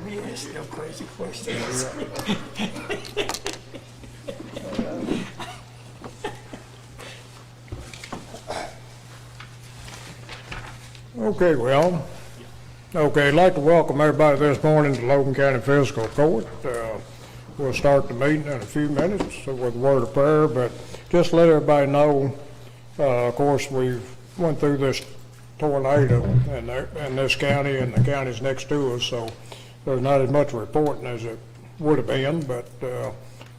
be asking no crazy questions. Okay, well, I'd like to welcome everybody this morning to Logan County Fiscal Court. We'll start the meeting in a few minutes with a word of prayer, but just let everybody know, of course, we went through this tornado in this county and the counties next to us, so there's not as much reporting as it would have been, but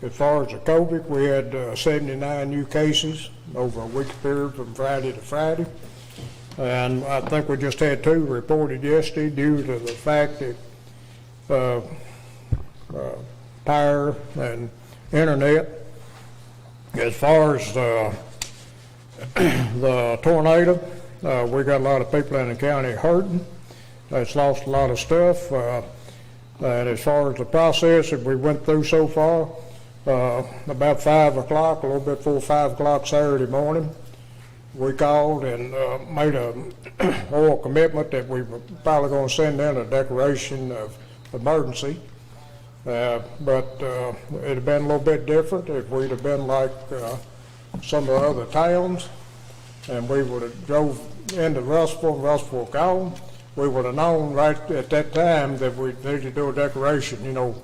as far as the COVID, we had 79 new cases over a week period from Friday to Friday. And I think we just had 2 reported yesterday due to the fact that power and internet. As far as the tornado, we got a lot of people in the county hurting. It's lost a lot of stuff. And as far as the process that we went through so far, about 5 o'clock, a little bit before 5 o'clock Saturday morning, we called and made an oral commitment that we were probably going to send in a declaration of emergency. But it'd have been a little bit different if we'd have been like some of the other towns, and we would have drove into Russellville and Russellville called. We would have known right at that time that we needed to do a declaration, you know.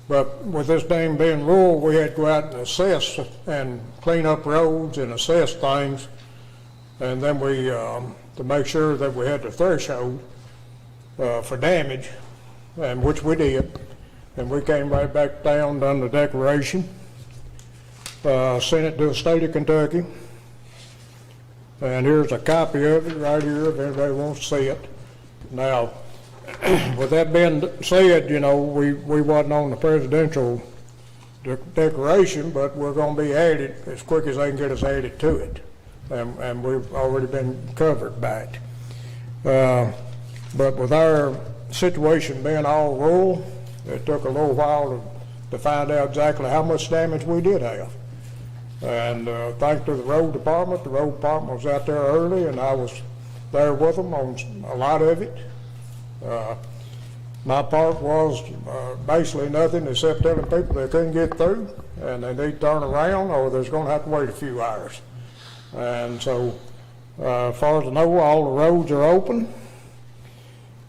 But with this thing being rural, we had to go out and assess and clean up roads and assess things. And then we, to make sure that we had the threshold for damage, and which we did. And we came right back down, done the declaration, sent it to the state of Kentucky. And here's a copy of it right here if anybody wants to see it. Now, with that being said, you know, we wasn't on the presidential declaration, but we're going to be added as quick as they can get us added to it. And we've already been covered by it. But with our situation being all rural, it took a little while to find out exactly how much damage we did have. And thanks to the road department was out there early, and I was there with them on a lot of it. My part was basically nothing except telling people they couldn't get through, and they need to turn around, or they're going to have to wait a few hours. And so, as far as I know, all the roads are open.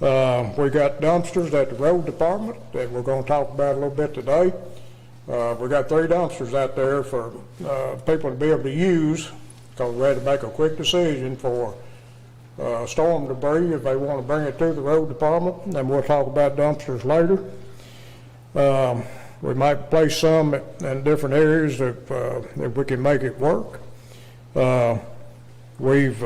We got dumpsters at the road department that we're going to talk about a little bit today. We got 3 dumpsters out there for people to be able to use, because we had to make a quick decision for storm debris if they want to bring it to the road department, and we'll talk about dumpsters later. We might place some in different areas if we can make it work. We've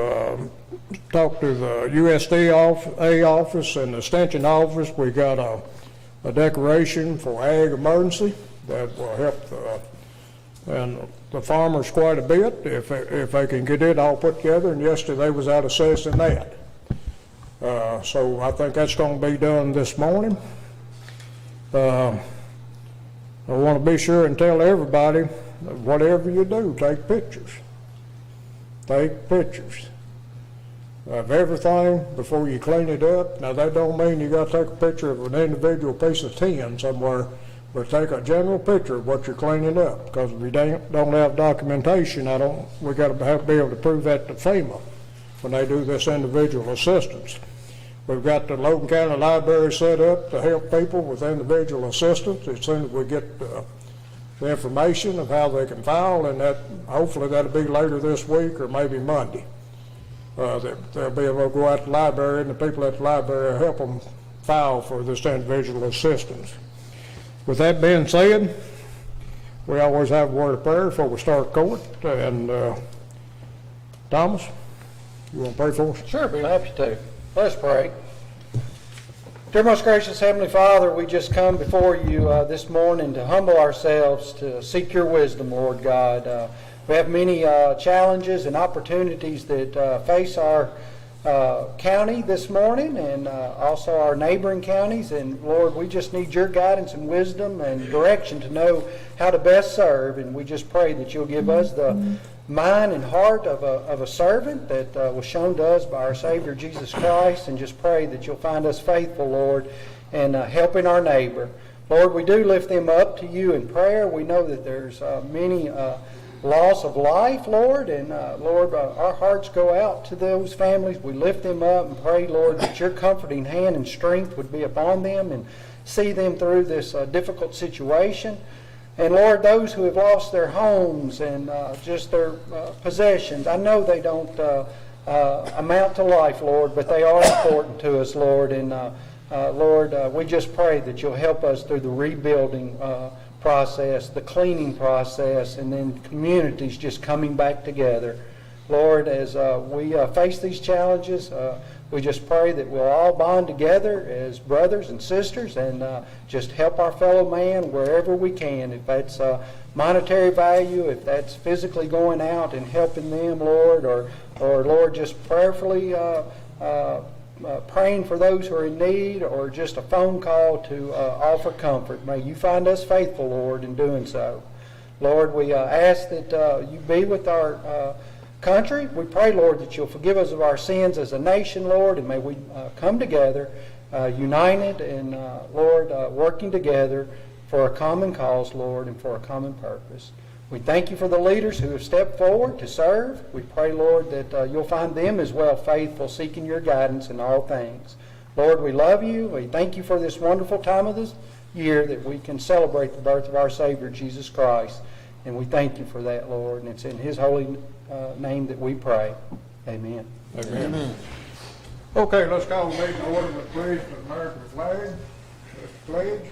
talked to the USDA office and the extension office. We got a declaration for ag emergency that will help and the farmers quite a bit if they can get it all put together. And yesterday they was out assessing that. So I think that's going to be done this morning. I want to be sure and tell everybody, whatever you do, take pictures. Take pictures of everything before you clean it up. Now that don't mean you got to take a picture of an individual piece of tin somewhere, but take a general picture of what you're cleaning up. Because if we don't have documentation, we got to be able to prove that to FEMA when they do this individual assistance. We've got the Logan County Library set up to help people with individual assistance as soon as we get the information of how they can file, and that hopefully that'll be later this week or maybe Monday. They'll be able to go out to the library, and the people at the library will help them file for this individual assistance. With that being said, we always have a word of prayer before we start court. And Thomas, you want to pray for us? Sure, be happy to. Let's pray. Dear most gracious Heavenly Father, we just come before you this morning to humble ourselves, to seek your wisdom, Lord God. We have many challenges and opportunities that face our county this morning, and also our neighboring counties. And Lord, we just need your guidance and wisdom and direction to know how to best serve. And we just pray that you'll give us the mind and heart of a servant that was shown to us by our Savior Jesus Christ, and just pray that you'll find us faithful, Lord, and helping our neighbor. Lord, we do lift them up to you in prayer. We know that there's many loss of life, Lord, and Lord, our hearts go out to those families. We lift them up and pray, Lord, that your comforting hand and strength would be upon them and see them through this difficult situation. And Lord, those who have lost their homes and just their possessions, I know they don't amount to life, Lord, but they are important to us, Lord. And Lord, we just pray that you'll help us through the rebuilding process, the cleaning process, and then communities just coming back together. Lord, as we face these challenges, we just pray that we'll all bond together as brothers and sisters and just help our fellow man wherever we can. If that's monetary value, if that's physically going out and helping them, Lord, or Lord, just prayerfully praying for those who are in need, or just a phone call to offer comfort. May you find us faithful, Lord, in doing so. Lord, we ask that you be with our country. We pray, Lord, that you'll forgive us of our sins as a nation, Lord, and may we come together, united, and, Lord, working together for a common cause, Lord, and for a common purpose. We thank you for the leaders who have stepped forward to serve. We pray, Lord, that you'll find them as well faithful, seeking your guidance in all things. Lord, we love you. We thank you for this wonderful time of this year that we can celebrate the birth of our Savior, Jesus Christ. And we thank you for that, Lord. And it's in his holy name that we pray. Amen. Amen. Okay, let's call the meeting to order with praise to the American flag. Let's pledge.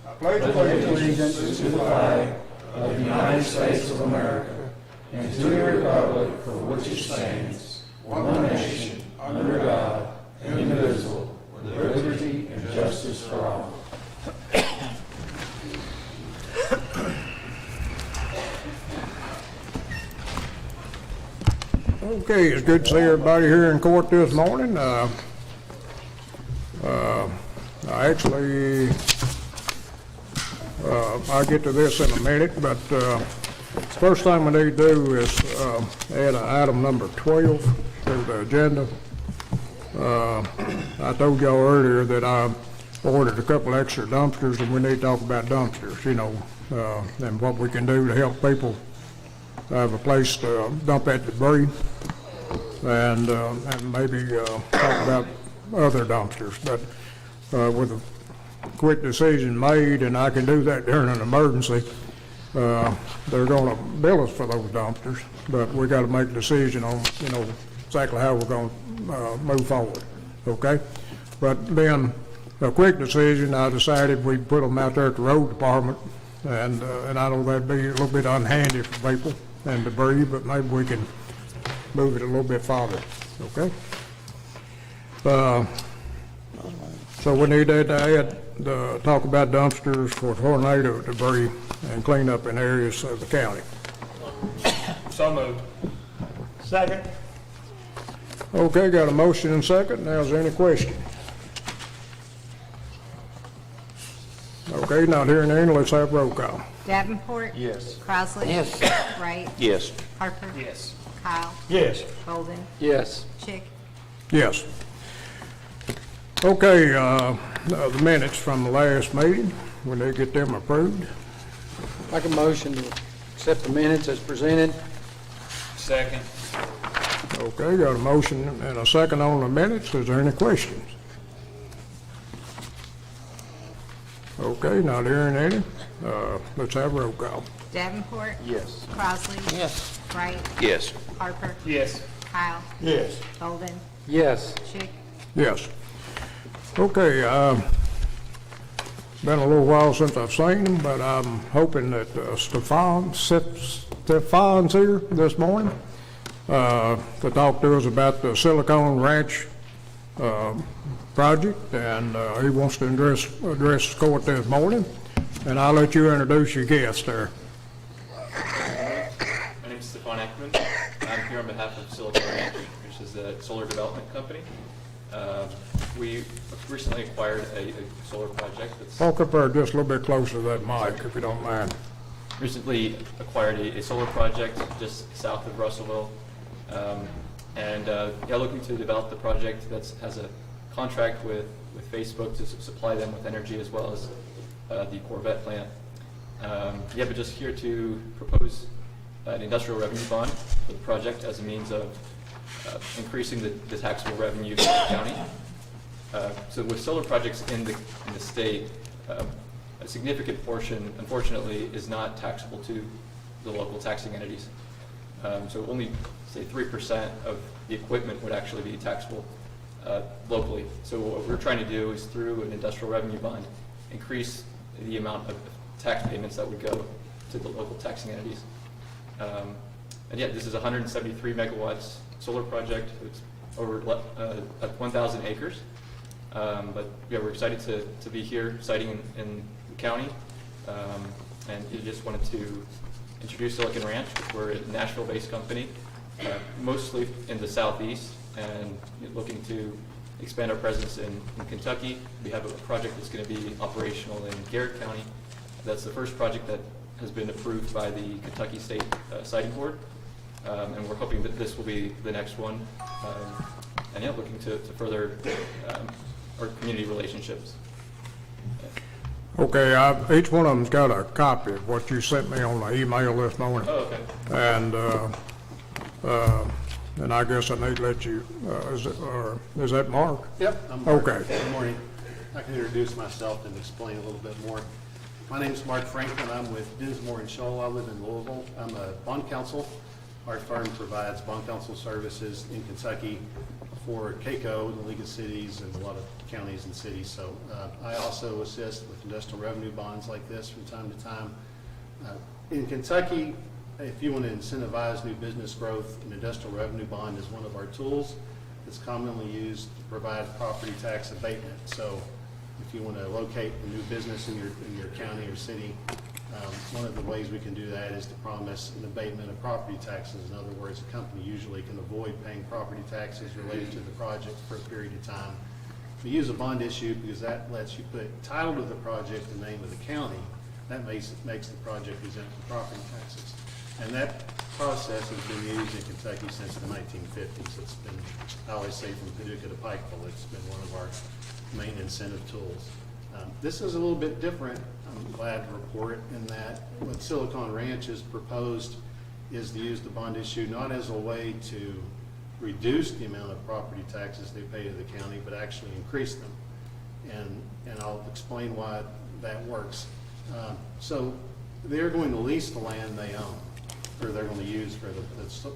I pledge Allegiance to the flag of the United States of America and to the republic for which it stands, one nation, under God, indivisible, with liberty and justice for all. Okay, it's good to see everybody here in court this morning. I'll get to this in a minute, but first thing we need to do is add item number 12 to the agenda. I told y'all earlier that I ordered a couple extra dumpsters, and we need to talk about dumpsters, you know, and what we can do to help people have a place to dump that debris, and maybe talk about other dumpsters. But with a quick decision made, and I can do that during an emergency, they're going to bill us for those dumpsters, but we got to make a decision on, you know, exactly how we're going to move forward, okay? But then a quick decision, I decided we'd put them out there at the road department, and I know that'd be a little bit unhandy for people and debris, but maybe we can move it a little bit farther, okay? So we need to talk about dumpsters for tornado debris and clean up in areas of the county. So moved. Second. Okay, got a motion and second. Now, is there any question? Okay, not hearing any, let's have roll call. Davenport. Yes. Crossley. Yes. Wright. Yes. Harper. Yes. Kyle. Yes. Golden. Yes. Chick. Yes. Okay, the minutes from the last meeting, we need to get them approved. Make a motion to accept the minutes as presented. Second. Okay, got a motion and a second on the minutes. Is there any questions? Okay, not hearing any. Let's have roll call. Davenport. Yes. Crossley. Yes. Wright. Yes. Harper. Yes. Kyle. Yes. Golden. Yes. Chick. Yes. Okay, been a little while since I've seen him, but I'm hoping that Stefan's here this morning to talk to us about the Silicon Ranch project, and he wants to address the court this morning. And I'll let you introduce your guest there. My name is Stefan Ekman. I'm here on behalf of Silicon Ranch, which is a solar development company. We recently acquired a solar project that's Walk up there just a little bit closer to that mic, if you don't mind. recently acquired a solar project just south of Russellville, and looking to develop the project that has a contract with Facebook to supply them with energy as well as the Corvette plant. Yeah, but just here to propose an industrial revenue bond for the project as a means of increasing the taxable revenue to the county. So with solar projects in the state, a significant portion, unfortunately, is not taxable to the local taxing entities. So only, say, 3% of the equipment would actually be taxable locally. So what we're trying to do is, through an industrial revenue bond, increase the amount of tax payments that would go to the local taxing entities. And yeah, this is a 173 megawatts solar project. It's over 1,000 acres. But yeah, we're excited to be here, siting in the county. And you just wanted to introduce Silicon Ranch. We're a Nashville-based company, mostly in the southeast, and looking to expand our presence in Kentucky. We have a project that's going to be operational in Garrett County. That's the first project that has been approved by the Kentucky State Siting Board, and we're hoping that this will be the next one. And yeah, looking to further our community relationships. Okay, each one of them's got a copy of what you sent me on the email this morning. Oh, okay. And I guess I need to let you, is that Mark? Yep, I'm Mark. Okay. Good morning. I can introduce myself and explain a little bit more. My name is Mark Franklin. I'm with Dinsmore and Scholl. I live in Louisville. I'm a bond counsel. Our firm provides bond counsel services in Kentucky for KCO, the League of Cities, and a lot of counties and cities. So I also assist with industrial revenue bonds like this from time to time. In Kentucky, if you want to incentivize new business growth, an industrial revenue bond is one of our tools. It's commonly used to provide property tax abatement. So if you want to locate a new business in your county or city, one of the ways we can do that is to promise an abatement of property taxes. In other words, a company usually can avoid paying property taxes related to the project for a period of time. We use a bond issue because that lets you put title to the project in the name of the county. That makes the project exempt from property taxes. And that process has been used in Kentucky since the 1950s. It's been, I always say, from Paducah to Pikeville, it's been one of our main incentive tools. This is a little bit different, I'm glad to report, in that what Silicon Ranch has proposed is to use the bond issue not as a way to reduce the amount of property taxes they pay to the county, but actually increase them. And I'll explain why that works. So they're going to lease the land they own, or they're going to use for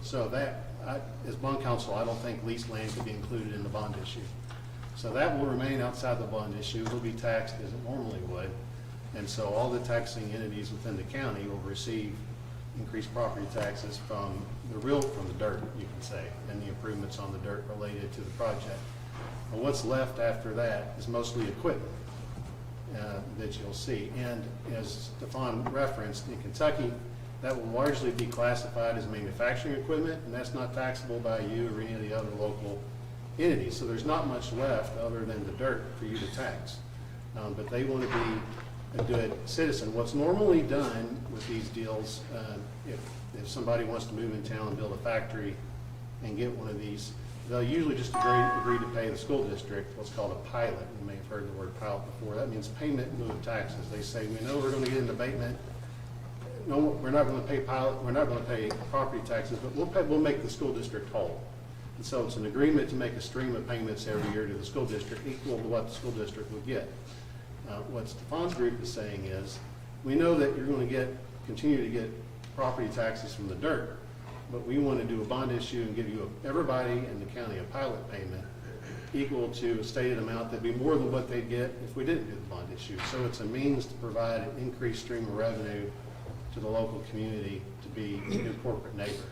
so that, as bond counsel, I don't think leased land could be included in the bond issue. So that will remain outside the bond issue. It'll be taxed as it normally would. And so all the taxing entities within the county will receive increased property taxes from the dirt, you can say, and the improvements on the dirt related to the project. But what's left after that is mostly equipment that you'll see. And as Stefan referenced, in Kentucky, that will largely be classified as manufacturing equipment, and that's not taxable by you or any of the other local entities. So there's not much left other than the dirt for you to tax. But they want to be a good citizen. What's normally done with these deals, if somebody wants to move in town and build a factory and get one of these, they'll usually just agree to pay the school district what's called a pilot. You may have heard the word pilot before. That means payment in lieu of taxes. They say, we know we're going to get an abatement. No, we're not going to pay pilot. We're not going to pay property taxes, but we'll make the school district whole. And so it's an agreement to make a stream of payments every year to the school district equal to what the school district would get. What Stefan's group is saying is, we know that you're going to continue to get property taxes from the dirt, but we want to do a bond issue and give you everybody in the county a pilot payment equal to a stated amount that'd be more than what they'd get if we didn't do the bond issue. So it's a means to provide an increased stream of revenue to the local community to be a new corporate neighbor.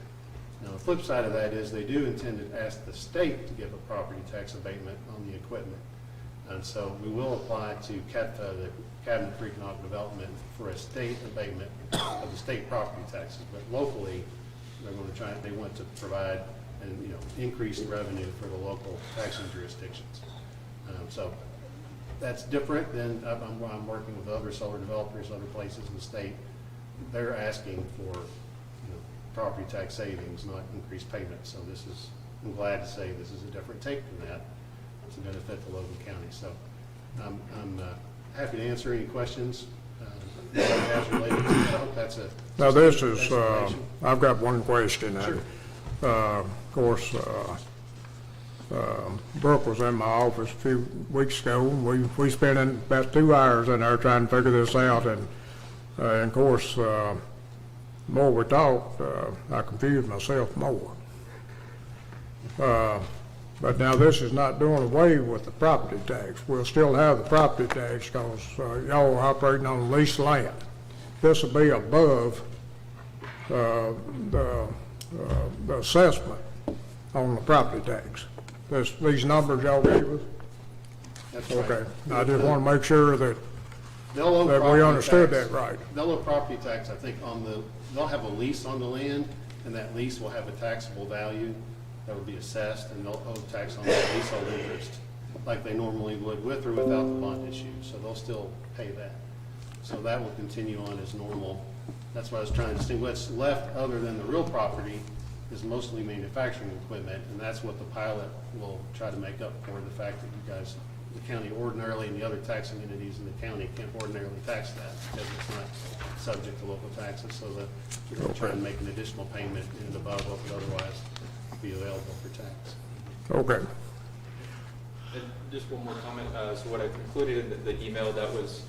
Now, the flip side of that is they do intend to ask the state to give a property tax abatement on the equipment. And so we will apply to CATFA, the Cabinet for Economic Development, for a state abatement of the state property taxes. But locally, they want to provide and increased revenue for the local taxing jurisdictions. So that's different than I'm working with other solar developers, other places in the state. They're asking for property tax savings, not increased payments. So I'm glad to say this is a different take from that. to benefit the Logan County. So I'm happy to answer any questions that has related to that. I hope that's a. Now, this is, explanation. I've got one question. Sure. Of course, Brooke was in my office a few weeks ago, and we spent about 2 hours in there trying to figure this out, and of course, the more we talked, I confused myself more. But now this is not doing away with the property tax. We'll still have the property tax because y'all are operating on leased land. This will be above the assessment on the property tax. These numbers y'all gave us? That's right. Okay. I just want to make sure that They'll owe we property understood tax. that right. They'll owe property tax, I think, they'll have a lease on the land, and that lease will have a taxable value that will be assessed, and they'll owe tax on that leasehold interest, like they normally would with or without the bond issue. So they'll still pay that. So that will continue on as normal. That's why I was trying to distinguish. What's left other than the real property is mostly manufacturing equipment, and that's what the pilot will try to make up for, the fact that you guys, the county ordinarily, and the other taxing entities in the county can't ordinarily tax that because it's not subject to local taxes. So that we're going to try and make an additional payment in and above what would otherwise be available for tax. Okay. And just one more comment. So what I've included in the email, that was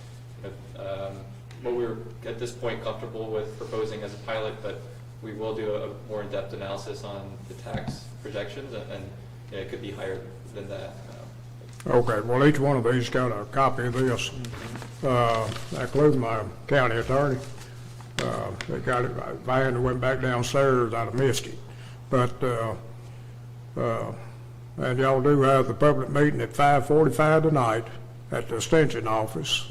what we were at this point comfortable with proposing as a pilot, but we will do a more in-depth analysis on the tax projections, and it could be higher than that. Okay, well, each one of these got a copy of this, including my county attorney. They got it, if I hadn't went back downstairs, I'd have missed it. But, and y'all do have the public meeting at 5:45 tonight at the extension office.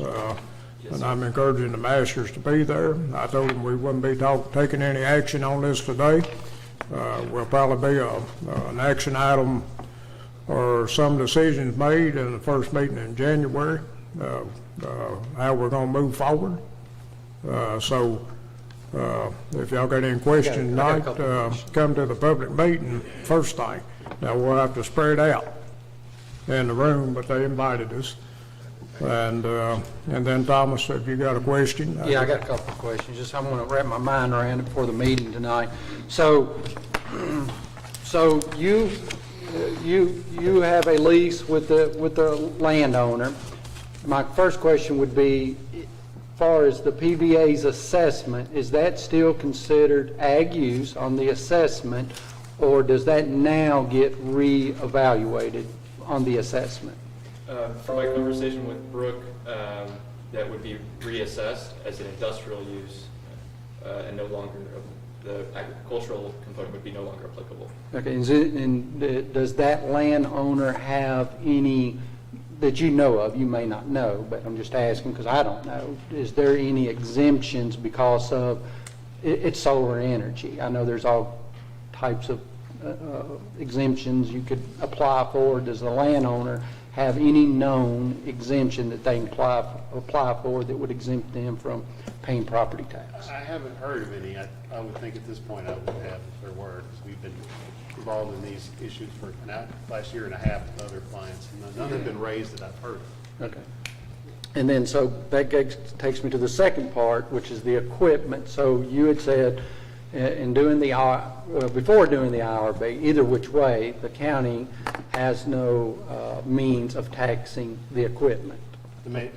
And I'm encouraging the masters to be there. I told them we wouldn't be taking any action on this today. Will probably be an action item or some decisions made in the first meeting in January, how we're going to move forward. So if y'all got any questions I got a tonight, couple come to the public meeting first thing. Now, we'll have to spread out in the room, but they invited us. And then, Thomas, if you got a question. Yeah, I got a couple of questions. Just I want to wrap my mind around it before the meeting tonight. So you have a lease with the landowner. My first question would be, as far as the PVA's assessment, is that still considered ag use on the assessment, or does that now get reevaluated on the assessment? From my conversation with Brooke, that would be reassessed as an industrial use, and no longer, the agricultural component would be no longer applicable. Okay, and does that landowner have any, that you know of, you may not know, but I'm just asking because I don't know, is there any exemptions because of it's solar energy? I know there's all types of exemptions you could apply for. Does the landowner have any known exemption that they can apply for that would exempt them from paying property tax? I haven't heard of any. I would think at this point I would have if there were, because we've been involved in these issues for now last year and a half with other clients, and none have been raised that I've heard of. Okay. And then, so that takes me to the second part, which is the equipment. So you had said in doing the before doing the IRB, either which way, the county has no means of taxing the equipment. The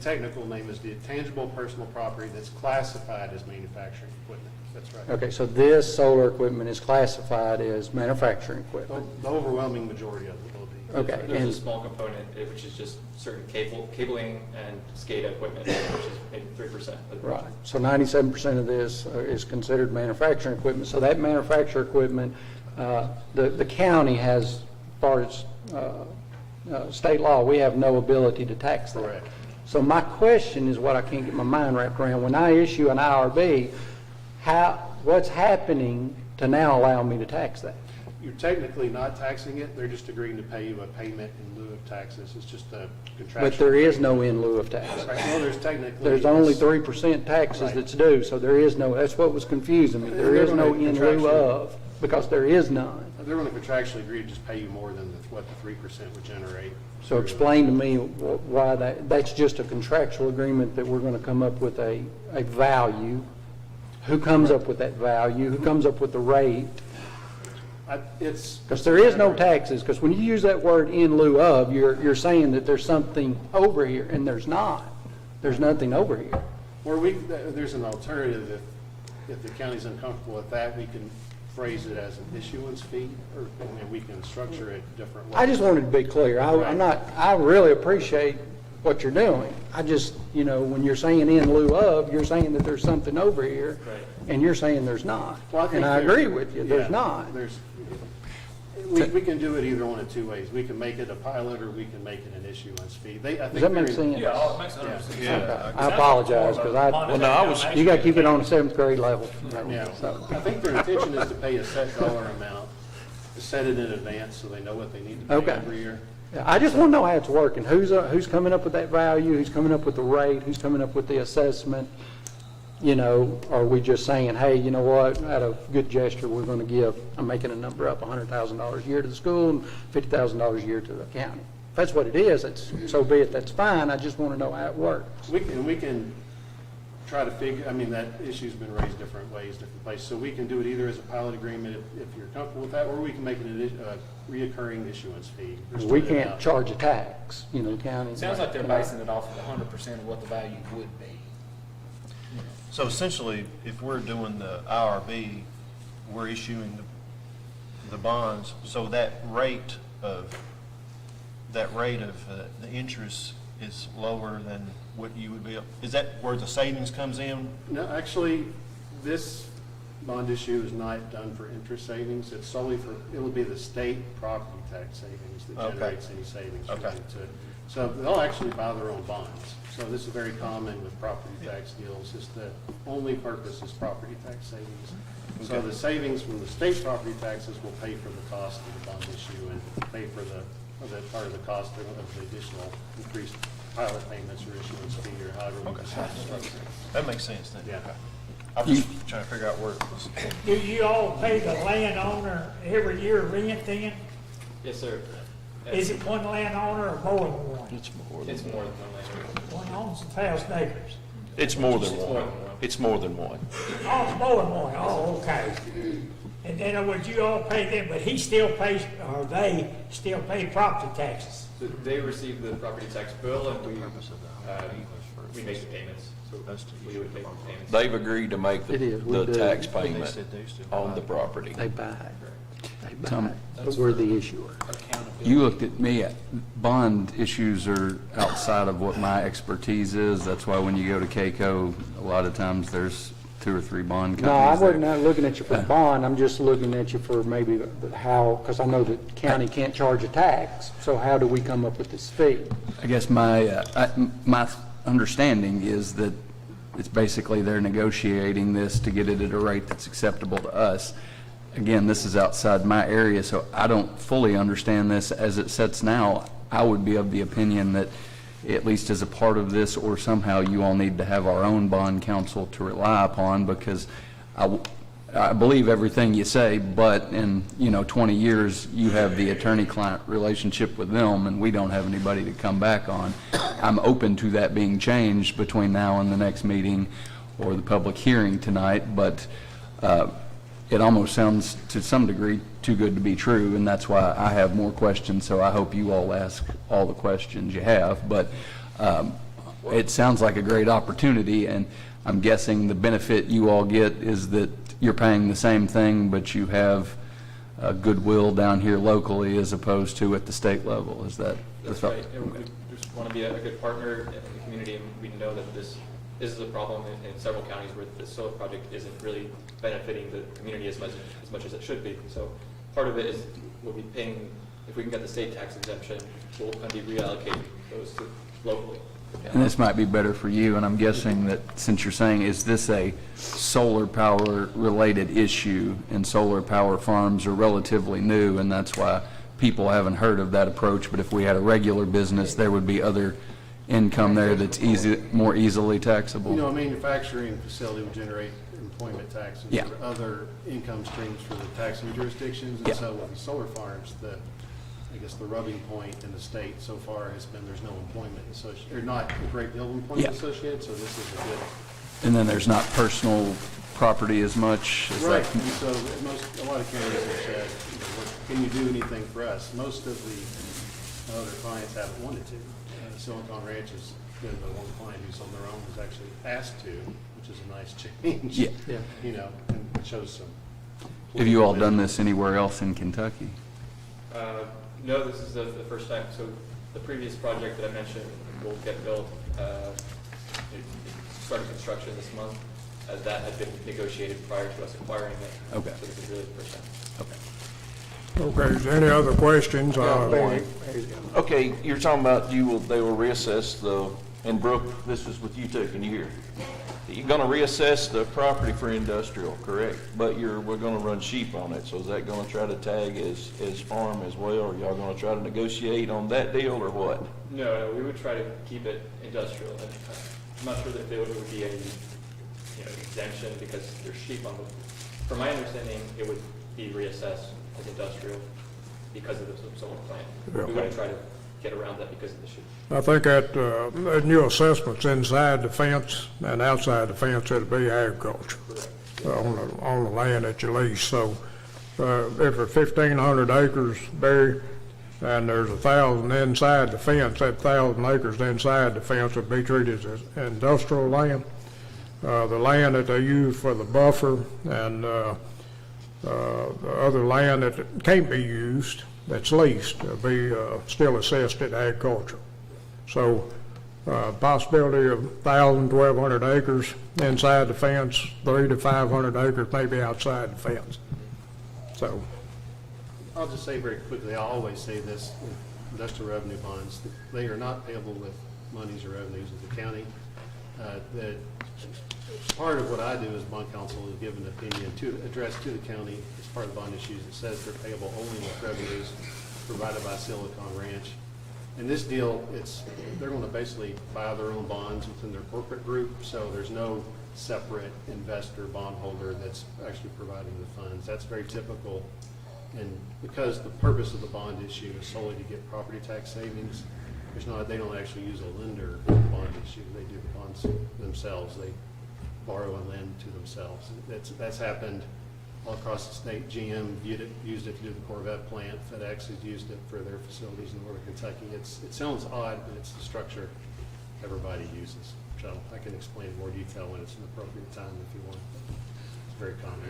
technical name is the tangible personal property that's classified as manufacturing equipment. That's right. Okay, so this solar equipment is classified as manufacturing equipment. The overwhelming majority of it will be. Okay. There's and- a small component, which is just certain cabling and SCADA equipment, which is maybe 3% of the Right. project. So 97% of this is considered manufacturing equipment. So that manufacturing equipment, the county has, as far as state law, we have no ability to tax that. Correct. So my question is what I can't get my mind wrapped around. When I issue an IRB, what's happening to now allow me to tax that? You're technically not taxing it. They're just agreeing to pay you a payment in lieu of taxes. It's just a contractual. But there is no in lieu of tax. Right. Well, there's technically. There's only 3% taxes Right. that's due, so there is no, that's what was confusing me. There is no in lieu of. because there is none. They're going to contractually agree to just pay you more than what the 3% would generate. So explain to me why that's just a contractual agreement that we're going to come up with a value. Who comes up with that value? Who comes up with the rate? Because there is no taxes, because when you use that word in lieu of, you're saying that there's something over here, and there's not. There's nothing over here. Or there's an alternative, if the county's uncomfortable with that, we can phrase it as an issuance fee, or we can structure it different ways. I just wanted to be clear. I really appreciate what you're doing. I just, when you're saying in lieu of, you're saying that there's something over here, and you're saying there's not. Well, and I agree with you, there's not. We can do it either one of two ways. We can make it a pilot, or we can make it an issuance fee. Does that make sense? Yeah, it makes 100% sense. Okay. I apologize, because you got to keep it on the 7th grade level. Yeah, So, I think their intention is to pay a set dollar amount, to set it in advance so they know what they need to pay Okay. every year. yeah, I just want to know how it's working. Who's coming up with that value? Who's coming up with the rate? Who's coming up with the assessment? Are we just saying, hey, you know what, out of good gesture, we're going to give, I'm making a number up, $100,000 a year to the school and $50,000 a year to the county. If that's what it is, so be it, that's fine. I just want to know how it works. We can try to figure, that issue's been raised different ways, different places. So we can do it either as a pilot agreement if you're comfortable with that, or we can make it a reoccurring issuance fee. We can't charge a tax, the county. It sounds like they're basing it off of 100% of what the value would be. So essentially, if we're doing the IRB, we're issuing the bonds, so that rate of the interest is lower than what you would be, is that where the savings comes in? No, actually, this bond issue is not done for interest savings. It's solely it'll be the state property tax savings that generates any savings related to it. So they'll actually buy their own bonds. So this is very common with property tax deals. It's the only purpose is property tax savings. So the savings from the state property taxes will pay for the cost of the bond issue and pay for the part of the cost of the additional increased pilot payments or issuance fee or however we decide to structure it. That makes sense then. Yeah. I'm just trying to figure out where it was. Do you all pay the landowner every year rent then? Yes, sir. Is it one landowner or more than one? It's more than one landowner. One owns 1,000 acres. It's more than It's more one. than one. It's more than one. Oh, it's more than one. Oh, okay. And then would you all pay them, but he still pays, or they still pay property taxes? So they receive the property tax bill, and we make the payments. So we would make the payments. They've agreed to make It is. We the do. tax payment on the property. They buy it. They buy Tom, it. But we're the issuer. you looked at me, bond issues are outside of what my expertise is. That's why when you go to KCO, a lot of times there's 2 or 3 bond No, I companies there. wasn't looking at you for bond, I'm just looking at you for maybe how, because I know that county can't charge a tax, so how do we come up with this fee? I guess my understanding is that it's basically they're negotiating this to get it at a rate that's acceptable to us. Again, this is outside my area, so I don't fully understand this as it sits now. I would be of the opinion that at least as a part of this, or somehow you all need to have our own bond counsel to rely upon, because I believe everything you say, but in 20 years you have the attorney-client relationship with them, and we don't have anybody to come back on. I'm open to that being changed between now and the next meeting or the public hearing tonight, but it almost sounds to some degree too good to be true, and that's why I have more questions, so I hope you all ask all the questions you have. But it sounds like a great opportunity, and I'm guessing the benefit you all get is that you're paying the same thing, but you have goodwill down here locally as opposed to at the state level. Is that? That's right. We just want to be a good partner in the community, and we know that this is a problem in several counties where the solar project isn't really benefiting the community as much as it should be. So part of it is we'll be paying, if we can get the state tax exemption, we'll kind of be reallocating those to locally. And this might be better for you, and I'm guessing that since you're saying, is this a solar power related issue, and solar power farms are relatively new, and that's why people haven't heard of that approach, but if we had a regular business, there would be other income there that's more easily taxable. A manufacturing facility would generate employment taxes Yeah. or other income streams for the taxing jurisdictions. Yeah. And so with the solar farms, I guess the rubbing point in the state so far has been there's no employment associated, or not a great deal of employment Yeah. associated, so this is a good. And then there's not personal property as much as Right, that. and so a lot of counties have said, can you do anything for us? Most of the other clients haven't wanted to. Silicon Ranch has been the one client who's on their own, was actually asked to, which is a nice change. Yeah. You know, and it shows some. Have you all done this anywhere else in Kentucky? No, this is the first time. So the previous project that I mentioned will get built, it started construction this month. That had been negotiated prior to us acquiring it. Okay. So this is really the first time. Okay. Okay, is there any other questions? Okay, you're talking about they will reassess and Brooke, this is with you too, can you hear? You're gonna reassess the property for industrial, correct? But we're gonna run sheep on it, so is that gonna try to tag as farm as well? Or y'all gonna try to negotiate on that deal or what? No, we would try to keep it industrial. And I'm not sure that there would be any exemption because there's sheep on the. From my understanding, it would be reassessed as industrial because of the solar plant. Yeah. We wouldn't try to get around that because of the sheep. I think that new assessment's inside the fence and outside the fence, it'll be agriculture on the land that you lease. So if it's 1,500 acres, Barry, and there's 1,000 inside the fence, that 1,000 acres inside the fence would be treated as industrial land. The land that they use for the buffer and the other land that can't be used, that's leased, will be still assessed at agriculture. So possibility of 1,000, 1,200 acres inside the fence, 300 to 500 acres maybe outside the fence. So I'll just say very quickly, I always say this with industrial revenue bonds, that they are not payable with monies or revenues of the county. That part of what I do as bond counsel is give an opinion addressed to the county as part of the bond issues. It says they're payable only with revenues provided by Silicon Ranch. In this deal, they're going to basically buy their own bonds within their corporate group, so there's no separate investor bondholder that's actually providing the funds. That's very typical. And because the purpose of the bond issue is solely to get property tax savings, they don't actually use a lender in the bond issue. They do the bonds themselves. They borrow and lend to themselves. That's happened all across the state. GM used it to do the Corvette plant. FedEx has used it for their facilities in northern Kentucky. It sounds odd, but it's the structure everybody uses. So I can explain in more detail when it's an appropriate time if you want. It's very common.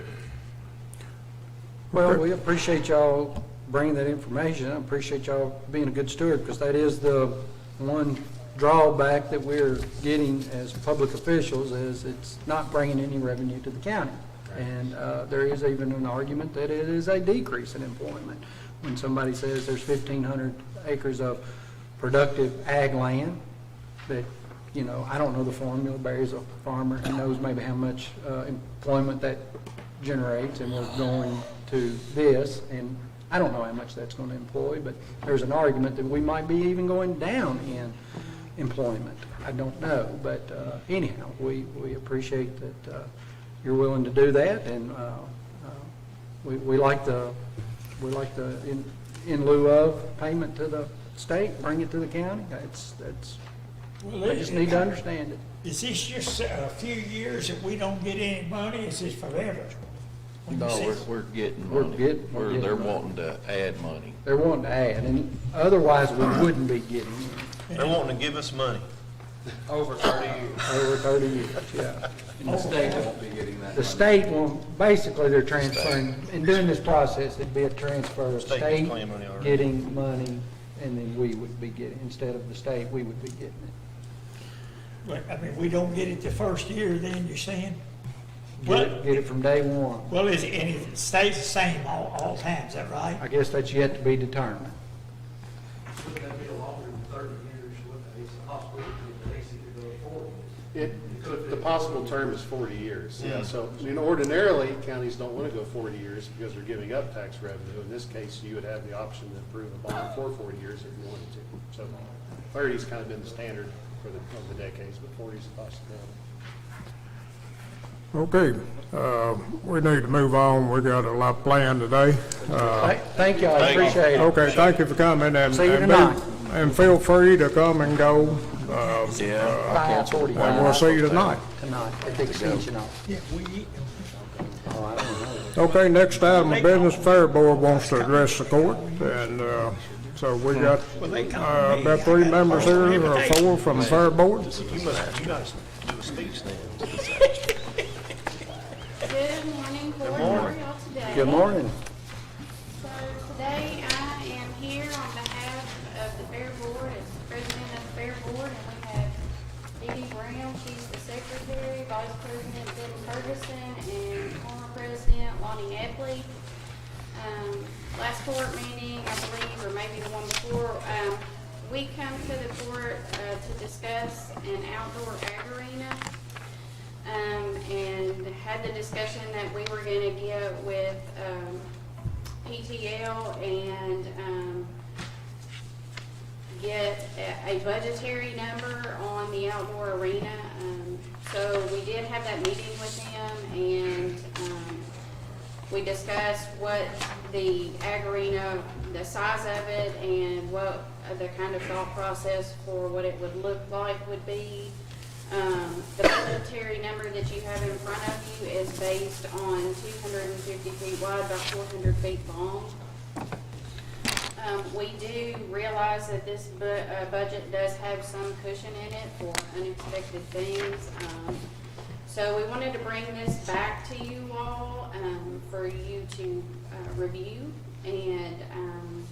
Well, we appreciate y'all bringing that information. I appreciate y'all being a good steward, because that is the one drawback that we're getting as public officials, is it's not bringing any revenue to the county. And there is even an argument that it is a decrease in employment. When somebody says there's 1,500 acres of productive ag land, that, I don't know the formula. Barry's a farmer. He knows maybe how much employment that generates, and we're going to this, and I don't know how much that's going to employ, but there's an argument that we might be even going down in employment. I don't know, but anyhow, we appreciate that you're willing to do that, and we like the in lieu of payment to the state, bring it to the county. I just need to understand it. Is this just a few years that we don't get any money? Is this forever? No, we're getting We're money. getting They're money. wanting to add money. They're wanting to add, and otherwise we wouldn't be getting it. They're wanting to give us money. Over 30 years. Over 30 years, yeah. And the state won't be getting that The money. state will, basically they're transferring, in doing this process, it'd be a transfer of State state gets plenty of money already. getting money, and then we would be getting, instead of the state, we would be getting it. But, we don't get it the first year, then you're saying? Get it from day one. Well, and it stays the same all times, is that right? I guess that's yet to be determined. Wouldn't that be longer than 30 years? Wouldn't that be a possibility to basically go 40 years? The possible term is 40 years. Yeah. So, ordinarily, counties don't want to go 40 years because they're giving up tax revenue. In this case, you would have the option to approve a bond for 40 years if you wanted to. So 30 has kind of been the standard over the decades, but 40 is a possibility. Okay, we need to move on. We got a lot planned today. Thank you, I appreciate it. Okay, thank you for coming, and See you and tonight. and feel free to come and go. 5:45. And we'll see you tonight. Tonight, at the extension office. Yeah, we, Okay, next item of business, Fair Board wants to address the court, and so we got about 3 members here, or 4 from the Fair Board. You guys do a speech then. Good morning, Board. How are y'all today? Good morning. So today I am here on behalf of the Fair Board as president of the Fair Board, and we have Dee Dee Brown, she's the secretary, vice president Ben Ferguson, and former president Lonnie Epley. Last court meeting, I believe, or maybe the one before, we come to the court to discuss an outdoor ag arena. And had the discussion that we were going to get with PTL and get a budgetary number on the outdoor arena. So we did have that meeting with them, and we discussed what the ag arena, the size of it, and what the kind of thought process for what it would look like would be. The budgetary number that you have in front of you is based on 250 feet wide by 400 feet long. We do realize that this budget does have some cushion in it for unexpected things. So we wanted to bring this back to you all for you to review. And,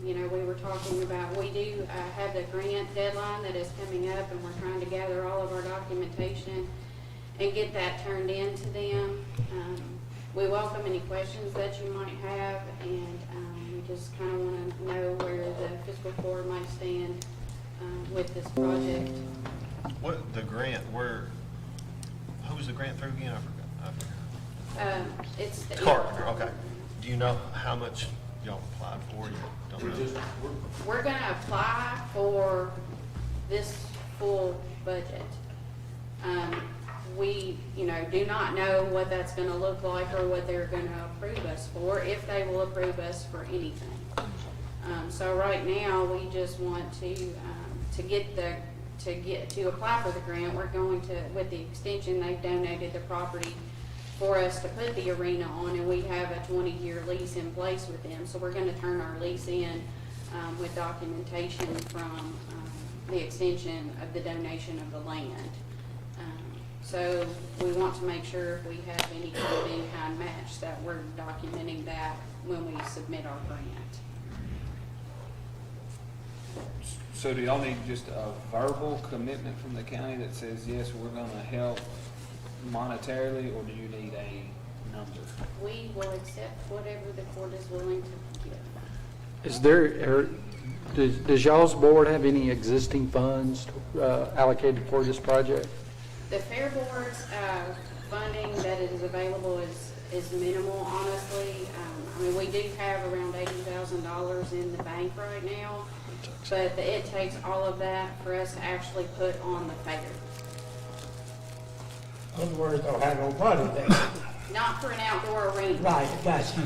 you know, we were talking about, we do have the grant deadline that is coming up, and we're trying to gather all of our documentation and get that turned in to them. We welcome any questions that you might have, and we just kind of want to know where the fiscal court might stand with this project. What, the grant, who was the grant through again? I forgot. It's the Carpenter, okay. Do you know how much y'all applied for? You don't know? We're going to apply for this full budget. We, you know, do not know what that's going to look like or what they're going to approve us for, if they will approve us for anything. So right now, we just want to apply for the grant. We're going to, with the extension, they've donated the property for us to put the arena on, and we have a 20-year lease in place with them. So we're going to turn our lease in with documentation from the extension of the donation of the land. So we want to make sure if we have any kind of in-kind match that we're documenting that when we submit our grant. So do y'all need just a verbal commitment from the county that says, yes, we're gonna help monetarily, or do you need a number? We will accept whatever the court is willing to give. Is there, does y'all's board have any existing funds allocated for this project? The Fair Board's funding that is available is minimal, honestly. I mean, we do have around $80,000 in the bank right now, but it takes all of that for us to actually put on the fair. in other words, don't have no money there. Not for an outdoor arena. Right, gotcha.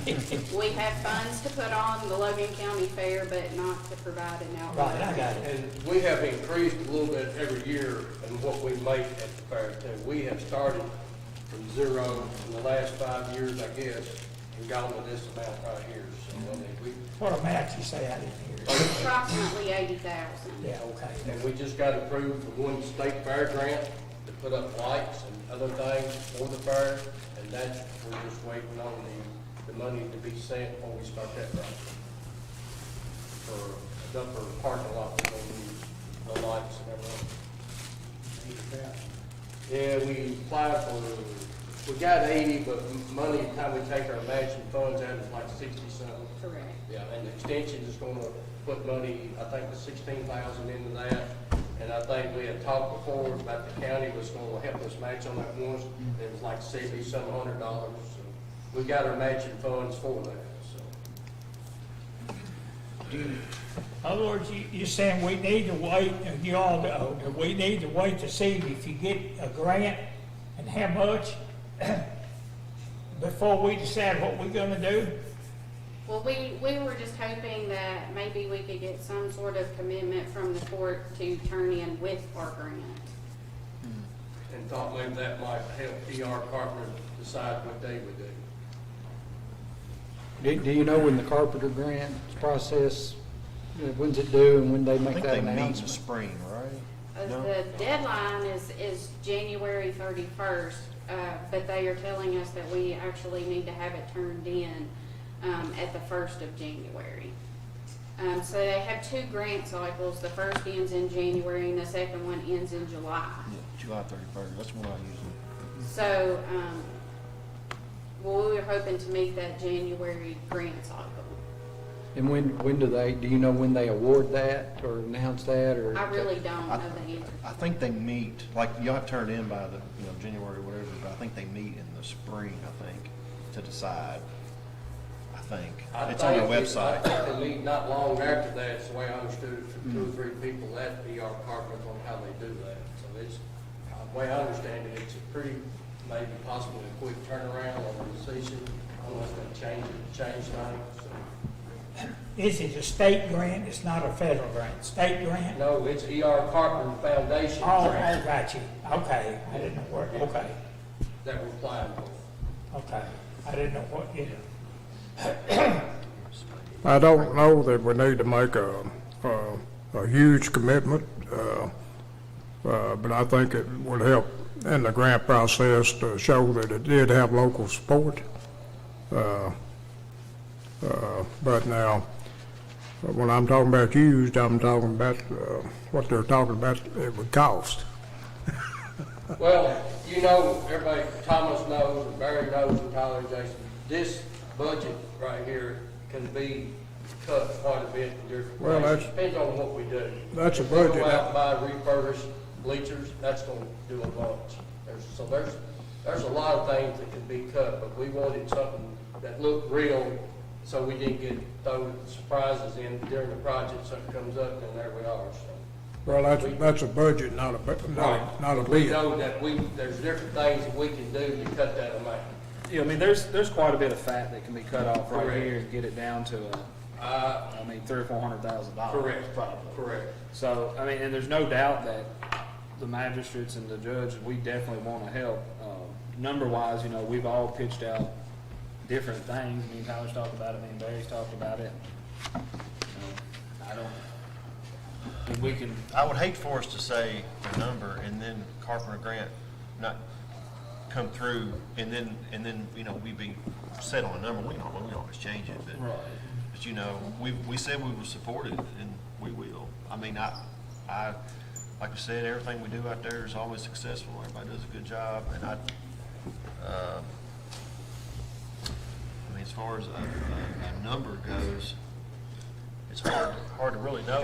We have funds to put on the Logan County Fair, but not to provide an outdoor. Right, I got it. And we have increased a little bit every year in what we make at the fair too. We have started from zero in the last 5 years, I guess, and gone to this amount right here. So, I mean, What amount you say I didn't hear? Approximately 80,000. Yeah, okay. and we just got approved for one state fair grant to put up lights and other things for the fair. And that's, we're just waiting on the money to be sent before we start that project. For the upper parking lot, we're gonna use the lights and everything. Yeah, we applied for, we got 80, but money, by the time we take our matching funds out, is like 60 something. Correct. Yeah, and the extension is gonna put money, I think the 16,000 into that. And I think we had talked before about the county was gonna help us match on that once. It was like $70-some $100. So we got our matching funds for that, so. In other words, you're saying we need to wait, you all know, that we need to wait to see if you get a grant and how much, before we decide what we're gonna do? Well, we were just hoping that maybe we could get some sort of commitment from the court to turn in with our grant. And thought maybe that might help ER Carpenter decide what they would do. Do you know when the Carpenter grant process, when's it due and when they I make think that they meet in the announcement? spring, right? No? The deadline is January 31st, but they are telling us that we actually need to have it turned in at the 1st of January. So they have 2 grant cycles. The first ends in January and the second one ends in July. Yeah, July 31st, that's when I usually. So, well, we were hoping to meet that January grant cycle. And when do you know when they award that or announce that or? I really don't know the answer. I think they meet, like, you'll have to turn it in by the, January or whatever, but I think they meet in the spring, I think, to decide. I think. It's on their website. I think they meet not long after that, it's the way I understood it from 2 or 3 people at ER Carpenter on how they do that. So it's, the way I understand it, it's a pretty, maybe possibly a quick turnaround on the decision, unless they change things, so. Is it a state grant? It's not a federal grant. State grant? No, it's ER Carpenter Foundation Oh, I grant got you. Okay, I didn't know where, okay, that we're applying for. okay. I didn't know what, I don't know that we need to make a huge commitment, but I think it would help in the grant process to show that it did have local support. But now, when I'm talking about used, I'm talking about what they're talking about it would cost. Well, everybody, Thomas knows, and Barry knows, and Tyler and Jason, this budget right here can be cut quite a bit in different Well, places. Depends on what we do. That's a If we budget. go out and buy refurbished bleachers, that's gonna do a bunch. There's a lot of things that can be cut, but we wanted something that looked real, so we didn't get throw surprises in during the project, something comes up, and there we are, so. Well, that's a budget, not a We bid. know that there's different things that we can do to cut that amount. Yeah, I mean, there's quite a bit of fat that can be cut off right Correct. here and get it down to $300,000 or $400,000. Correct. Probably. Correct. So, I mean, and there's no doubt that the magistrates and the judge, we definitely want to help. Number-wise, we've all pitched out different things. Me and Tyler's talked about it, me and Barry's talked about it. I would hate for us to say a number and then Carpenter Grant not come through and then we be set on a number. We don't always change it, but Right. But we said we were supportive and we will. I mean, I like I said, everything we do out there is always successful. Everybody does a good job, and I mean, as far as a number goes, it's hard to really know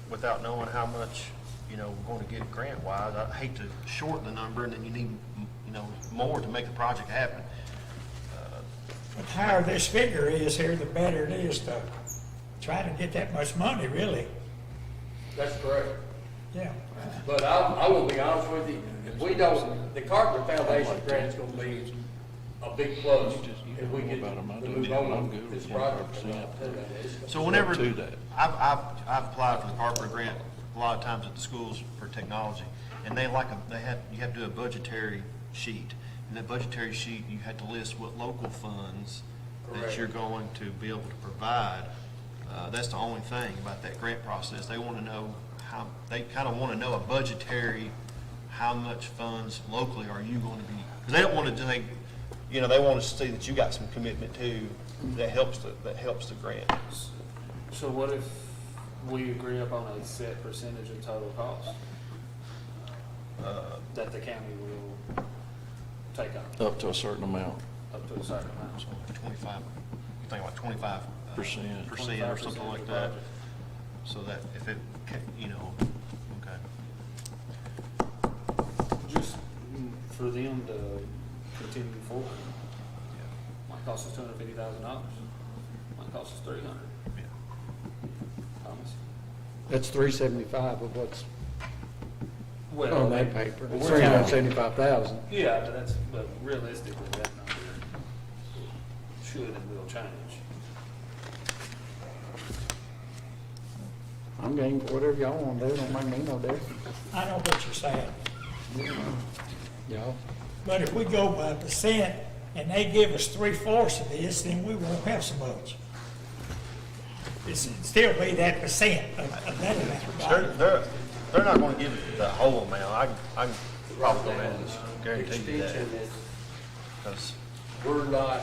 without knowing how much we're going to get grant wise. I hate to shorten the number, and then you need more to make the project happen. the higher this figure is here, the better it is to try to get that much money, really. That's correct. Yeah. But I will be honest with you, if we don't, the Carpenter Foundation grant is gonna be a big plus if we get to move on with this project. So whenever I've applied for the Carpenter grant a lot of times at the schools for technology, and you have to do a budgetary sheet. In that budgetary sheet, you have to list what local funds that you're going to be able to provide. That's the only thing about that grant process. They want to know they kind of want to know a budgetary, how much funds locally are you going to be, because they don't want to think, they want to see that you got some commitment too, that helps the grant. So what if we agree upon a set percentage of total cost that the county will take on? Up to a certain amount. Up to a certain amount. So 25, you think like 25% or something like that. So that if it, okay. Just for them to continue forward. Might cost us $250,000. Might cost us $300,000. Yeah. Thomas. That's 375 of what's On that paper, Well, it's we're counting- $375,000. Yeah, but realistically, that number should and will change. I'm game for whatever y'all want to do, don't make me no difference. I know what you're saying, Y'all, but if we go by percent and they give us 3/4 of this, then we won't have so much. It'll still be that percent of that amount. They're not gonna give it the whole amount. I can probably go ahead and guarantee you that. Extension is, 'Cause we're gonna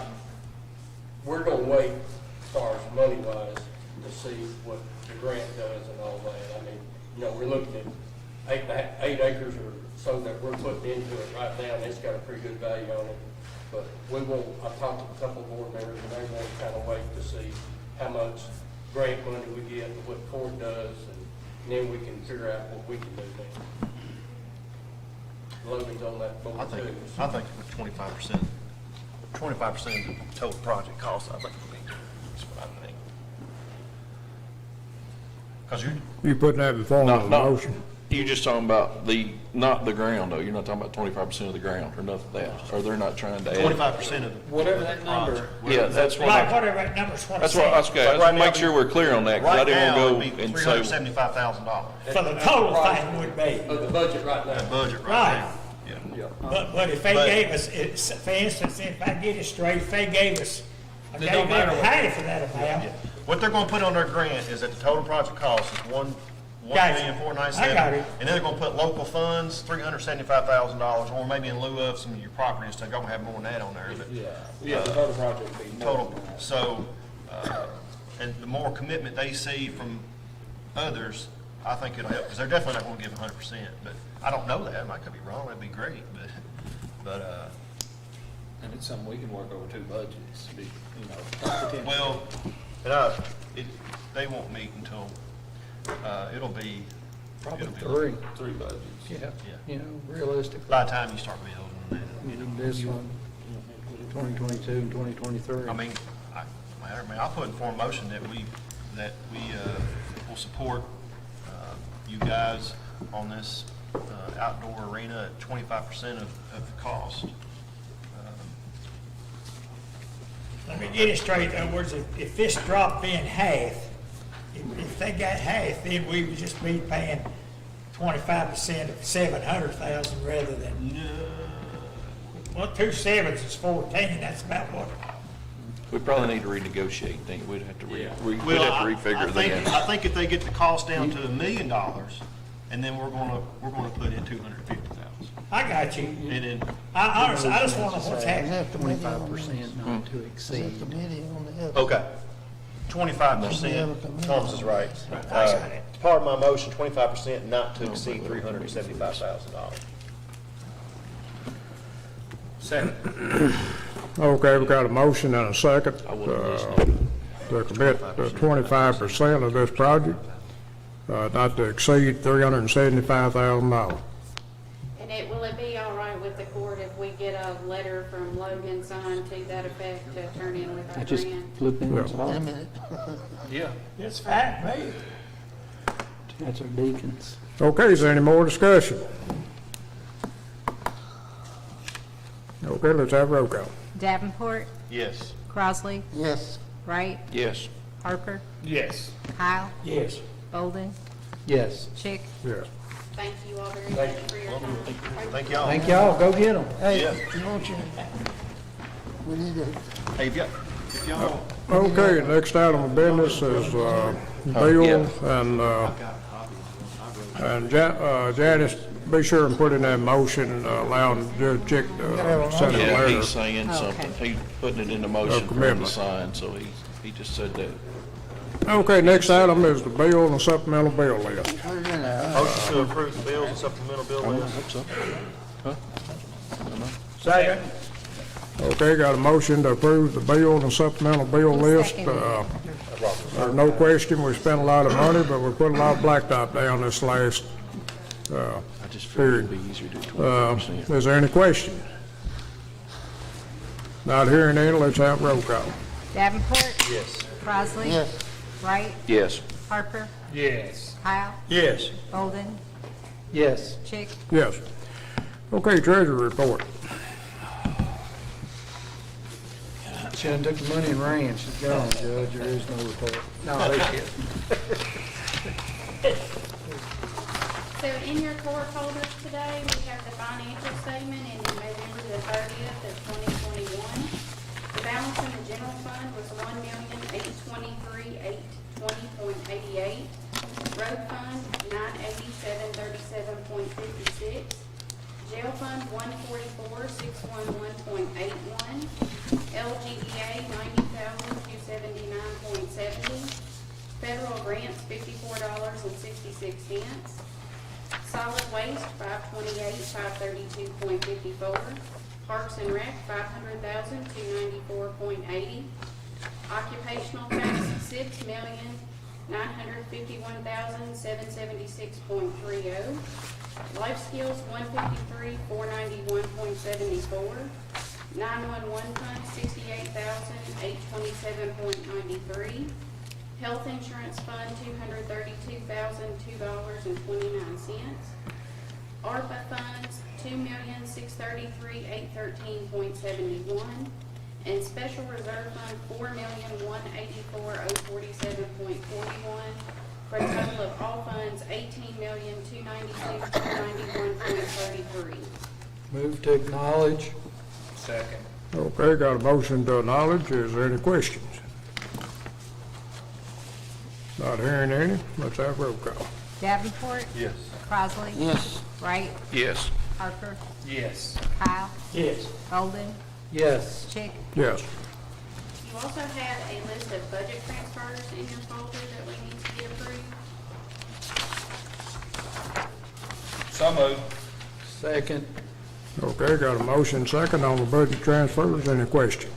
wait as far as money wise to see what the grant does and all that. I mean, you know, we're looking at 8 acres or so that we're putting into it right now, and it's got a pretty good value on it. But we will, I've talked to a couple of board members, and they want to kind of wait to see how much grant money we get and what Ford does, and then we can figure out what we can do then. Logan's on that board I think too. with 25% of the total project cost, I think would be, that's what I think. Because You putting that in form of a motion? You're just talking about not the ground, though. You're not talking about 25% of the ground or nothing like that. Or they're not trying to add. 25% of Whatever that number. Yeah, that's what Like whatever that number's what that's it what, says. okay, I just make sure we're clear on that, because I right didn't now, want it'd to be go and say. $375,000. For the total thing would be. Of the budget right now. That budget Right. right now. Yeah. But if they gave us, for instance, if I get it straight, if they gave us, I It gave don't them matter what- half of that amount, What they're gonna put on their grant is that the total project cost is Gotcha. $1,497,000. I got it. And then they're gonna put local funds, $375,000, or maybe in lieu of some of your properties, they're gonna have more than that on there, but. Yeah, the total project would be more Total, than that. so, and the more commitment they see from others, I think it'll help, because they're definitely not gonna give 100%, but I don't know that, I could be wrong, that'd be great, but, And it's something we can work over 2 budgets, potentially. well, they won't meet until, it'll be. probably it'll be 3. 3 budgets. Yeah, Yeah. you know, realistically, By the time you start building, you know, this one, 2022 and 2023. I mean, I'll put in form motion that we will support, you guys on this, outdoor arena at 25% of the cost. let me get it straight, in other words, if this dropped in half, if they got half, then we would just be paying 25% of 700,000 rather than, well, 2 sevens is 14, that's about what, We probably need to renegotiate, think we'd have to we'd have to Well, refigure that. I think if they get the cost down to $1 million, and then we're gonna put in 250,000. I got you. And then, I honestly, I just want to know what's happening. 25% not to exceed. okay, 25%, Thomas is right. got it. Part of my motion, 25% not to exceed $375,000. Second. Okay, we got a motion and a second to commit 25% of this project, not to exceed $375,000. And will it be all right with the court if we get a letter from Logan signed to that effect to turn in with our Just grant? flip in. Yeah. It's fine, me. That's our deacons. Okay, is there any more discussion? Okay, let's have roll call. Davenport, Yes. Crossley, Yes. Wright, Yes. Harper, Yes. Kyle, Yes. Bolden, Yes. Chick. Yes. Thank you all very much for your time. Thank y'all. Thank y'all, go get them. Yeah. We need to, Hey, if y'all, Okay, next item of business is Bill and Janice, be sure and put in that motion allowing Judge Chick to send a Yeah, letter. he's saying something. He's putting it in the motion for him to commitment. sign, so he just said that. Okay, next item is the bill and supplemental bill list. motion to approve the bills and supplemental bill list. Second. Okay, got a motion to approve the bill and supplemental bill list. There's no question, we spent a lot of money, but we put a lot of blacktop down this last I just figured it'd be easier to do 20%. Is there any question? Not hearing any, let's have roll call. Davenport, Yes. Crossley. yes. Wright, Yes. Harper, Yes. Kyle, Yes. Bolden, Yes. Chick? Yes. Okay, treasurer report. She done took the money and ran. She's gone, Judge. There is no report. No, they did. So in your core folders today, we have the financial statement ending November the 30th of 2021. The balance in the general fund was $1,823,820.88. Road fund, $987.37.56. Jail fund, $144,611.81. LGEA, $90,279.70. Federal grants, $54.66. Solid waste, $528,532.54. Parks and Rec, $500,294.80. Occupational tax, $6,951,776.30. Life skills, $153,491.74. 911 fund, $68,827.93. Health insurance fund, $232,002.29. ARPA funds, $2,633,813.71. And special reserve fund, $4,184,047.41. For a total of all funds, $18,292,291.33. Move to acknowledge. Second. Okay, got a motion to acknowledge. Is there any questions? Not hearing any. Let's have roll call. Davenport? Yes. Crossley? Yes. Wright? Yes. Harper? Yes. Kyle? Yes. Golden? Yes. Chick? Yes. You also have a list of budget transfers in your folder that we need to get approved. So moved. Second. Okay, got a motion second on the budget transfers. Any questions?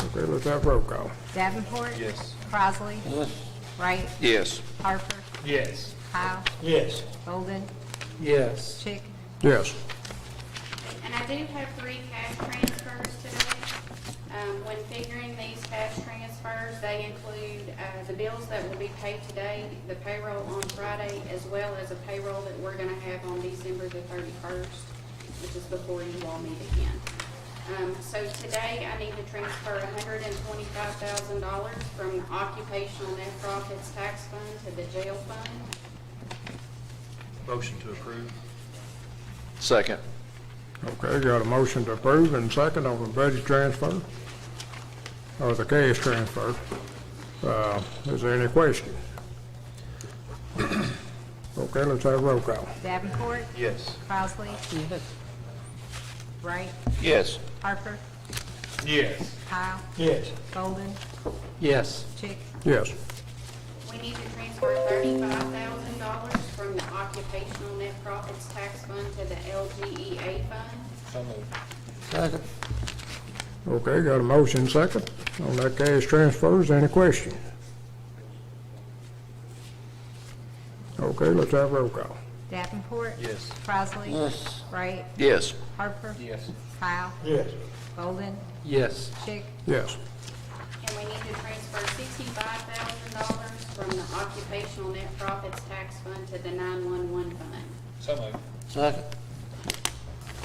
Okay, let's have roll call. Davenport? Yes. Crossley? Yes. Wright? Yes. Harper? Yes. Kyle? Yes. Golden? Yes. Chick? Yes. And I do have 3 cash transfers today. When figuring these cash transfers, they include the bills that will be paid today, the payroll on Friday, as well as a payroll that we're going to have on December the 31st, which is before you all meet again. So today, I need to transfer $125,000 from the occupational net profits tax fund to the jail fund. Motion to approve. Second. Okay, got a motion to approve and second on the budget transfer, or the cash transfer. Is there any question? Okay, let's have roll call. Davenport? Yes. Crossley? Yes. Wright? Yes. Harper? Yes. Kyle? Yes. Golden? Yes. Chick? Yes. We need to transfer $35,000 from the occupational net profits tax fund to the LGEA fund. So moved. Second. Okay, got a motion second on that cash transfers. Any question? Okay, let's have roll call. Davenport? Yes. Crossley? Yes. Wright? Yes. Harper? Yes. Kyle? Yes. Golden? Yes. Chick? Yes. And we need to transfer $65,000 from the occupational net profits tax fund to the 911 fund. So moved. Second.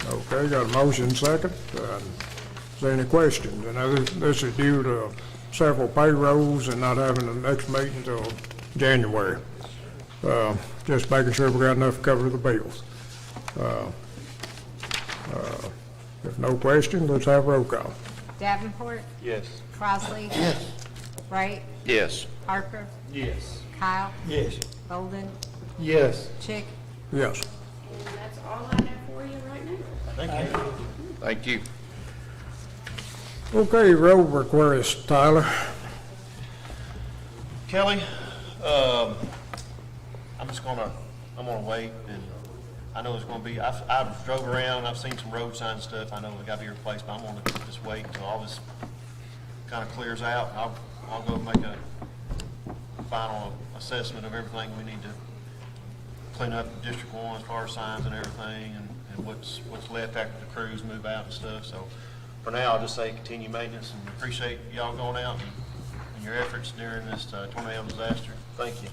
Okay, got a motion second. Is there any questions? And this is due to several payrolls and not having the next meeting until January. Just making sure we got enough to cover the bills. If no question, let's have roll call. Davenport? Yes. Crossley? Yes. Wright? Yes. Harper? Yes. Kyle? Yes. Golden? Yes. Chick? Yes. And that's all I have for you right now. Thank you. Thank you. Okay, road request, Tyler. Kelly, I'm gonna wait, and I know it's gonna be, I've drove around, I've seen some road sign stuff, I know it gotta be replaced, but I'm gonna just wait until all this kinda clears out. I'll go make a final assessment of everything we need to clean up in District 1 as far as signs and everything, and what's left after the crews move out and stuff. So for now, I'll just say continue maintenance, and appreciate y'all going out and your efforts during this tornado disaster. Thank you.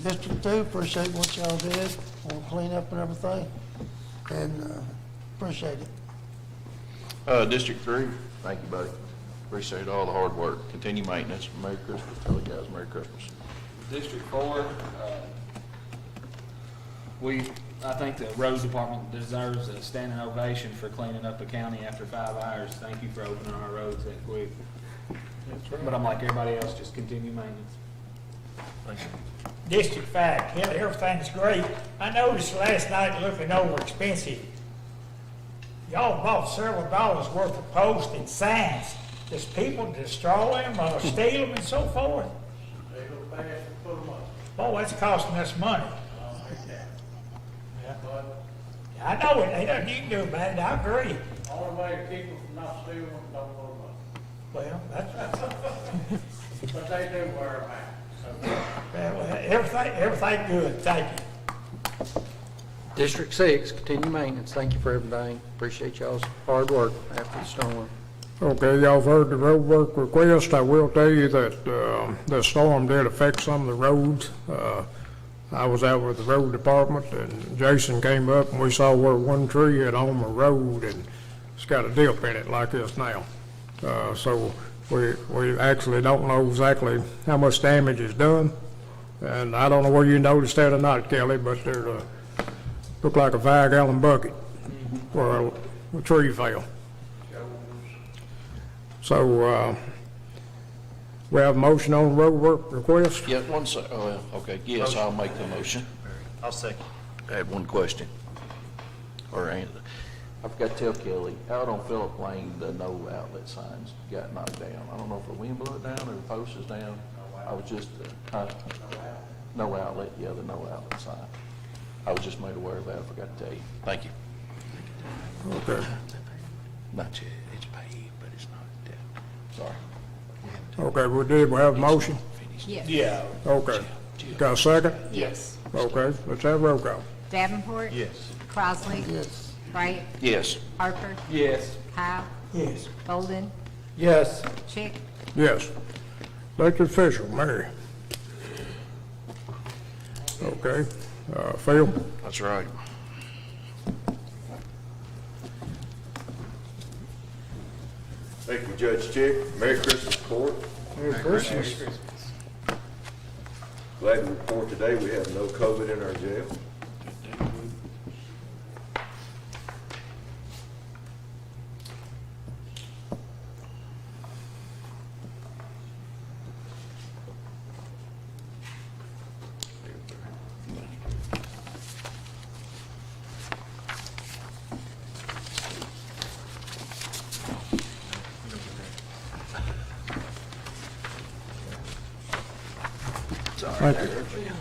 District 2, appreciate what y'all did on cleanup and everything, and appreciate it. District 3, thank you, buddy. Appreciate all the hard work. Continue maintenance. Merry Christmas. Tell the guys Merry Christmas. District 4, I think the road department deserves a standing ovation for cleaning up the county after 5 hours. Thank you for opening our roads that quick. But I'm like everybody else, just continue maintenance. Thank you. District 5, yeah, everything's great. I noticed last night looking over expensive, y'all bought several dollars worth of posts and signs. Does people destroy them or steal them and so forth? They go fast and put them up. Boy, that's costing us money. But I know it, ain't nothing you can do about it, I agree. only way to keep them from not stealing them, don't put them up. Well, that's, But they do wear them out. well, everything good, thank you. District 6, continue maintenance. Thank you for everything. Appreciate y'all's hard work after the storm. Okay, y'all have heard the road work request. I will tell you that the storm did affect some of the roads. I was out with the road department, and Jason came up, and we saw where one tree had on the road, and it's got a dip in it like this now. So we actually don't know exactly how much damage is done, and I don't know whether you noticed that or not, Kelly, but there looked like a 5-gallon bucket where a tree fell. So, we have a motion on the road work request? Yeah, one sec, okay, yes, I'll make the motion. I'll second. I had one question. Or, I forgot to tell Kelly, out on Phillip Lane, the no outlet signs got knocked down. I don't know if the wind blew it down or the post is down. I was just, no outlet, yeah, the no outlet sign. I was just made aware of that, I forgot to tell you. Thank you. Okay. Not yet, it's paid, but it's not down. Sorry. Okay, we have a motion? Yes. Yeah. Okay. Got a second? Yes. Okay, let's have roll call. Davenport, Yes. Crossley, Yes. Wright, Yes. Harper, Yes. Powell, Yes. Golden, Yes. Chick, Yes. Elected official, Mary. Okay, Phil? That's right. Thank you, Judge Chick. Merry Christmas, Court. Merry Christmas. Glad to report today we have no COVID in our jail. Thank you.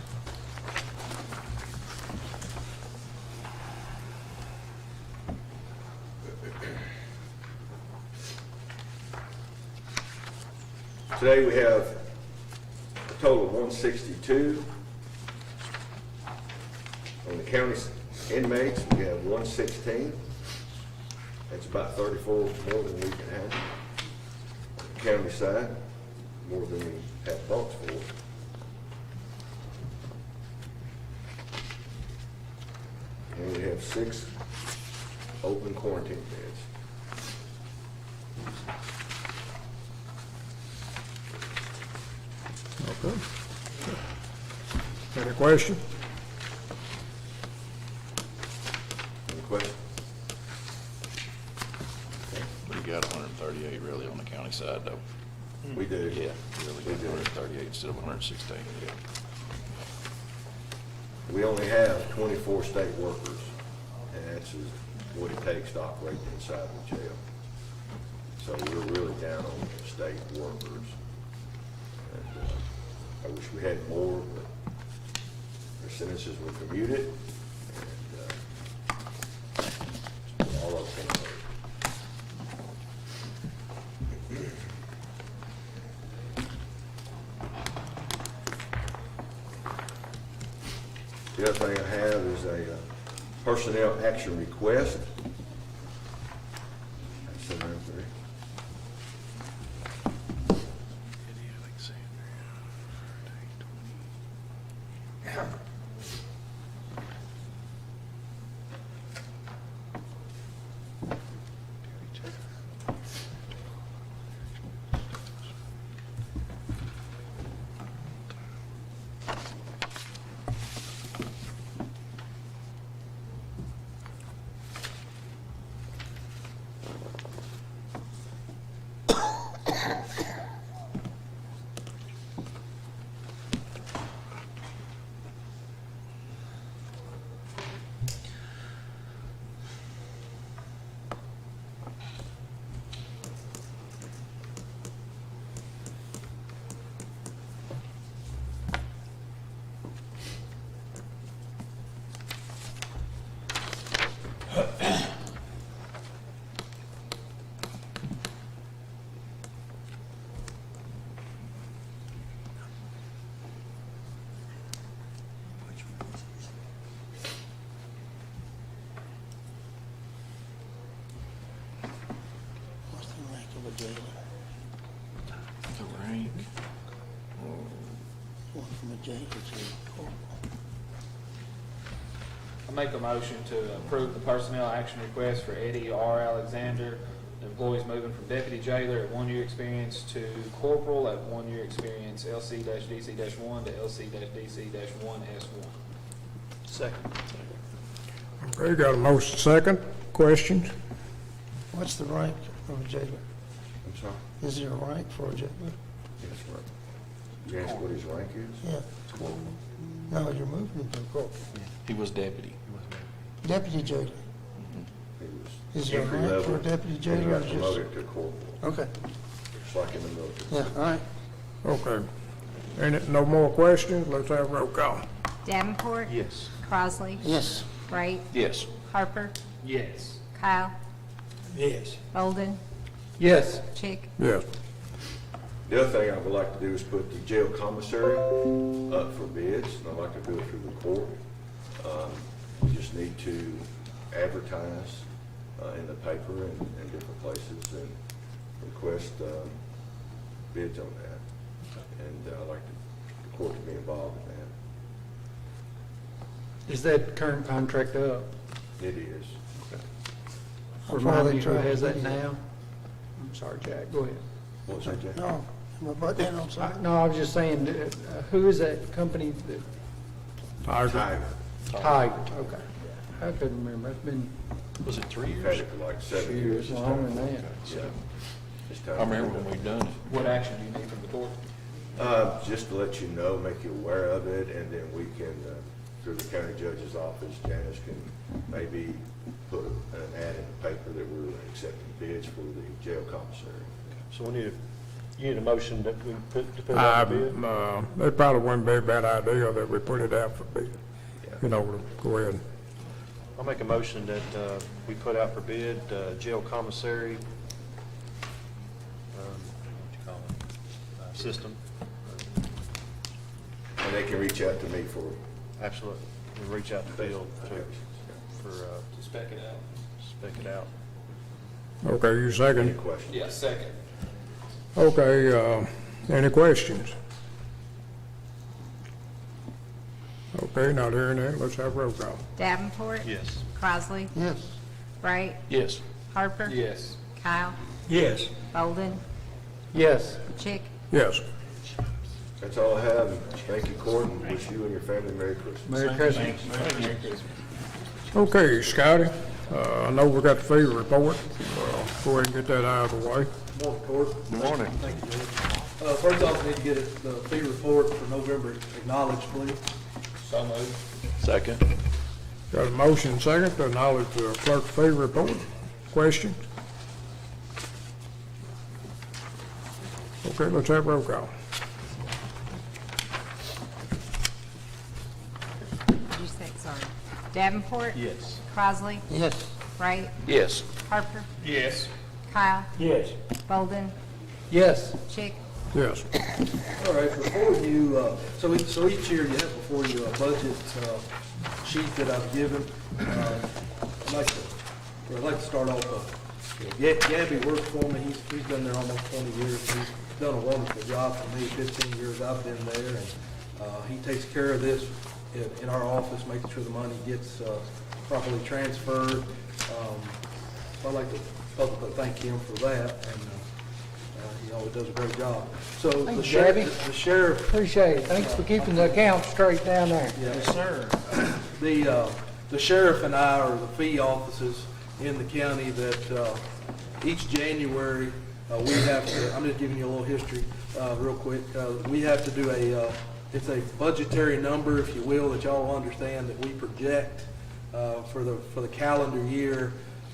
Today we have a total of 162. On the county's inmates, we have 116. That's about 34 more than we can handle. On the county side, more than we have thoughts for. And we have 6 open quarantine beds. Okay. Any question? Any questions? We got 138 really on the county side though. We do. Yeah, really got 138 instead of 116, yeah. We only have 24 state workers, and that's what it takes to operate inside the jail. So we're really down on state workers. And I wish we had more, but their sentences were commuted, and all of them. The other thing I have is a personnel action request. That's in there, What's the rank of a jailer? The rank. One from a jailer to a corporal. I make a motion to approve the personnel action request for Eddie R. Alexander, employees moving from deputy jailer at 1 year experience to corporal at 1 year experience, LC-DC-1 to LC-DC-1S1. Second. Okay, got a motion second. Questions? What's the rank of a jailer? I'm sorry? Is there a rank for a jailer? Yes, sir. You asked what his rank is? Yeah. No, you're moving him to a corporal. He was deputy. Deputy jailer. He was Is there a entry rank level, for a deputy and jailer he or got just? promoted to corporal, Okay, just like in the military. yeah, all right. Okay. No more questions? Let's have roll call. Davenport, Yes. Crossley, Yes. Wright, Yes. Harper, Yes. Kyle, Yes. Bolden, Yes. Chick. Yes. The other thing I would like to do is put the jail commissary up for bids, and I'd like to do it through the court. We just need to advertise in the paper and different places and request bids on that. And I'd like the court to be involved in Is that current contract up? that. It is. Remind me who has that now? I'm sorry, Jack, go ahead. What's that, Jack? No, am I butting in on something? No, I was just saying, who is that company that? Tiger. Tiger, okay. I couldn't remember, it's been Was it 3 We've had years? it for like a 7 few years. years, longer than that. Yeah. It's time I remember when we done it. What action do you need from the court? Just to let you know, make you aware of it, and then we can, through the county judge's office, Janice can maybe put an ad in the paper that we're accepting bids for the jail commissary. So you need a motion that we put it out for bid? It probably wouldn't be a bad idea that we put it out for bid. Yeah. You know, go ahead. I'll make a motion that we put out for bid jail commissary, what do you call it, system. And they can reach out to me for Absolutely. We'll reach out to Bill for To spec it out. spec it out. Okay, you any second? questions. Yeah, second. Okay, any questions? Okay, not hearing that, let's have roll call. Davenport, Yes. Crossley, Yes. Wright, Yes. Harper, Yes. Kyle, Yes. Bolden, Yes. Chick. Yes. That's all I have, and thank you, Court, and wish you and your family Merry Christmas. Merry Christmas. Okay, Scotty, I know we got the fee report. Go ahead and get that out of the way. Morning, Court. Good morning. Thank you, Judge. First off, I need to get the fee report for November acknowledged, please. So moved. Second. Got a motion second to acknowledge the clerk's fee report. Questions? Okay, let's have roll call. Did you say, sorry? Davenport, Yes. Crossley, Yes. Wright, Yes. Harper, Yes. Kyle, Yes. Bolden, Yes. Chick. Yes. All right, before you, so each year you have before you a budget sheet that I've given. I'd like to start off, Gabby worked for me, he's been there almost 20 years, he's done a wonderful job for me, 15 years I've been there, and he takes care of this in our office, making sure the money gets properly transferred. So I'd like to publicly thank him for that, and he always does a great job. So Thank the you, Gabby. sheriff, Appreciate it. Thanks for keeping the account straight down there. yes, sir. The sheriff and I are the fee officers in the county that each January we have to, I'm just giving you a little history real quick. We have to do it's a budgetary number, if you will, that y'all will understand that we project for the calendar year.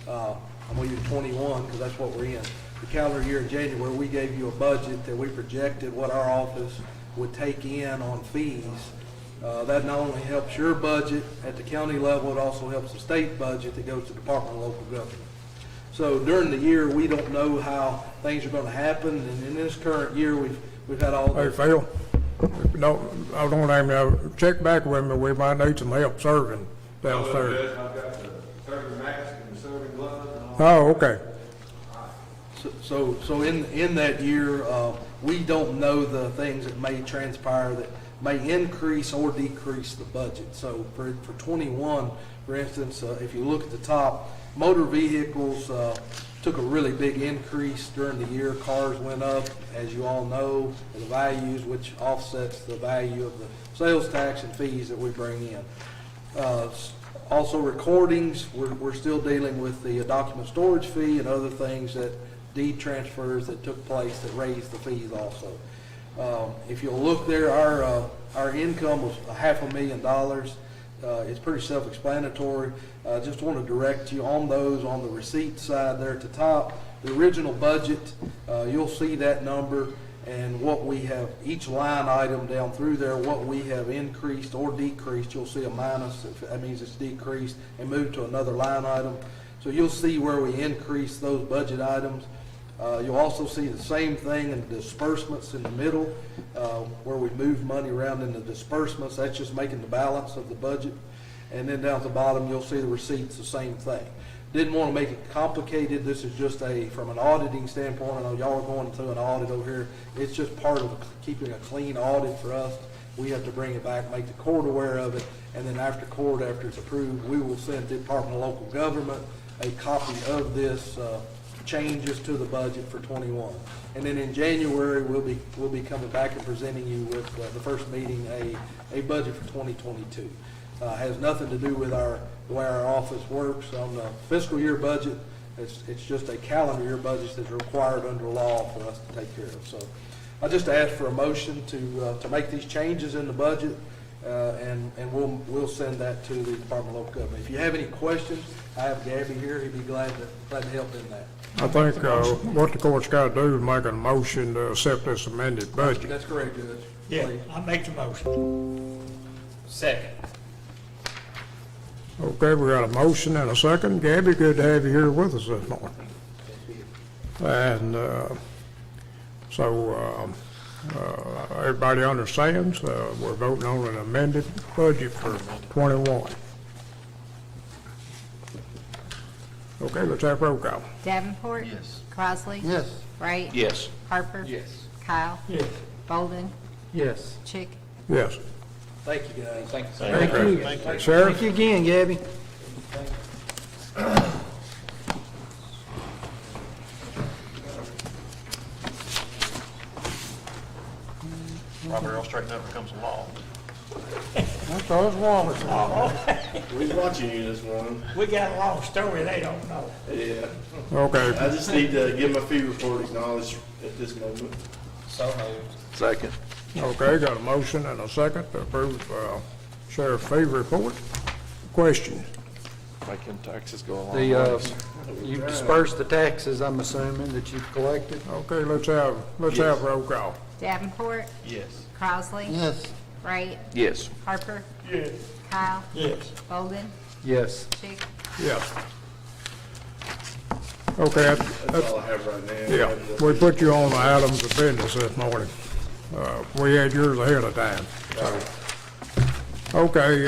I'm going to use 21 because that's what we're in. The calendar year in January, we gave you a budget that we projected what our office would take in on fees. That not only helps your budget at the county level, it also helps the state budget that goes to the Department of Local Government. So during the year, we don't know how things are going to happen, and in this current year, we've had all. Hey, Phil, no, I don't even check back with me. We might need some help serving downstairs. I've got the serving mask and the serving gloves and all. Oh, okay. So in that year, we don't know the things that may transpire that may increase or decrease the budget. So for 21, for instance, if you look at the top, motor vehicles took a really big increase during the year. Cars went up, as you all know, the values, which offsets the value of the sales tax and fees that we bring in. Also recordings, we're still dealing with the document storage fee and other things, that deed transfers that took place that raised the fees also. If you'll look there, our income was $500,000. It's pretty self-explanatory. Just want to direct you on those on the receipt side there at the top. The original budget, you'll see that number and what we have, each line item down through there, what we have increased or decreased. You'll see a minus, that means it's decreased, and moved to another line item. So you'll see where we increase those budget items. You'll also see the same thing in disbursements in the middle, where we move money around in the disbursements. That's just making the balance of the budget. And then down at the bottom, you'll see the receipts, the same thing. Didn't want to make it complicated. This is just from an auditing standpoint. I know y'all are going through an audit over here. It's just part of keeping a clean audit for us. We have to bring it back, make the court aware of it, and then after court, after it's approved, we will send the Department of Local Government a copy of this changes to the budget for 21. And then in January, we'll be coming back and presenting you with the first meeting a budget for 2022. Has nothing to do with the way our office works. On the fiscal year budget, it's just a calendar year budget that's required under law for us to take care of. So I just ask for a motion to make these changes in the budget, and we'll send that to the Department of Local Government. If you have any questions, I have Gabby here. He'd be glad to help in that. I think what the court's got to do is make a motion to accept this amended budget. That's correct, Judge. Yeah, Please. I make the motion. Second. Okay, we got a motion and a second. Gabby, good to have you here with us this morning. And so everybody understands we're voting on an amended budget for 21. Okay, let's have roll call. Davenport? Yes. Crossley? Yes. Wright? Yes. Harper? Yes. Kyle? Yes. Bolden? Yes. Chick? Yes. Thank you, guys. Thank you. Thank you. Sheriff? Thank you again, Gabby. Robert Earl straighten up becomes a law. That's all it's warm. We was watching you this morning. We got a long story they don't know. Yeah. Okay. I just need to give my fee report acknowledged at this moment. So moved. Second. Okay, got a motion and a second to approve Sheriff's fee report. Question? Making taxes go along. You dispersed the taxes, I'm assuming, that you've collected? Okay, let's have roll call. Davenport? Yes. Crossley? Yes. Wright? Yes. Harper? Yes. Kyle? Yes. Bolden? Yes. Chick? Yes. Okay, That's all I have right now. yeah, we put you on the items of business this morning. We had yours ahead of time. Okay,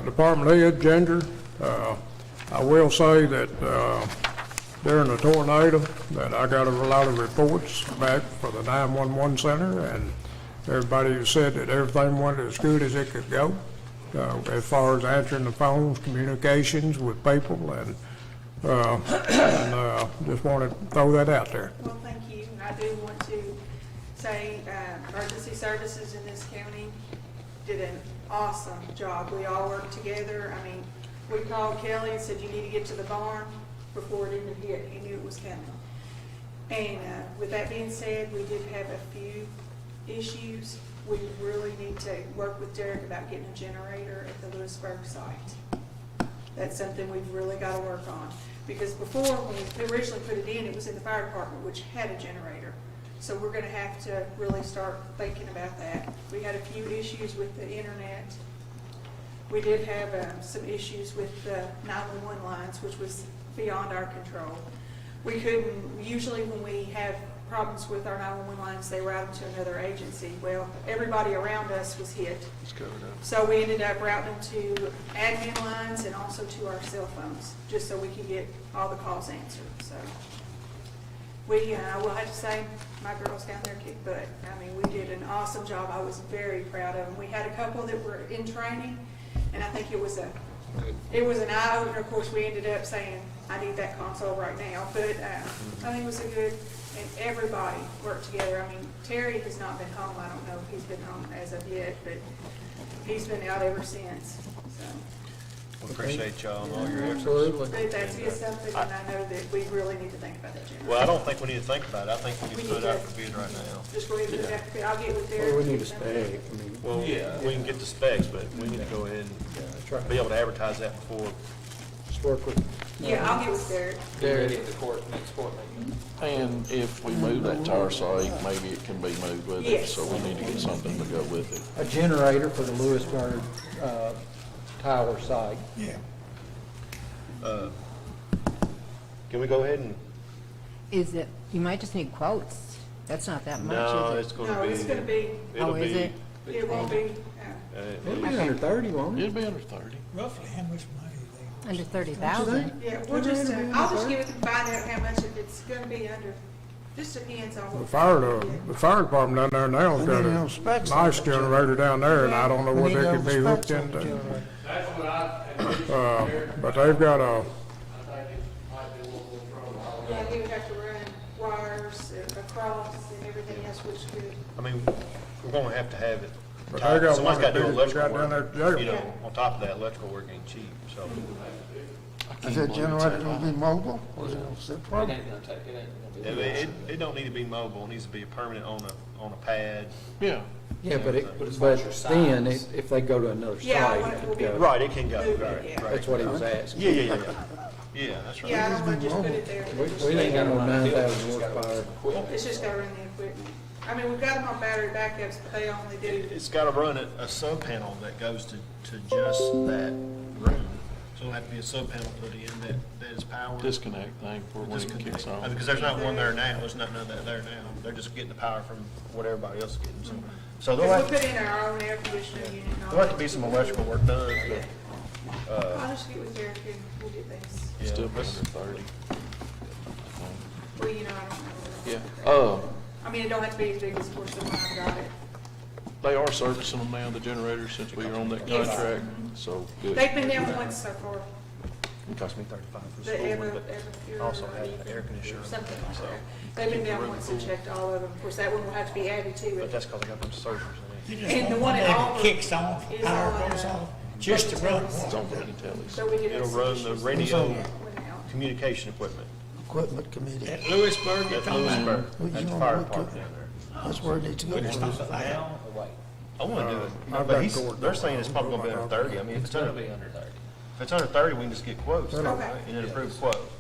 Department Head, Ginger, I will say that during the tornado, that I got a lot of reports back for the 911 center, and everybody said that everything went as good as it could go, as far as answering the phones, communications with people, and just want to throw that out there. Well, thank you. I do want to say emergency services in this county did an awesome job. We all worked together. I mean, we called Kelly and said, you need to get to the barn before it even hit. He knew it was coming. And with that being said, we did have a few issues. We really need to work with Derek about getting a generator at the Lewisburg site. That's something we've really got to work on. Because before, when we originally put it in, it was in the fire department, which had a generator. So we're going to have to really start thinking about that. We had a few issues with the internet. We did have some issues with the 911 lines, which was beyond our control. We couldn't, usually when we have problems with our 911 lines, they route them to another agency. Well, everybody around us was hit. It's covered up. So we ended up routing them to admin lines and also to our cell phones, just so we could get all the calls answered. So I will have to say, my girls down there kicked butt. I mean, we did an awesome job. I was very proud of them. We had a couple that were in training, and I think it was an eye opener. Of course, we ended up saying, I need that console right now. But I think it was a good, and everybody worked together. I mean, Terry has not been home. I don't know if he's been home as of yet, but he's been out ever since. So. We appreciate y'all and all your efforts. Absolutely. But that's just something, and I know that we really need to think about that generator. Well, I don't think we need to think about it. I think we need to put it out for bid right now. Just go ahead and put that for bid. I'll get with Derek. Well, we need a spec. I mean, Well, we can get the specs, but we need to go ahead and be able to advertise that before. just work with Yeah, I'll get with Derek. Ready at the next court meeting. And if we move that tower site, maybe it can be moved with it, Yes. so we need to get something to go with it. a generator for the Lewisburg tower site. Yeah. Can we go ahead and? Is it, you might just need quotes. That's not that much, No, is it's it? gonna No, be. it's gonna be, It'll Oh, is be- it? it won't be, It'll be under 30, won't it? It'll be under 30. Roughly how much money they? Under 30,000? yeah, we'll just, I'll just give it and find out how much, if it's gonna be under, just depends on The what. fire department down there now's got a nice generator down there, and I don't know what they could be hooked into. That's what I, But they've got a, I think it might be a little trouble. Yeah, he would have to run wires across and everything else, which could, I mean, we're gonna have to have it. But they got Somebody's one got to do that electrical got down work. there, You know, on top of that, electrical work ain't cheap, so. Is that generator gonna be mobile, or is it gonna sit It ain't gonna take, it ain't gonna be. It don't need to be mobile, it needs to be permanent on a pad. Yeah. Yeah, but But as but far as your then, size. if they go to another Yeah, site, I want it it could will be- go. Right, it can go, Move it, right, yeah. right. That's what he was asking. Yeah, that's right. yeah, I don't want to just put it there. We ain't got no 9,000 horsepower. It's just gotta run the equipment. I mean, we've got them on battery backups, but they only do, It's gotta run a sub panel that goes to just that room. So it'll have to be a sub panel put in that is powered. Disconnect thing for when it kicks I mean, on. because there's not one there now, there's not none of that there now. They're just getting the power from what everybody else is getting, so there'll because have, we put in our own air conditioning unit and all there'll have to that. be some electrical work done, but, I'll just get with Derek and we'll get things. yeah. Still be let's- under 30. Well, you know, I don't know. Yeah. I mean, it don't have to be as big as, of course, the one I've got it. They are servicing them now, the generators, since we are on that Yes. contract, so good. They've been down once so far. It cost me 35 for the The school ever, one, but ever, also had an air conditioner. something like that. They've been down once and checked all of them. Of course, that one will have to be added to But it. that's because I got them servers in You it. just And the want one at that Auburn kicks on, is power on, goes on, just to run It's on one. the tellies. So we get It'll some run the issues. radio Went out. communication equipment. Equipment committee, At Lewisburg, That's it's on that. Lewisburg, Well, that's you the wanna fire look department at- down there. that's where it needs to go. We just talked about that. Now or wait? I want to do it, I've but got they're saying it's probably gonna be under 30. I mean, if it's under, Be under 30. if it's under 30, we can just get quotes, Okay. and then approve quote.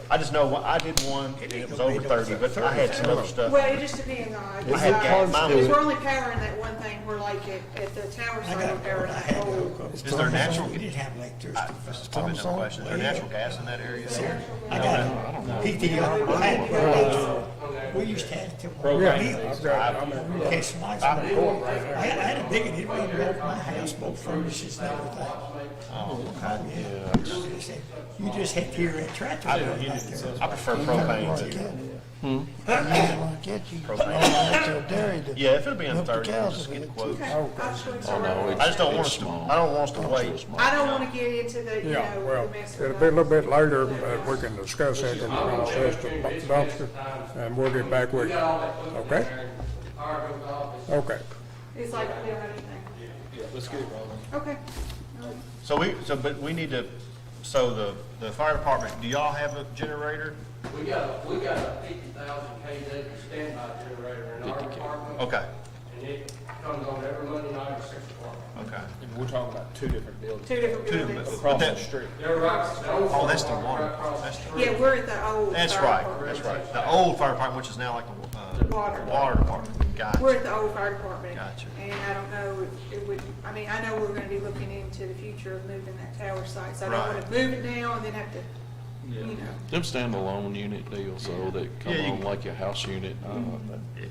I just know, I did one, and it was over 30, but I had some other stuff. Well, it just depends on it. I had gas, mine Because was, we're only powering that one thing. We're like at the tower I side, got, we're powering I that had whole. to. Is there natural- We didn't have electricity. this is probably no question, is there natural gas in that area? I got PTO, I had to go, we used to have it till. I've got, I'm in, Catch some lights on the court. I had a big, it went over my house, both furnaces and everything. Oh, yeah. You just had to hear that tractor going back there. I prefer propane too. You don't wanna get you, all out to a dairy to Yeah, if it'll be under milk the 30, we'll cows just a get bit. quotes. Okay, I'll show you Oh, some. no, I just don't want it's us to, small. I don't want us to wait. I don't want to get into the, you yeah, know, well, the mess. it'll be a little bit later, we can discuss that in the process of dumpster, and we'll get back with you, okay? Okay. It's like we don't have anything. Yeah, let's get it rolling. Okay. But we need to, so the fire department, do y'all have a generator? We got a 50,000 kW standby generator in our department. Okay, And it comes on every Monday night at 6 o'clock. okay. And we're talking about two different buildings. Two different Two, buildings. but Across the that- street. They're right. Oh, that's the water. That's the, Yeah, we're at the old. that's fire right, department. that's right. The old fire department, which is now like the Water. water department. We're Gotcha. at the old fire department. Gotcha. And I don't know if it would, I mean, I know we're gonna be looking into the future of moving that tower site, so I don't Right. wanna move it down and then have to, you know. Them standalone unit deals, so that come Yeah, you- on like your house unit. Yeah,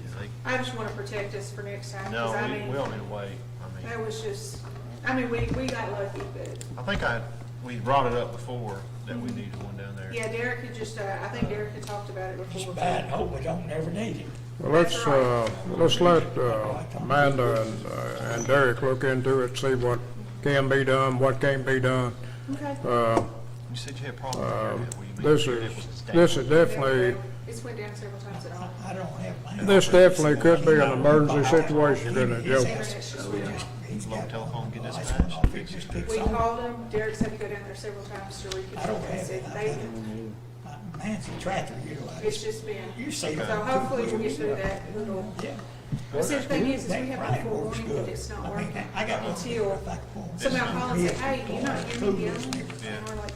I just wanna protect us for next time, No, cause I we mean, don't need to wait. I mean, that was just, I mean, we got lucky, but, I think we brought it up before that we needed one down there. yeah, Derek had just, I think Derek had talked about it before. Just bad, hope we don't never need it. Well, let's let Amanda and Derek look into it, see what can be done, what can't be done. Okay. You said you had problems with the area. What do you mean? This is definitely, It's went down several times at all. I don't have mine. this definitely could be an emergency situation, couldn't it, Joe? Local telephone, get dispatched, fix it. We called him, Derek's had to go down there several times to I don't reconstruct it, have said it. they, Man's a tractor utilized. it's just been, You so see that. hopefully we'll get through that little. Yeah. The see, the thing is we have Right, been works forewarning good. that it's not I mean, working I got one until if I could pull somehow call and say, hey, you're not giving me the other one. Yeah. And we're like,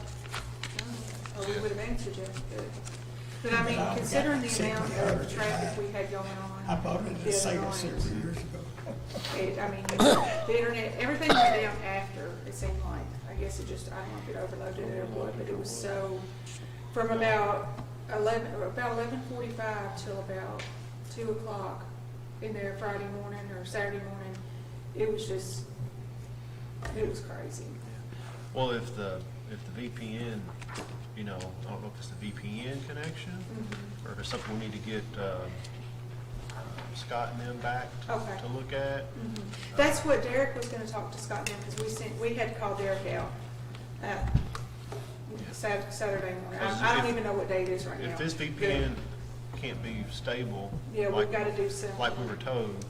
oh, or we would have answered you, but I mean, considering the amount of traffic we had going on. I bought it at the a sale other several night, years ago. I mean, the internet, everything went down after, it seemed like. I guess it just, I don't know if it overloaded or what, but it was so, from about 11:45 till about 2 o'clock in there Friday morning or Saturday morning, it was just, it was crazy. Well, if the VPN, I don't know if it's the VPN connection, or if it's something we need to get Scott and them back Okay. to look at. That's what Derek was gonna talk to Scott now, because we had to call Derek out, Saturday morning. I don't even know what day it is right now. If this VPN can't be stable, Yeah, we've like, gotta do something. like we were told,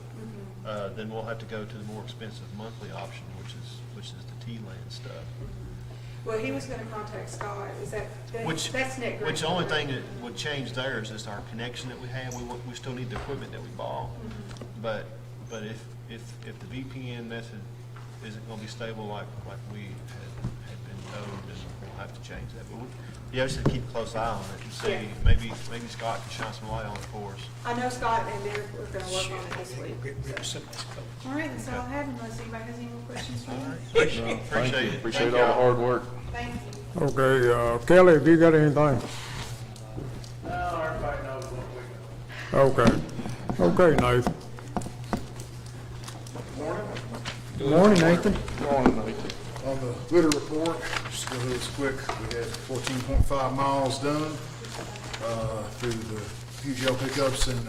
then we'll have to go to the more expensive monthly option, which is the T-LAN stuff. Well, he was gonna contact Scott, is Which, that's Nick. which the only thing that would change there is just our connection that we have. We still need the equipment that we bought. But if the VPN method isn't gonna be stable like we had been told, then we'll have to change that. But you just have to keep a close eye on it and see, Yeah. maybe Scott can shine some light on it for us. I know Scott and Derek were gonna work on it this week. Appreciate All right, that's all I have, unless anybody has any more questions for me. Appreciate it. Appreciate Thank all the y'all. hard work. Thank you. Okay, Kelly, have you got anything? Now everybody knows what we know. Okay, Nathan. Morning. Morning, Nathan. Morning, Nathan. On the litter report, just go through this quick, we had 14.5 miles done through the UGL pickups and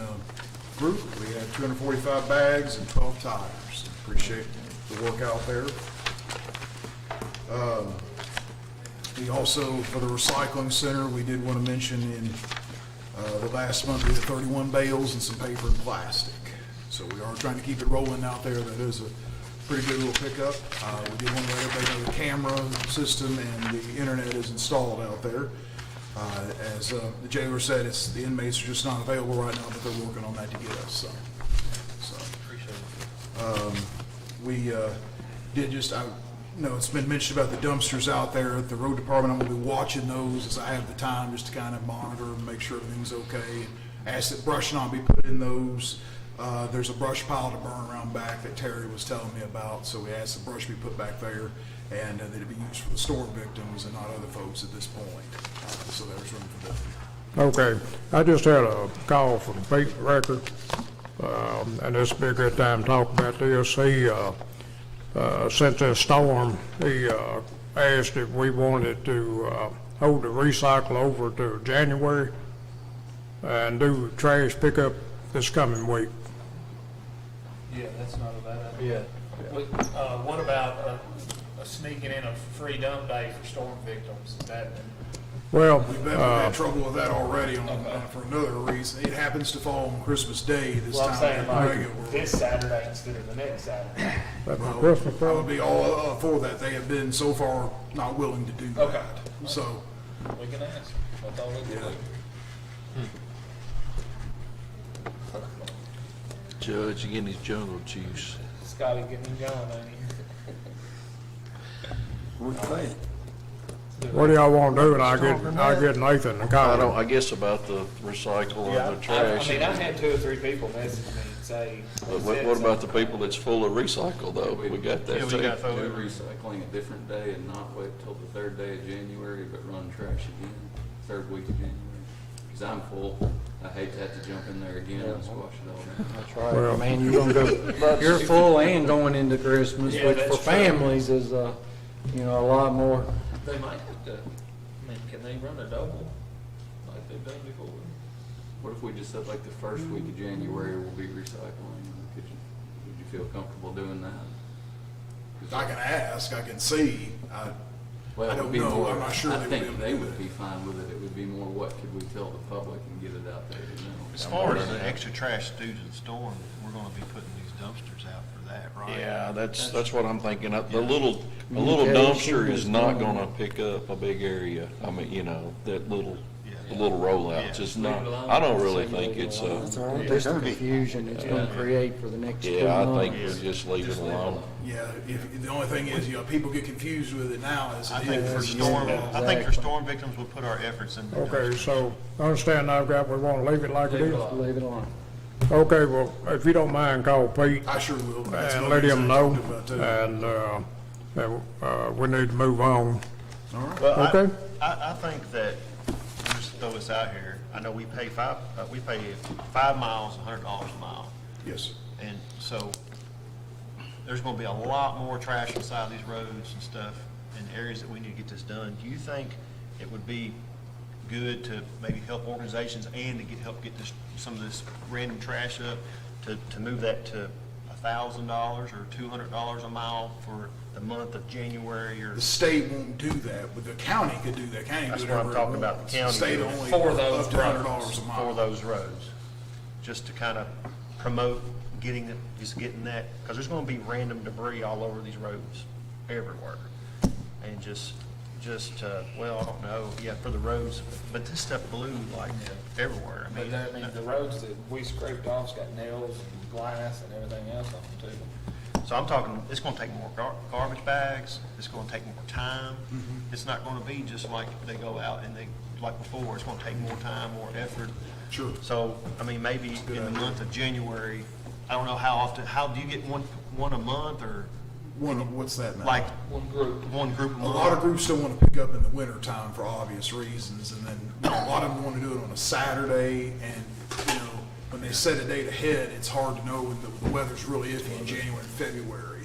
group. We had 245 bags and 12 tires. Appreciate the work out there. We also, for the recycling center, we did want to mention in the last month, we had 31 bales and some paper and plastic. So we are trying to keep it rolling out there. That is a pretty good little pickup. We did want to let everybody know the camera system and the internet is installed out there. As the jailer said, the inmates are just not available right now, but they're working on that to get us. We did just, I know it's been mentioned about the dumpsters out there at the road department. I'm going to be watching those as I have the time, just to kind of monitor and make sure everything's okay. Ask that brush not be put in those. There's a brush pile to burn around back that Terry was telling me about, so we asked the brush be put back there and that it be used for the storm victims and not other folks at this point. So there's room for that. Okay, I just had a call from Pete Record, and this would be a good time to talk about this. He, since this storm, he asked if we wanted to hold the recycle over to January and do trash pickup this coming week. Yeah, that's not a bad idea. What about sneaking in a free dump day for storm victims? Is that? Well, We've had trouble with that already for another reason. It happens to fall on Christmas Day this Well, I'm time. saying like regular. this Saturday instead of the next Saturday. that's my Well, Christmas I would present. be all for that. They have been so far not willing to do that. Okay. So, We can ask. That's all we can do. Judge, you getting his jungle juice. Scotty getting him going, ain't he? What do y'all want to do? And I get Nathan to call. I guess about the recycle or the trash. I mean, I had 2 or 3 people message me and say. But what about the people that's full of recycle though? We got that too. Do recycling a different day and not wait till the 3rd day of January, but run trash again, 3rd week of January. Because I'm full. I hate to have to jump in there again and squash it all down. That's right. Man, you're gonna go, you're full and going into Christmas, Yeah, which that's for true. families is, a lot more. They might have to, I mean, can they run a double like they've done before? What if we just said like the 1st week of January will be recycling? Would you feel comfortable doing that? I can ask, I can see. Well, I it would don't be know. more, I'm not sure I they would think be able to they do would that. be fine with it. It would be more, what could we tell the public and get it out there, you know? As far as the extra trash due to the storm, we're gonna be putting these dumpsters out for that, right? Yeah, that's what I'm thinking. A little Communication dumpster is is not one. gonna pick up a big area. I mean, that little, Yeah. the little rollouts is not, I don't really think it's Just the confusion it's gonna create for the next 2 yeah, I months. think we just leave it alone. Yeah, the only thing is, people get confused with it now as I it think for is. storm, Yeah, I think for exactly. storm victims, we'll put our efforts in. the Okay, dumpsters. so understand now, we want to leave it like it is. Leave it alone. Okay, well, if you don't mind, call Pete I sure will. That's and another let him thing know. to talk about, too. And, we need to move on. All right. Well, Okay. I think that, I'll just throw this out here, I know we pay 5 miles, $100 a mile. Yes. And so there's gonna be a lot more trash inside these roads and stuff in areas that we need to get this done. Do you think it would be good to maybe help organizations and to help get some of this random trash up, to move that to $1,000 or $200 a mile for the month of January or? The state won't do that, but the county could do that. County can That's do what I'm whatever it talking about, wants. the county State doing it. only For those up to $100 a For mile. those roads, just to kind of promote getting that, because there's going to be random debris all over these roads, everywhere. And well, I don't know, yeah, for the roads, but this stuff blew like everywhere. I mean, The roads that we scraped off's got nails and glass and everything else on them too. so I'm talking, it's going to take more garbage bags, it's going to take more time. Mm-hmm. It's not going to be just like they go out and like before, it's going to take more time, more effort. Sure. So, I mean, maybe in the month of January, I don't know how often, how do you get one a month or What's that now? like One group. one group a A month? lot of groups still want to pick up in the winter time for obvious reasons, and then a lot of them want to do it on a Saturday, and, when they set a date ahead, it's hard to know when the weather's really iffy in January and February.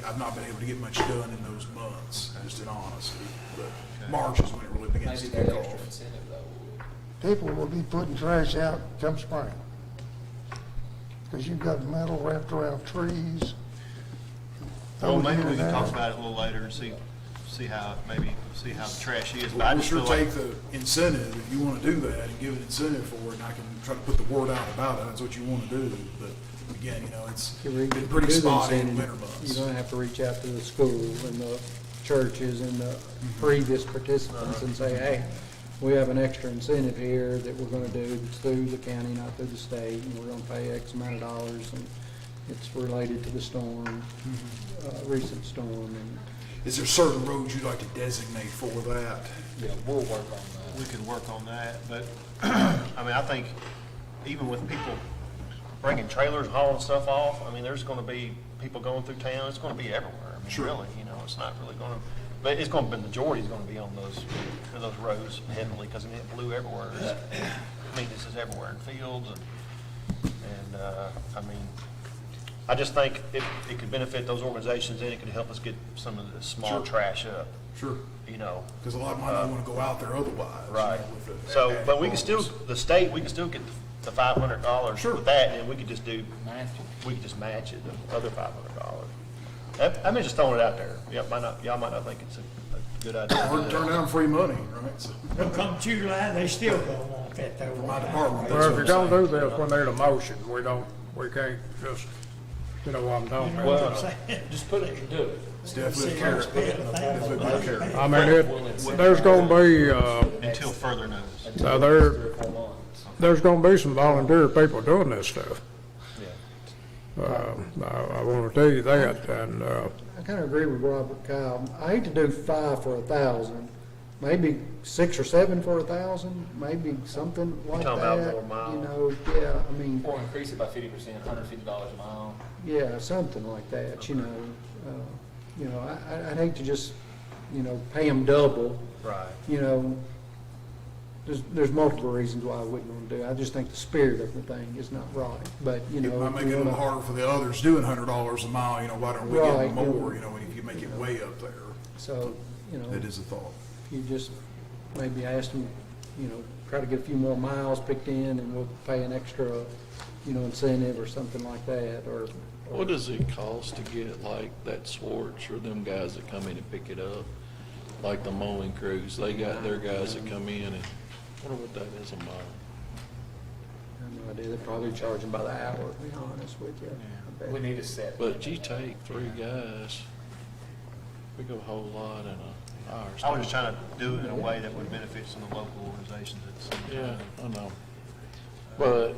I've not been able to get much done in those months, just in honesty, but March is when it really begins to Maybe kick that extra off. incentive though. People will be putting trash out come spring. Because you've got metal wrapped around trees. Well, maybe we Over can here talk now. about it a little later and see how the trash is. But I We'll just sure feel like, take the incentive, if you want to do that, and give an incentive for it, and I can try to put the word out about it, that's what you want to do, but again, it's been pretty Do the spotty in incentive. winter months. You're gonna have to reach out to the school and the churches and the previous participants and say, hey, we have an extra incentive here that we're gonna do that's through the county, not through the state, and we're gonna pay X amount of dollars, and it's related to the storm, recent storm, and Is there certain roads you'd like to designate for that? Yeah, we'll work on that. we could work on that, but, I mean, I think even with people bringing trailers, hauling stuff off, I mean, there's gonna be people going through town, it's gonna be everywhere. I mean, Sure. really, it's not really gonna, but it's gonna, the majority is gonna be on those roads heavily, because it blew everywhere. I mean, this is everywhere in fields and, I mean, I just think it could benefit those organizations and it could help us get some of the small Sure. trash up, Sure. Because a lot of them might not want to go out there otherwise. Right. with the So, added but we can still, costs. the state, we can still get the $500 Sure. with that, and we could just Match we could just match it, the other $500. I mean, just throwing it out there. Y'all might not think it's a good idea. Hard to turn down free money, right? So, They'll come July, they still gonna want that though. For my department, Well, if you're gonna do this, we need a motion. We can't just You know what I'm talking You about? know what I'm saying? Just put it and do it. It's definitely a See, carrot. it's been Definitely a carrot. I mean, there's gonna be, Until further notice. now Until there, 3 or 4 months. there's gonna be some volunteer people doing this stuff. I wanna tell you that, and, I kind of agree with Robert Kyle. I hate to do 5 for 1,000, maybe 6 or 7 for 1,000, maybe something like talking that. about more miles. You know, yeah, I mean, Or increase it by 50%, $150 a mile. yeah, something like that, you know. I'd hate to just, pay them double. Right. You know, there's multiple reasons why I wouldn't want to do it. I just think the spirit of the thing is not right, but, It might make it a little harder for the others doing $100 a mile, why don't we give Right, them more, if you make it way up there. So, It is a thought. if you just maybe ask them, try to get a few more miles picked in and we'll pay an extra, incentive or something like that, or. What does it cost to get like that Swartz or them guys that come in and pick it up? Like the mowing crews, they got their guys that come in and, I wonder what that is a mile. I have no idea, they're probably charging by the hour, to be honest with you. I bet. We need a set. But you take 3 guys, we go a whole lot in a hour. I was just trying to do it in a way that would benefit some of the local organizations at the same Yeah, time. I know. But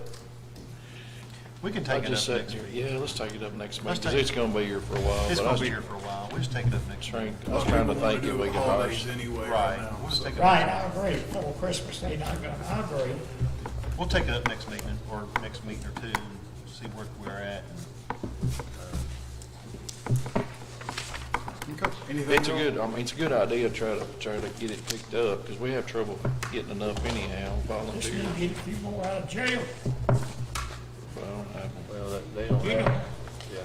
We can I take it just up said, next week. yeah, let's take it up next week, Let's because take it's gonna be here for a while. It's but I gonna was be here for a while. We'll just take it up next week. I was trying to think if we could hire. Holidays anyway Right. now. We'll just take it Right, up. I agree, before Christmas, they not gonna, I agree. We'll take it up next meeting or next meeting or two and see where we're at. Anything It's a else? good, it's a good idea to try to get it picked up, because we have trouble getting enough anyhow, Just volunteers. need to get a few more out of jail. Well, They don't You have, know,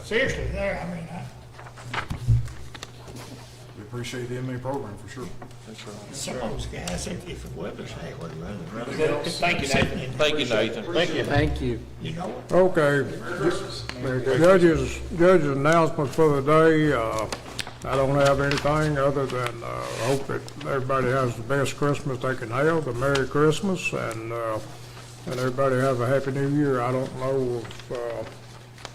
seriously, there, I mean, We appreciate the MA program for sure. that's right. some of those guys, if the weather's that way, rather. Thank you, Nathan. Thank you, Nathan. Thank you. You know, okay. Judge's announcement for the day, I don't have anything other than, hope that everybody has the best Christmas they can have, a Merry Christmas, and everybody have a Happy New Year. I don't know of,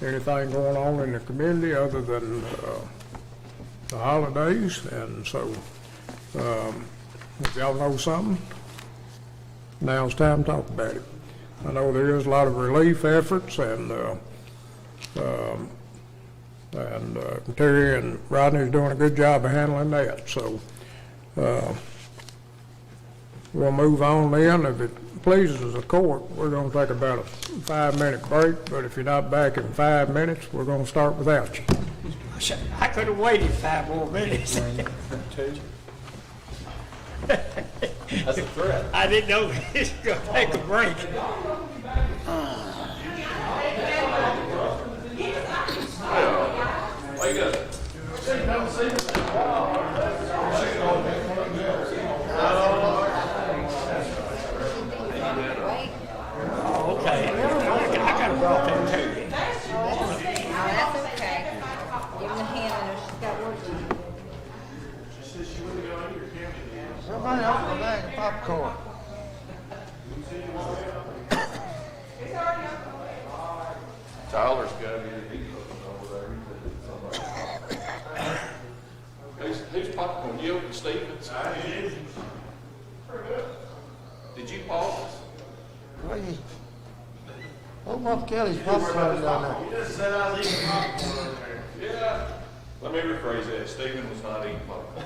anything going on in the community other than, the holidays, and so, if y'all know something, now's time to talk about it. I know there is a lot of relief efforts, and Terry and Rodney's doing a good job of handling that, so, we'll move on then. If it pleases the court, we're gonna take about a 5-minute break, but if you're not back in 5 minutes, we're gonna start without you. I could have waited 5 more minutes. that's a threat. I didn't know he was gonna take a break. Oh, okay. I got a brought them too. That's okay. Give her a hand, I know she's got work to do. Somebody open a bag of popcorn. Tyler's got it, he's looking over there. Who's popcorn, you and Stevens? I did. Did you pause? Open up Kelly's popcorn down there. You just said I was eating popcorn. Yeah. Let me rephrase that, Stephen was not eating popcorn.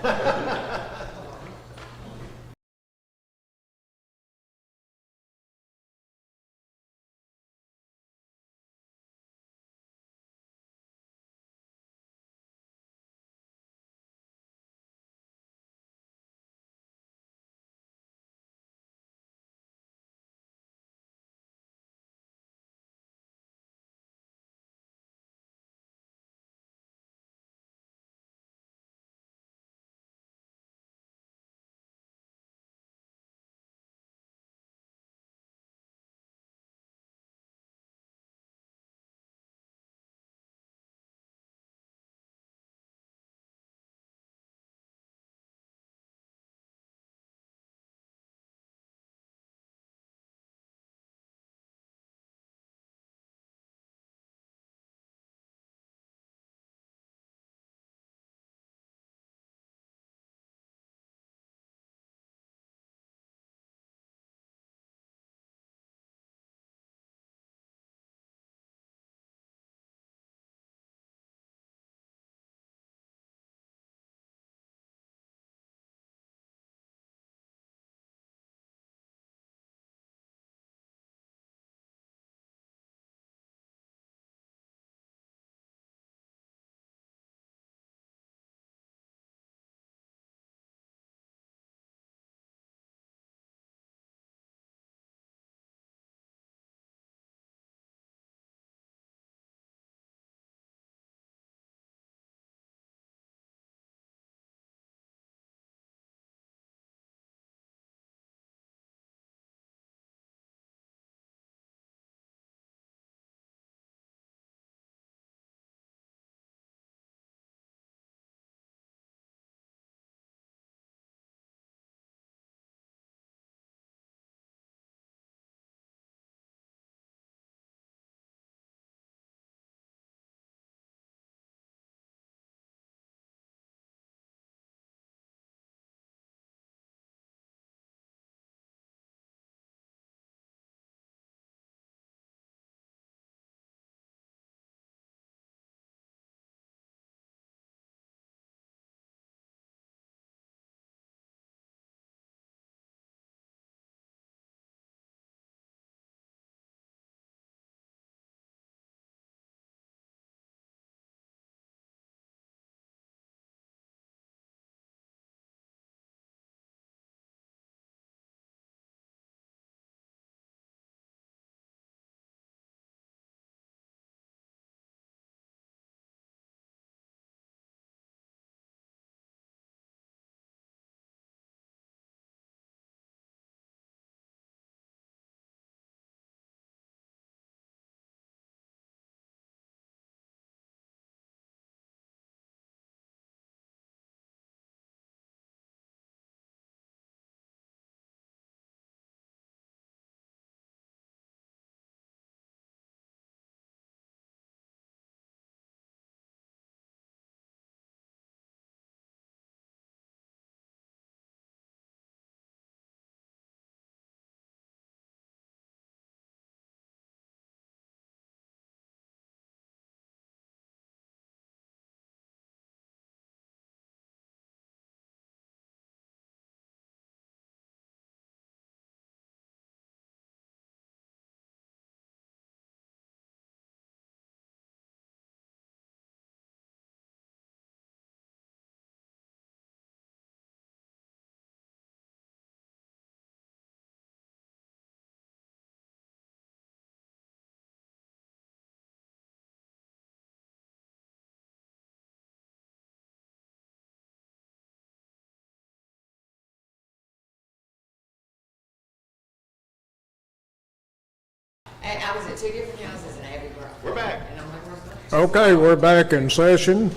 I was at two different houses in Abbey Grove. We're back. And I'm like, where's my? Okay, we're back in session.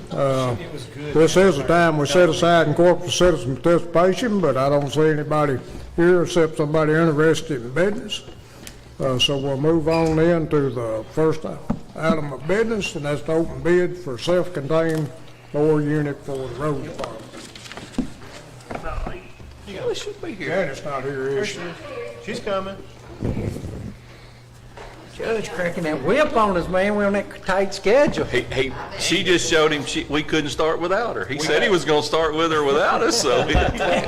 This is the time we set aside in corporate citizen participation, but I don't see anybody here except somebody interested in business. So we'll move on then to the first item of business, and that's the open bid for self-contained lower unit for the road department. Kelly should be here. Janet's not here, is she? She's coming. Judge cracking that whip on us, man. We're on that tight schedule. She just showed him we couldn't start without her. He said he was gonna start with her without us, so. 12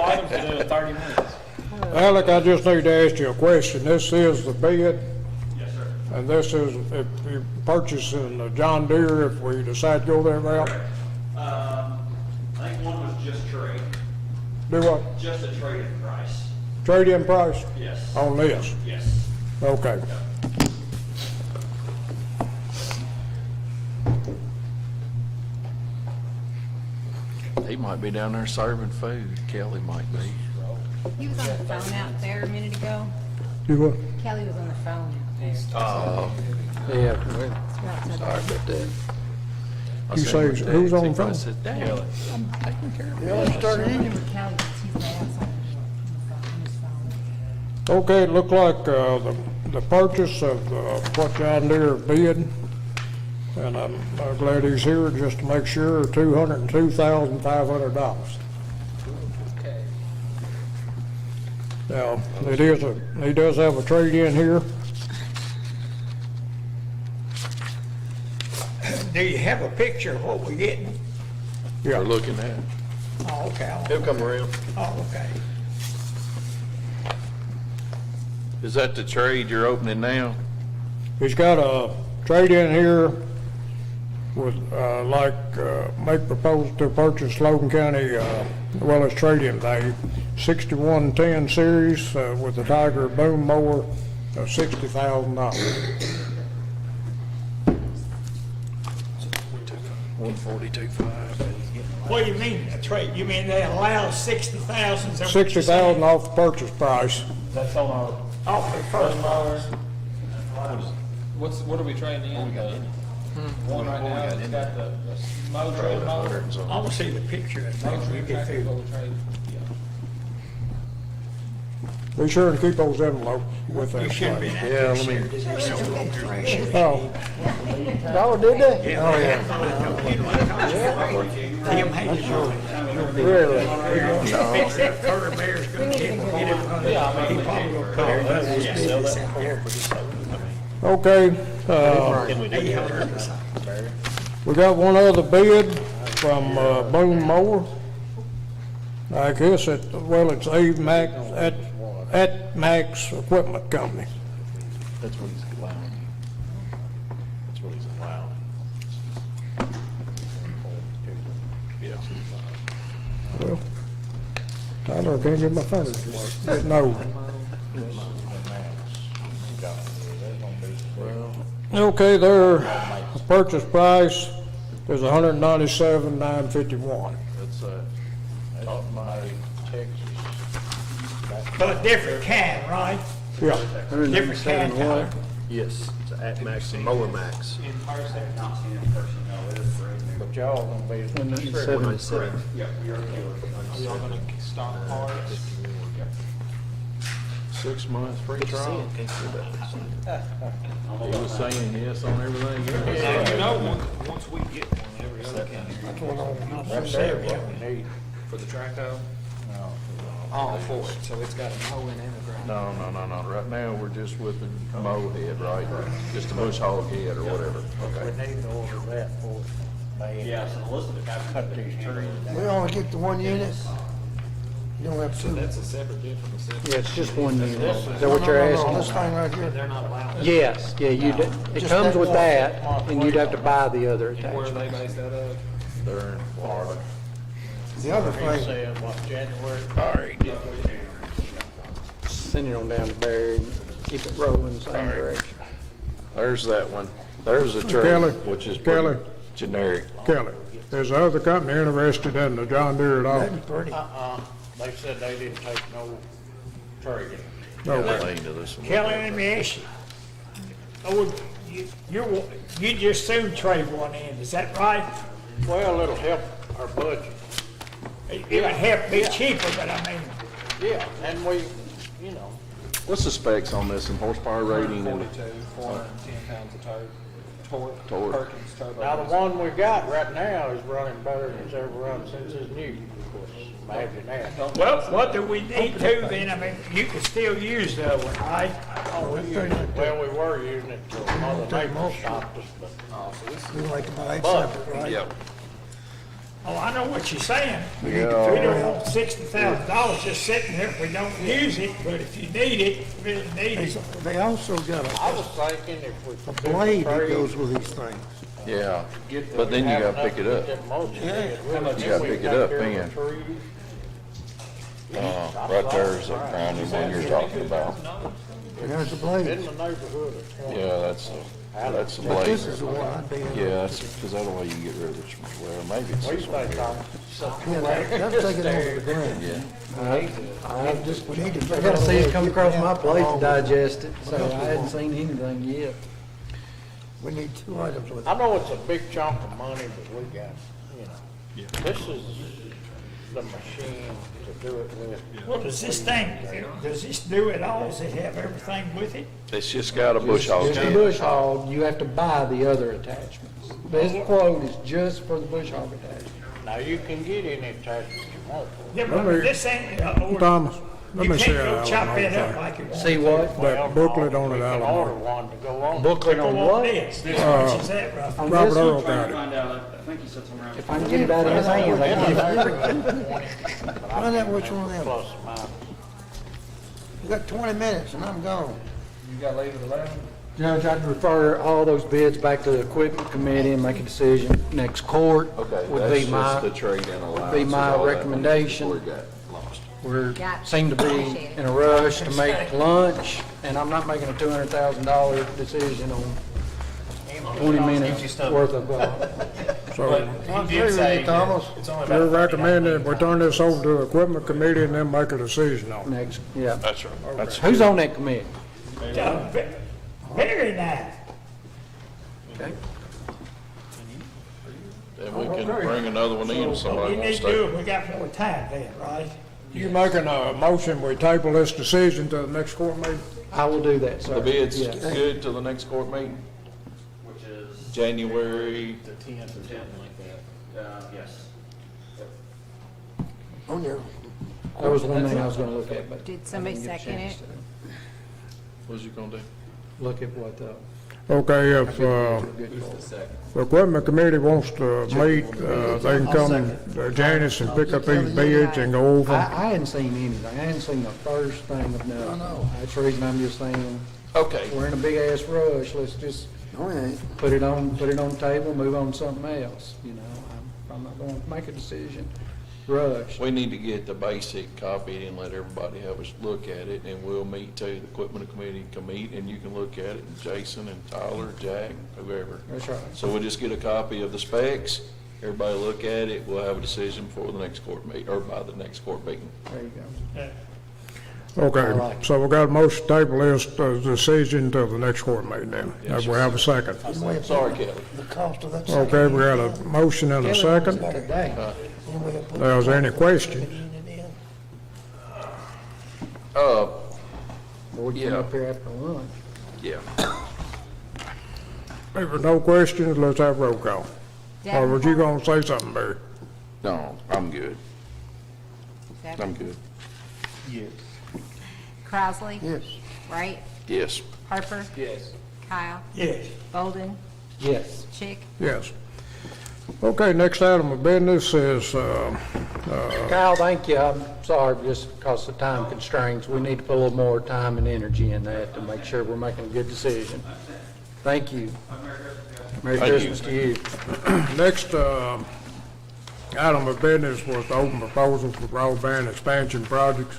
items to do in 30 minutes. Alec, I just need to ask you a question. This is the bid, Yes, sir. and this is if you purchasing the John Deere, if we decide to go that route. I think one was just trade, Do what? just a trade-in price. Trade-in price Yes. on this? Yes. Okay. He might be down there serving food. Kelly might be. He was on the phone out there a minute ago. You what? Kelly was on the phone out there. Yeah. Sorry about that. I You said, say, who's on the I phone? said, damn, I'm taking care of it. Yeah, started eating. Kelly, he's right outside on his phone. Okay, it looked like the purchase of what John Deere bid, and I'm glad he's here just to make sure, $202,500. Now, he does have a trade-in here. Do you have a picture of what we're getting? Yeah. We're looking at. Oh, okay. He'll come around. Oh, okay. Is that the trade you're opening now? He's got a trade-in here with, make proposal to purchase Logan County, well as trade-in value, 6110 series with the Tiger boom mower of $60,000. 142.5. What do you mean, a trade? You mean they allow 60,000? $60,000 off the purchase price. That's on our Off the first mowers. What are we trading in? One right now, it's got the mow trade mower. I want to see the picture and make sure we get through. Be sure to keep those envelopes with You that. should have been at Yeah, this let here. me. This is so pressure. Oh, Oh, did they? oh, yeah. Tim hated you. Really? Fix that fur bear's gonna get it. He probably will come. Okay, we got one other bid from Boom Mower. I guess it's at Max Equipment Company. That's what he's allowing. That's what he's allowing. Yeah. Well, Tyler, I can't get my fingers to work. No. Okay, their purchase price is $197,951. That's my Texas. But a different can, right? Yeah. Different can color. Yes, it's an At Max and Mower Max. In person. Not seen in person, no, it is for But y'all gonna be. 77. Yeah, we are. Are y'all gonna stock parts? 6 months free trial. He was saying yes on everything. Yeah, you know, once we get one, every other county. That's there, what we need. For the track hoe? All for it, so it's got a mowing and a grind. No. Right now, we're just with the mow head, right? Just a bush hog head or whatever. Okay. We need to order that for. Yeah, so the list of the Cut these trees We down. only get the one unit. You don't have two. That's a separate bid from the separate. Yeah, it's just one unit. Is that what you're No, asking? this thing right here. They're not allowed. Yes, yeah, it comes with that, and you'd have to buy the other And where are they attachment. based out of? They're in Florida. The other thing, Send it on down to Barry and keep it rolling the same direction. There's that one. There's a Kelly, trade, which is Kelly. pretty generic. Kelly, is the other company interested in the John Deere at all? that'd be pretty. They said they didn't take no trade. No. Lane to this one. Kelly, let me ask you, Oh, you just soon trade one in, is that right? Well, it'll help our budget. It would help be cheaper, but I mean, Yeah, and we, you know, What's the specs on this and horsepower rating and 42, 410 pounds of torque. Torque. Perkins turbo. now the one we got right now is running better than it's ever run since it's new, of course. Imagine that. well, what do we need to then? I mean, you can still use the other one, right? Well, we were using it till Mother Nature stopped us, but. We like to buy it But- separate, right? Yep. Oh, I know what you're saying. We Yeah. don't want $60,000 just sitting there if we don't use it, but if you need it, really need it. They also got I was thinking if we a could do blade the that trade, goes with these things. Yeah, get the- but then you have gotta pick it enough up. to get that mulch in it, You really, gotta then we pick it take up, care of the man. trees. Right there's the grinding one you're talking about. There's the blade. In the neighborhood of 20. Yeah, that's the But blade. this is the one I did. Yeah, that's, because other way you can get rid of this, well, maybe it's What do this you one think, here. Tom? Yeah, that'll take it over the ground. Yeah. I Just, we need to. I gotta see it come across my plate to digest it, so I hadn't seen anything yet. We need two items with it. I know it's a big chunk of money, but we got, you know, this is the machine to do it with. Well, does this do it all? Does it have everything with it? It's just got a bush hog. Just the bush hog, you have to buy the other attachments. This quote is just for the bush hog attachment. Now, you can get any attachment you want. Yeah, but this ain't, Thomas, let you me see can't that go Alan chop it up thing. like you want. See what? That booklet on it, We can Alan. order one to go on. Booklet on what? This much is that roughly? On Robert this one? Earl got it. Find out, I think you said somewhere around. If I can get it out of his hands, I can get it. Find out which one of them. Plus or minus. You got 20 minutes and I'm gone. You gotta leave it alone? Judge, I'd refer all those bids back to the equipment committee and make a decision. Next court Okay, would that's be just my, the trade-in allowance. be my is all that recommendation. before it got lost. we Got it. seem to be in a rush to make lunch, and I'm not making a $200,000 decision on 20 minutes worth of, So I agree with you, Thomas. you're recommending we turn this over to the equipment committee and then make a decision on it. next, yeah. That's right. That's Who's on that committee? Very nice. Okay. Then we can bring another one in if What somebody we need wants to do to. is we got more time then, right? You making a motion, we table this decision to the next court meeting? I will do that, sir. The bid's Yes. good till the next court meeting, Which is January. the 10th or something like that. Yes. On your, That was one thing I was gonna look at, but. Did somebody I didn't get a second chance it? to What's you gonna do? Look at what, Okay, if, the equipment committee wants to meet, they can come to Janice and pick up these bids and go over them. I hadn't seen anything. I hadn't seen the first thing of nothing. That's the reason I'm just saying, Okay, we're in a big ass rush. Let's just no, it ain't. put it on the table, move on to something else, you know? I'm not gonna make a decision, rush. we need to get the basic copy and let everybody have a look at it, and we'll meet too. The equipment committee can meet, and you can look at it, and Jason and Tyler, Jack, whoever. That's right. So we'll just get a copy of the specs, everybody look at it, we'll have a decision for the next court meeting, or by the next court meeting. There you go. Okay, so we got a motion to table this decision to the next court meeting then. We have a second. Sorry, Kelly. The cost of that. Okay, we got a motion and a second. Today. Is there any questions? Or we come Yeah. up here after lunch. Yeah. If there's no questions, let's have roll call. Or was you gonna say something, Barry? No, I'm good. I'm good. Crowsley? Yes. Wright? Yes. Harper? Yes. Kyle? Yes. Bolden? Yes. Chick? Yes. Okay, next item of business is, Kyle, thank you. I'm sorry, just because of time constraints, we need to put a little more time and energy in that to make sure we're making a good decision. Thank you. Merry Christmas to you. next, item of business was the open proposal for broadband expansion projects.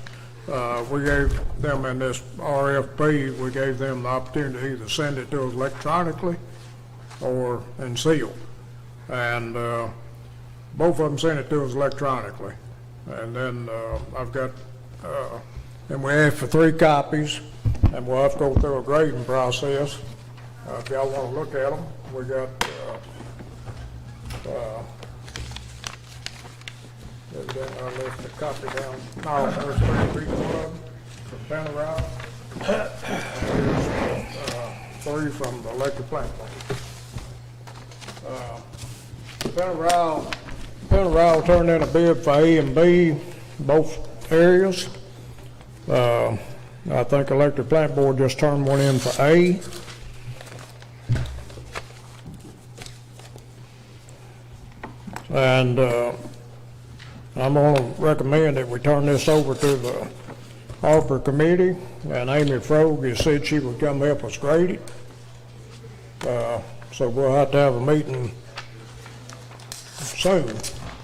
We gave them in this RFP, we gave them the opportunity to either send it to us electronically or in seal. And, both of them sent it to us electronically. And then, I've got, and we asked for 3 copies, and we'll have to go through a grading process. If y'all want to look at them, we got, I left a copy down, no, there's 3 people of them from Panorama. There's 3 from the electric plant. Panorama turned in a bid for A and B, both areas. I think electric plant board just turned one in for A. And I'm going to recommend that we turn this over to the ARPA committee, and Amy Frog has said she would come help us grade it. So we'll have to have a meeting soon.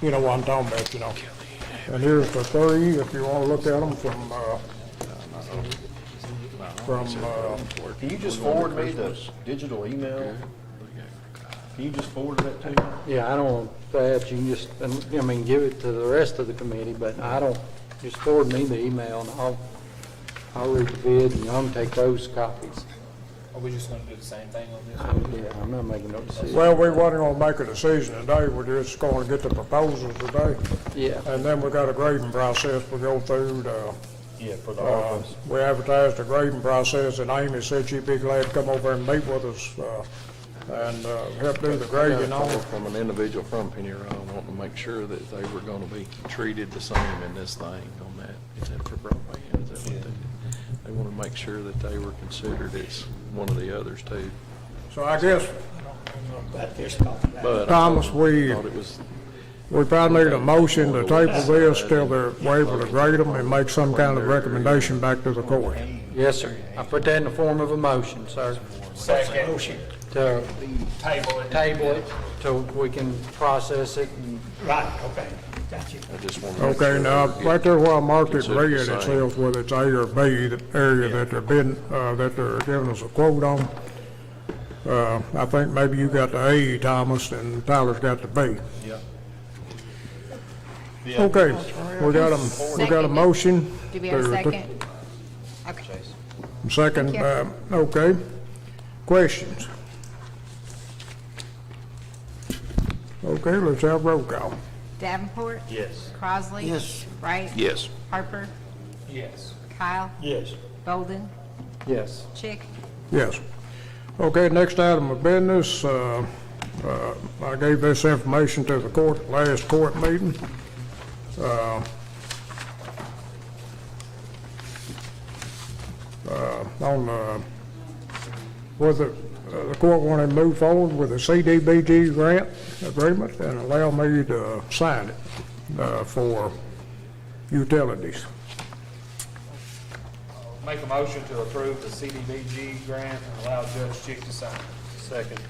You know what I'm talking about, you know. And here's the 3, if you want to look at them from Can you just forward me the digital email? Can you just forward that to me? Yeah, I don't want that, you can just, I mean, give it to the rest of the committee, but I don't, just forward me the email and I'll read the bid and I'm gonna take those copies. Are we just gonna do the same thing on this one? Yeah, I'm not making no decision. well, we wasn't going to make a decision today. We're just going to get the proposals today. Yeah. And then we got a grading process we go through. Yeah, for the office. We advertised the grading process, and Amy said she'd be glad to come over and meet with us and help do the grading on it. From an individual from Penny Run, wanting to make sure that they were going to be treated the same in this thing on that. Is that for broadband? Is that what they want to make sure that they were considered as one of the others too. So I guess, But Thomas, I we thought it was probably need a motion to table this till we're able to grade them and make some kind of recommendation back to the court. Yes, sir. I put that in the form of a motion, sir. Second. Motion. To Table it. so we can process it and. Right, okay, got you. I just want to make Okay, sure now, they right there where I marked it considered red, the it same. says whether it's A or B, the area that they're bidding, that they're giving us a quote on. I think maybe you got the A, Thomas, and Tyler's got the B. Yeah. Okay, we got a motion. Do we have a to- second? Okay. Second, Thank okay. Questions? Okay, let's have roll call. Davenport, Yes. Crossley. Yes. Wright. Yes. Harper, Yes. Kyle, Yes. Bolden, Yes. Chick. Yes. Okay, next item of business, I gave this information to the court, last court meeting. On whether the court wanted to move forward with a CDBG grant agreement and allow me to sign it for utilities. Make a motion to approve the CDBG grant and allow Judge Chick to sign. Second.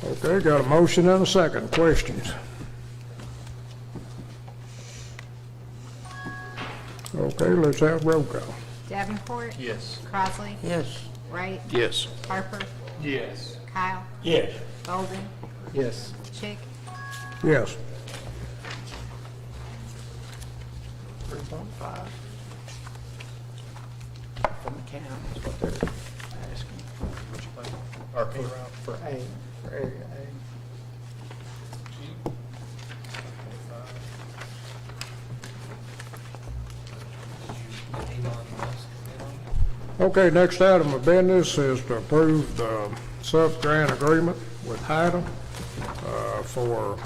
Okay, got a motion and a second. Questions? Okay, let's have roll call. Davenport. Yes. Crossley. Yes. Wright. Yes. Harper, Yes. Kyle, Yes. Bolden, Yes. Chick. Yes. 3.5. From the county is what they're asking. For A, for area A. Okay, next item of business is to approve the sub-grant agreement with HIDA for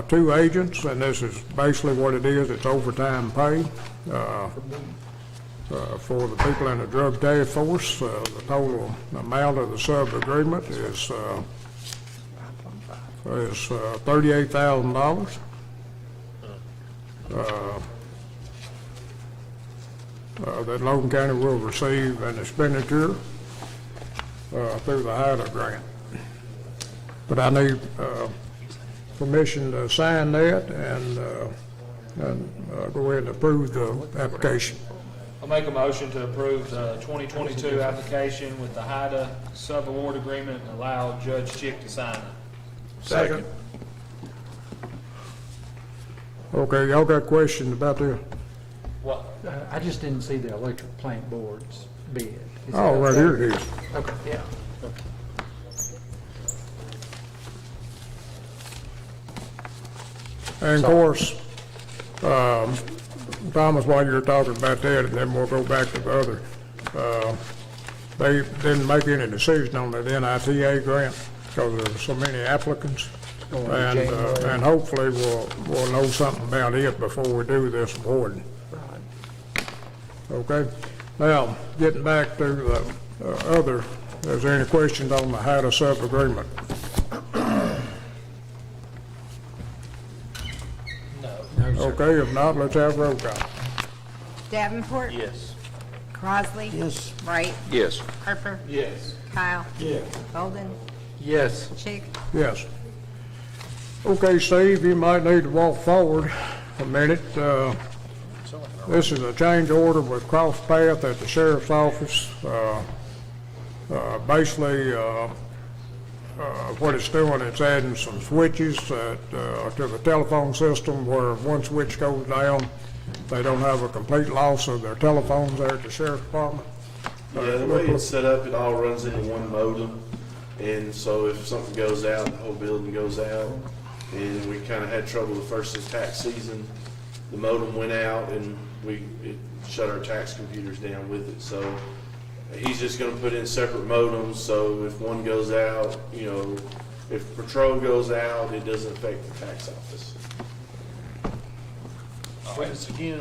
2 agents, and this is basically what it is. It's overtime pay for the people in the drug task force. The total amount of the sub-agreement is $38,000. That Logan County will receive an expenditure through the HIDA grant. But I need permission to sign that and go ahead and approve the application. I'll make a motion to approve the 2022 application with the HIDA sub-award agreement and allow Judge Chick to sign it. Second. Okay, y'all got questions about this? What? I just didn't see the electric plant boards bid. Is it Oh, up right there? here it is. Okay, yeah. And of course, Thomas, while you're talking about that, and then we'll go back to the other, they didn't make any decision on that NITA grant because there were so many applicants. And hopefully we'll know something about it before we do this award. Okay? Now, getting back to the other, is there any questions on the HIDA sub-agreement? Okay, if not, let's have roll call. Davenport. Yes. Crossley. Yes. Wright. Yes. Harper. Yes. Kyle. Yeah. Bolden. Yes. Chick. Yes. Okay, Steve, you might need to walk forward a minute. This is a change order with Cross Path at the sheriff's office. Basically, what it's doing, it's adding some switches to the telephone system where if one switch goes down, they don't have a complete loss of their telephones there at the sheriff's department. Yeah, the way it's set up, it all runs into one modem. And so if something goes out, the whole building goes out. And we kind of had trouble the first of the tax season. The modem went out and it shut our tax computers down with it. So he's just going to put in separate modems. So if one goes out, if patrol goes out, it doesn't affect the tax office. Again,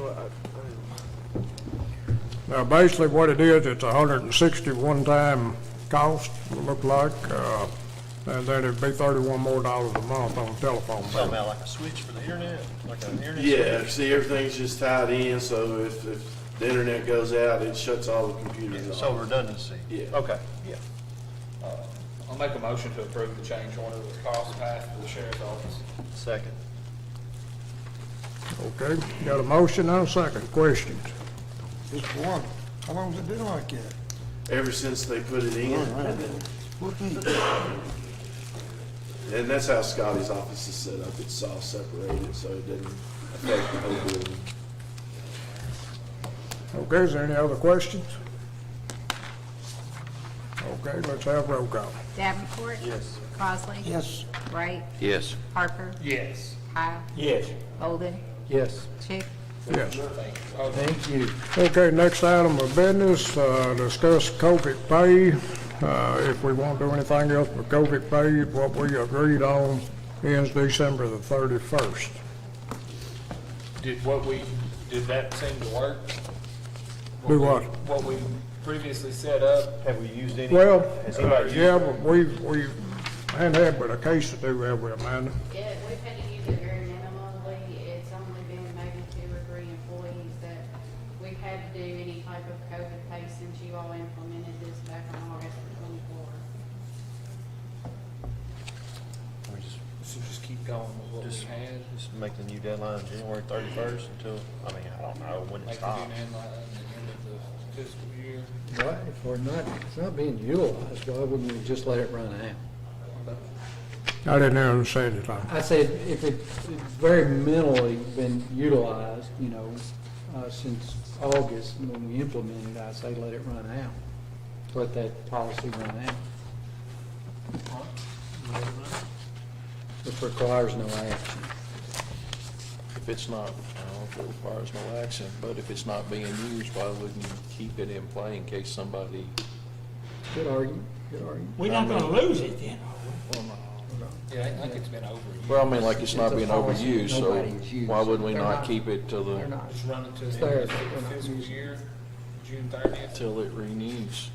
Now, basically what it is, it's 161 time cost, it look like, and then it'd be $31 more a month on the telephone bill. Talking about like a switch for the internet, like an internet Yeah, switch? see, everything's just tied in. So if the internet goes out, it shuts all the computers off. So redundancy. Yeah. Okay, yeah. I'll make a motion to approve the change order with Cross Path for the sheriff's office. Second. Okay, got a motion and a second. Questions? Just one. How long has it been like that? Ever since they put it in. What And that's how Scotty's office is set up. It's all separated, so it doesn't affect the whole building. Okay, is there any other questions? Okay, let's have roll call. Davenport. Yes. Crossley. Yes. Wright. Yes. Harper. Yes. Kyle. Yes. Bolden. Yes. Chick. Yes. Thank you. Okay, next item of business, discuss COVID pay. If we won't do anything else with COVID pay, what we agreed on ends December the 31st. Did that seem to work? Do what? What we previously set up? Have we used any? Well, Has anybody used yeah, it? but we hadn't had but a case to do, have we, Amanda? Yeah, we've had to use it very minimally. It's only been maybe 2 or 3 employees that we've had to do any type of COVID pay since you all implemented this back on August the 24th. We just, So just keep going with what we just, had. just make the new deadline January 31st until, I don't know when it Make the stops. new deadline at the end of the fiscal year. Why, if it's not being utilized, why wouldn't we just let it run out? I didn't understand it. I said, if it's very minimally been utilized, since August when we implemented, I say let it run out. Let that policy run out. Which requires no action. If it's not, I don't know if it requires no action, but if it's not being used, why wouldn't you keep it in play in case somebody? Good argument, good argument. We're not gonna lose it then, are Well, no. Yeah, I think it's been overused. Well, I mean, like it's not It's a being policy overused, so nobody's used. why would we They're not not- keep it till They're the, not. Just run it to It's the end theirs, of but we're the not fiscal using it. year, June 30th. till it renews?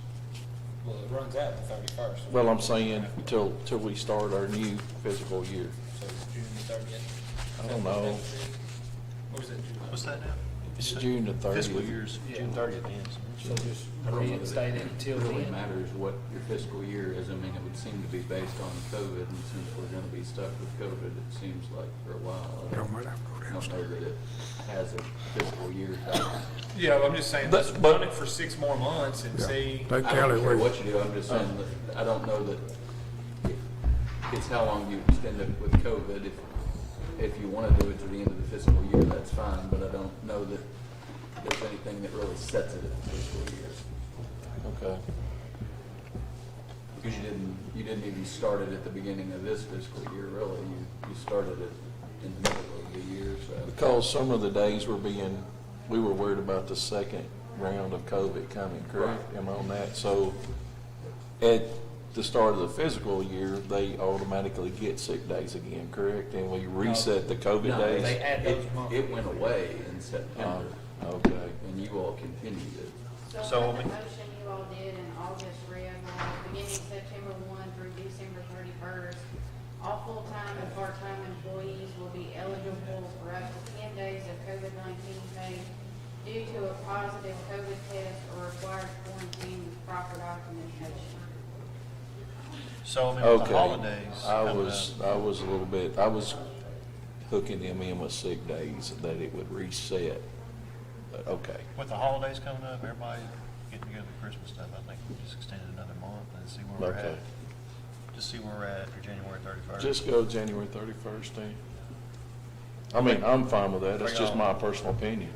Well, it runs out the 31st. Well, I'm saying till we start our new fiscal year. So June 30th. I don't know. What is it, June? What's that now? It's June the 30th. Fiscal year's June 30th ends. So just reinstate it until It really then. matters what your fiscal year is. I mean, it would seem to be based on COVID, and since we're gonna be stuck with COVID, it seems like for a while. I don't know that it has a fiscal year. Yeah, well, I'm just saying, let's run it for 6 more months and see. Take I Kelly don't care with what you do, I'm just saying that I don't know that it's how long you extend it with COVID. If you wanna do it to the end of the fiscal year, that's fine, but I don't know that there's anything that really sets it at the fiscal year. Okay. Because you didn't even start it at the beginning of this fiscal year, really. You started it in the middle of the year, so. Because some of the days we were worried about the second round of COVID coming, correct? Am I on that? So at the start of the fiscal year, they automatically get sick days again, correct? And we reset the COVID No, days? They add those months. It went away in September, Okay. and you all continued it. So the motion you all did in August read, beginning September 1 through December 31st, all full-time and part-time employees will be eligible for up to 10 days of COVID-19 pay due to a positive COVID test or required quarantine with proper documentation. So, I mean, with the Okay. holidays I coming was up, I was hooking them in with sick days, that it would reset. But, okay. with the holidays coming up, everybody getting together for Christmas stuff, I think we just extend it another month and see where we're Okay. at. Just see where we're at for January 31st. Just go January 31st then. I mean, I'm fine with that. That's just my personal opinion.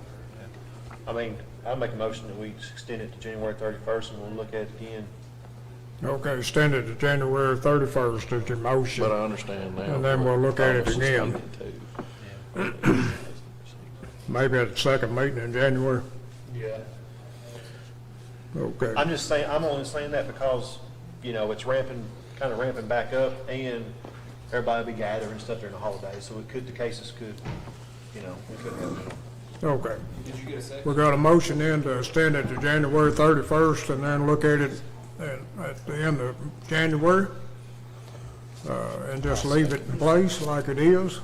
I mean, I'll make a motion that we extend it to January 31st and we'll look at it again. Okay, extend it to January 31st is your motion. But I understand now. And then we'll look at it I was again. thinking too. Maybe at the second meeting in January. Yeah. Okay. I'm just saying, I'm only saying that because, you know, it's kind of ramping back up and everybody will be gathering and stuff during the holidays. So the cases could, you know, we could have more. Okay. Did you get a second? We got a motion in to extend it to January 31st and then look at it at the end of January. And just leave it in place like it is.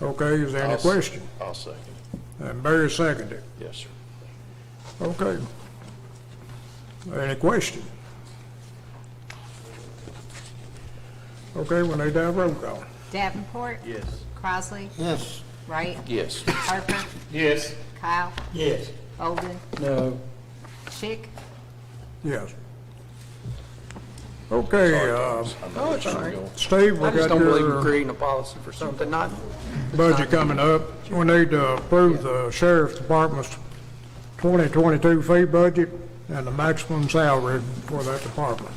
Okay, is there any question? I'll second it. And Barry seconded. Yes, sir. Okay. Any question? Okay, we need to have roll call. Davenport, Yes. Crosley, Yes. Wright, Yes. Harper, Yes. Kyle, Yes. Bolden, No. Chick. Yes. Okay, No, it's all right. Steve, we got your creating a policy for something not. budget coming up. We need to approve the sheriff's department's 2022 fee budget and the maximum salary for that department.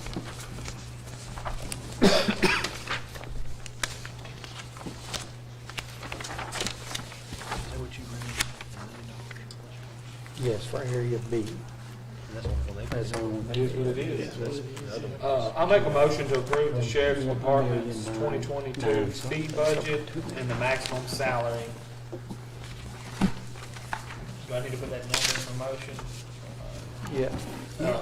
Yes, right here, you B. That's on. It is what it is. I'll make a motion to approve the sheriff's department's 2022 fee budget and the maximum salary. Do I need to put that number in the motion? Yeah.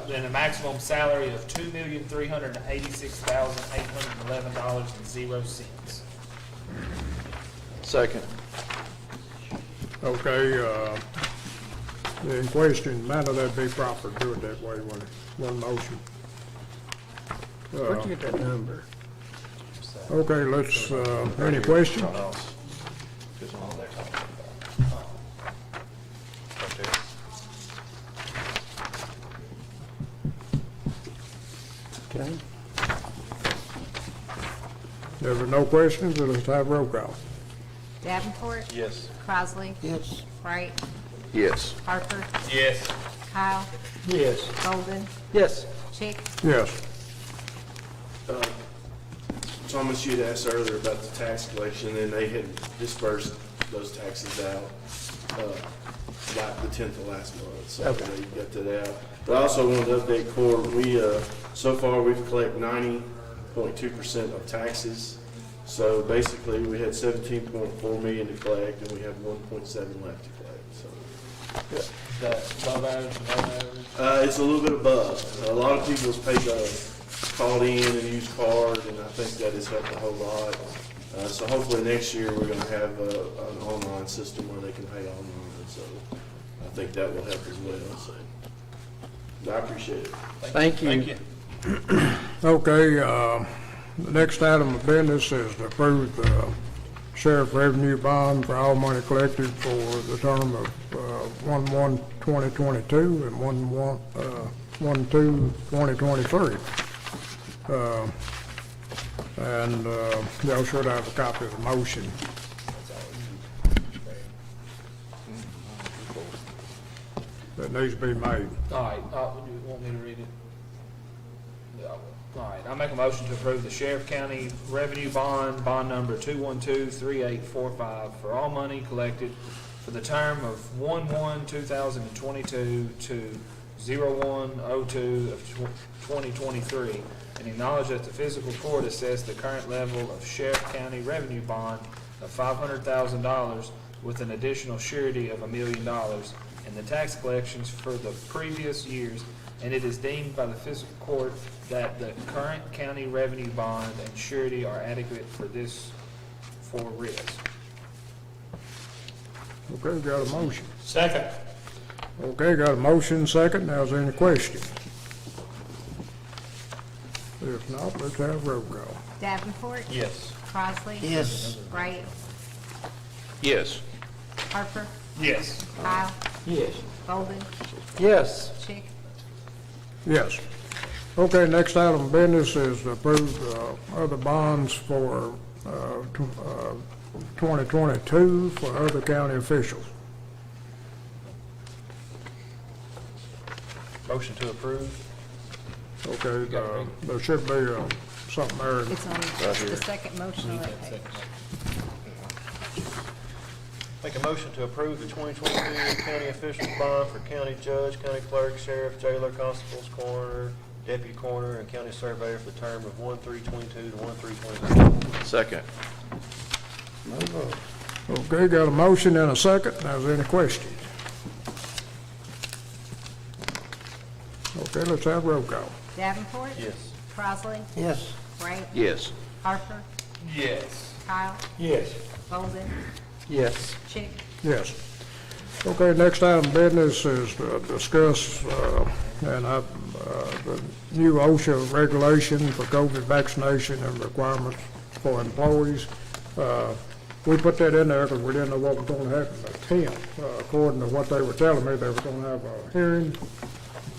Then a maximum salary of $2,386,811.00. Second. Okay, in question, might not that be proper to do it that way, one motion. Where'd you get that number? Okay, let's, any questions? Okay. There were no questions, let's have roll call. Davenport, Yes. Crosley, Yes. Wright, Yes. Harper, Yes. Kyle, Yes. Bolden, Yes. Chick. Yes. Thomas, you'd asked earlier about the tax collection, and they had dispersed those taxes out, like the 10th of last month, so they got that out. But I also wanted to update court, so far we've collected 90.2% of taxes. So basically, we had 17.4 million to collect, and we have 1.7 left to collect, so. That above average, below average? It's a little bit above. A lot of people have paid, called in and used card, and I think that has helped a whole lot. So hopefully next year, we're gonna have an online system where they can pay online, so I think that will help as well, so. I appreciate it. Thank you. Thank you. Okay, the next item of business is to approve the sheriff revenue bond for all money collected for the term of 1/1/2022 and 1/1/2023. And y'all should have a copy of the motion. that needs to be made. All right, do you want me to read it? Yeah, I will. All right, I make a motion to approve the Sheriff County Revenue Bond, bond number 2123845, for all money collected for the term of 1/1/2022 to 01/02 of 2023, and acknowledge that the fiscal court assessed the current level of Sheriff County Revenue Bond of $500,000 with an additional surety of $1 million in the tax collections for the previous years, and it is deemed by the fiscal court that the current county revenue bond and surety are adequate for risk. Okay, got a motion. Second. Okay, got a motion, second. Now, is there any question? If not, let's have roll call. Davenport, Yes. Crossley. Yes. Wright, Yes. Harper, Yes. Kyle, Yes. Bolden, Yes. Chick. Yes. Okay, next item of business is to approve other bonds for 2022 for other county officials. Motion to approve. Okay, there should be something there. It's on the second motion on that page. Make a motion to approve the 2022 county officials bond for county judge, county clerk, sheriff, jailer, constable's coroner, deputy coroner, and county surveyor for the term of 1/3/22 to 1/3/23. Second. Okay, got a motion and a second. Now, is there any questions? Okay, let's have roll call. Davenport. Yes. Crossley, Yes. Wright, Yes. Harper, Yes. Kyle, Yes. Bolden, Yes. Chick. Yes. Okay, next item of business is to discuss the new OSHA regulation for COVID vaccination and requirements for employees. We put that in there because we didn't know what was going to happen the 10th. According to what they were telling me, they were going to have a hearing,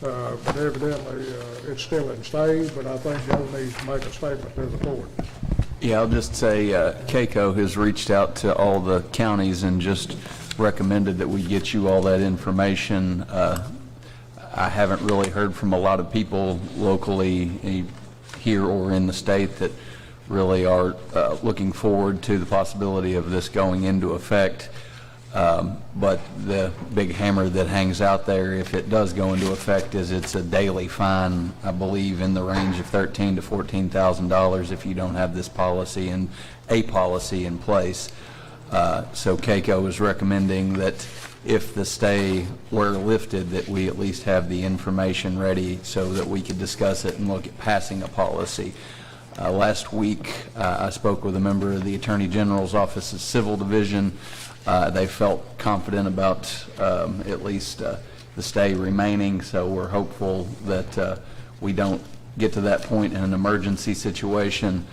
but evidently it's still in stage, but I think Joe needs to make a statement to the board. Yeah, I'll just say CAECO has reached out to all the counties and just recommended that we get you all that information. I haven't really heard from a lot of people locally here or in the state that really are looking forward to the possibility of this going into effect. But the big hammer that hangs out there, if it does go into effect, is it's a daily fine, I believe, in the range of $13,000 to $14,000 if you don't have this policy and a policy in place. So CAECO is recommending that if the stay were lifted, that we at least have the information ready so that we could discuss it and look at passing a policy. Last week, I spoke with a member of the Attorney General's Office's Civil Division. They felt confident about at least the stay remaining, so we're hopeful that we don't get to that point in an emergency situation.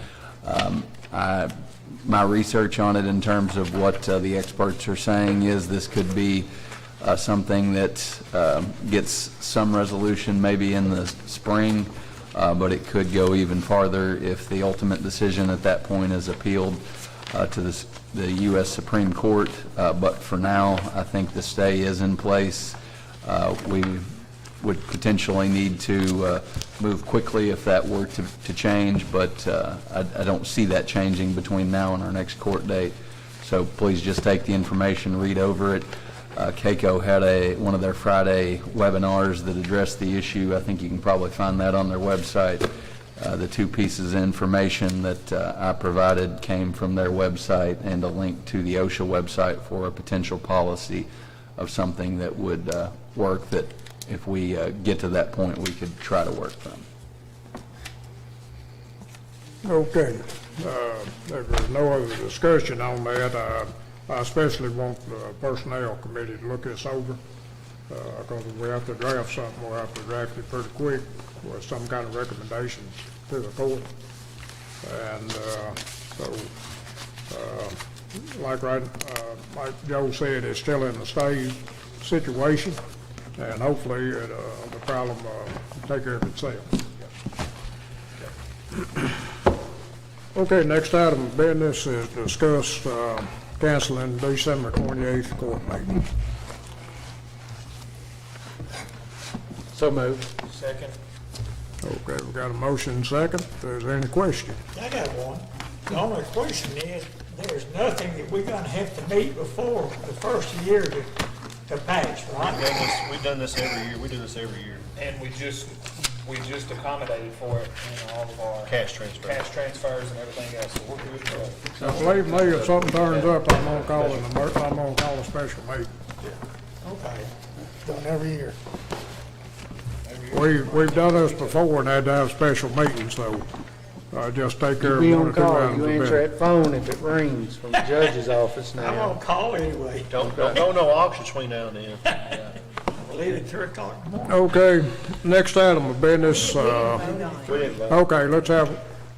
My research on it in terms of what the experts are saying is this could be something that gets some resolution maybe in the spring, but it could go even farther if the ultimate decision at that point is appealed to the U.S. Supreme Court. But for now, I think the stay is in place. We would potentially need to move quickly if that were to change, but I don't see that changing between now and our next court date. So please just take the information, read over it. CAECO had one of their Friday webinars that addressed the issue. I think you can probably find that on their website. The two pieces of information that I provided came from their website and a link to the OSHA website for a potential policy of something that would work, that if we get to that point, we could try to work from. Okay, there was no other discussion on that. I especially want the Personnel Committee to look this over, because if we have to draft something, we'll have to draft it pretty quick with some kind of recommendations to the court. And like Joe said, it's still in the stay situation, and hopefully the problem will take care of itself. Okay, next item of business is discuss canceling December 28th court meeting. So moved. Second. Okay, we got a motion second. If there's any question? I got one. The only question is, there's nothing that we're gonna have to meet before the first year to pass, right? We've done this every year. We do this every year. And we just accommodated for it in all of our Cash transfers and everything else, so we're good to go. Now, believe me, if something turns up, I'm gonna call a special meeting. Okay. Done every year. We've done this before and had to have special meetings, so, just take care of Be one on or two call. items You a answer bit. that phone if it rings from the judge's office I'm now. gonna call anyway. Don't go no auction between now and then. Leave it 3 o'clock in the morning. Okay, next item of business, okay,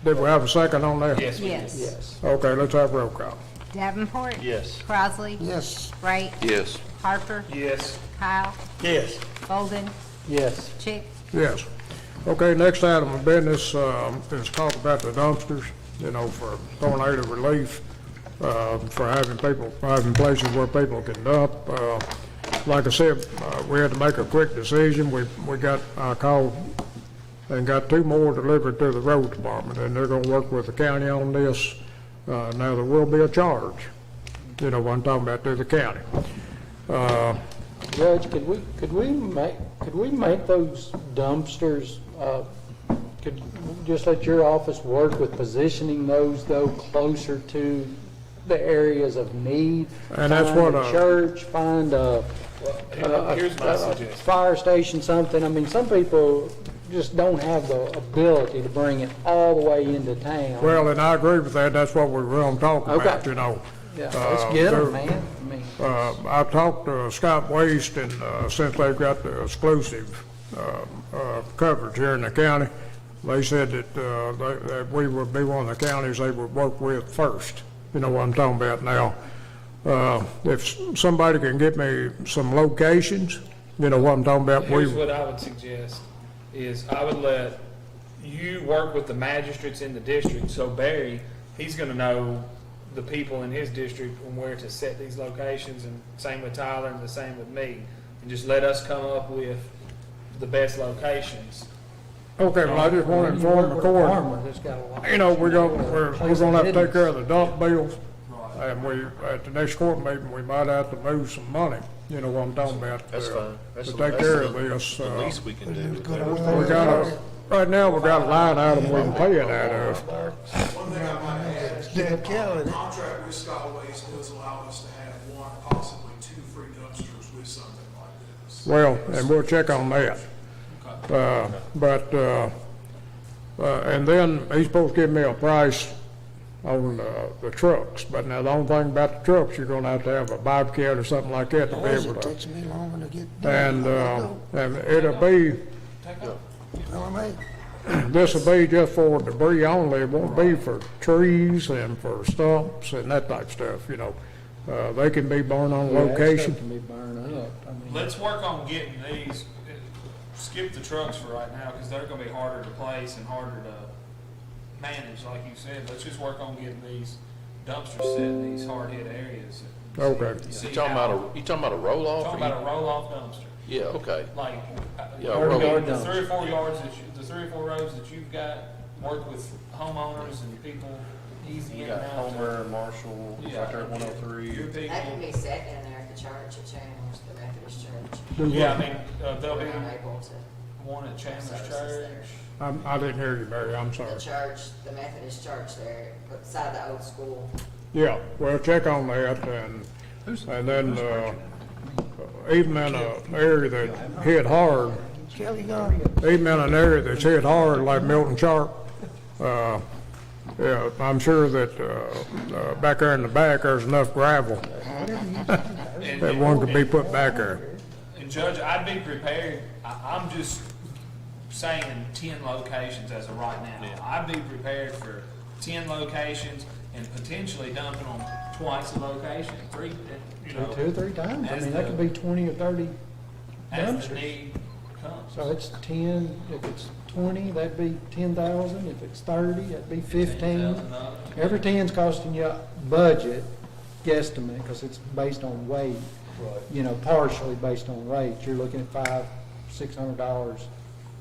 did we have a second on that? Yes, we did. Yes. Okay, let's have roll call. Davenport. Yes. Crossley. Yes. Wright. Yes. Harper. Yes. Kyle. Yes. Bolden. Yes. Chick. Yes. Okay, next item of business, is talk about the dumpsters, for tornado relief, for having places where people can dump. Like I said, we had to make a quick decision. I called and got 2 more delivered to the road department, and they're gonna work with the county on this. Now, there will be a charge, what I'm talking about, to the county. Judge, could we make those dumpsters, could just let your office work with positioning those though closer to the areas of need? And that's Find what, a church, find a Here's my suggestion. fire station, something. I mean, some people just don't have the ability to bring it all the way into town. Well, and I agree with that. That's what we were gonna talk about, Okay. Yeah, let's get there- them, man. I mean, I talked to Scott Waste, and since they've got the exclusive coverage here in the county, they said that we would be one of the counties they would work with first. You know what I'm talking about now. If somebody can get me some locations, you know what I'm talking about. Here's what I would suggest, is I would let you work with the magistrates in the district, so Barry, he's gonna know the people in his district and where to set these locations, and same with Tyler and the same with me, and just let us come up with the best locations. Okay, well, I just want to inform the court, we're gonna have to take care of the dump bills. And at the next court meeting, we might have to move some money, you know what I'm talking about. That's fine. To take care of this. The least we can do. Right now, we got a line item we can pay it out of. One thing I might add, the contract with Scott Waste does allow us to have 1, possibly 2 free dumpsters with something like this. Well, and we'll check on that. And then he's supposed to give me a price on the trucks, but now the only thing about the trucks, you're gonna have to have a bobcat or something like that to be able to. Takes me longer to get done. And it'll be, this'll be just for debris only. It won't be for trees and for stumps and that type of stuff, They can be burned on location. Can be burned up. I mean, Let's work on getting these, skip the trucks for right now, because they're gonna be harder to place and harder to manage, like you said. Let's just work on getting these dumpsters set in these hard-hit areas. Okay. You talking about a roll-off? Talking about a roll-off dumpster. Yeah, okay. Like, Yeah, the roll-off. 3 or 4 yards the 3 or 4 rows that you've got, work with homeowners and people easy You in got and out. Homer, Marshall, right there at 103. Your people. That can be set in there at the church at Chandler's, the Methodist Church. Yeah, I mean, there'll be We're unable to. one at Chandler's services Church. there. I didn't hear you, Mary, I'm sorry. The church, the Methodist church there, beside the old school. Yeah, well, check on that, and then, even in an area that hit hard, Kelly gone. even in an area that's hit hard, like Milton Sharp, yeah, I'm sure that, back there in the back, there's enough gravel that one could be put back there. And Judge, I'd be prepared, I'm just saying 10 locations as of right now. I'd be prepared for 10 locations and potentially dumping them twice a location, 3, 2 or 3 times. I mean, that could be 20 or 30 as the dumpsters. need comes. So it's 10, if it's 20, that'd be 10,000. If it's 30, that'd be 15. Every 10's costing you a budget guesstimate, because it's based on weight. Partially based on weight. You're looking at $600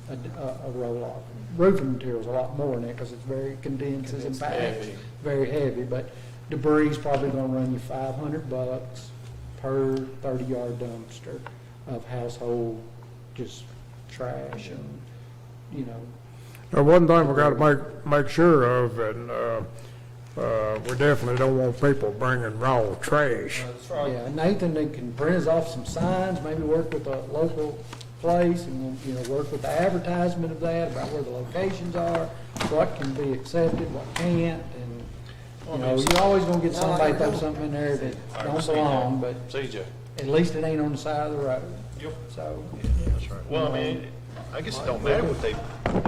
a roll-off. Roofing material's a lot more than that because it's very condenses and packs, very heavy, but debris is probably gonna run you $500 per 30-yard dumpster of household, just trash and, you know. One thing we gotta make sure of, and, we definitely don't want people bringing raw trash. Yeah, Nathan, they can print us off some signs, maybe work with a local place and, you know, work with the advertisement of that, about where the locations are, what can be accepted, what can't, and, you know, you're always gonna get somebody throw something in there that don't belong, but at least it ain't on the side of the road. Yep. So. That's right. Well, I mean, I guess it don't matter what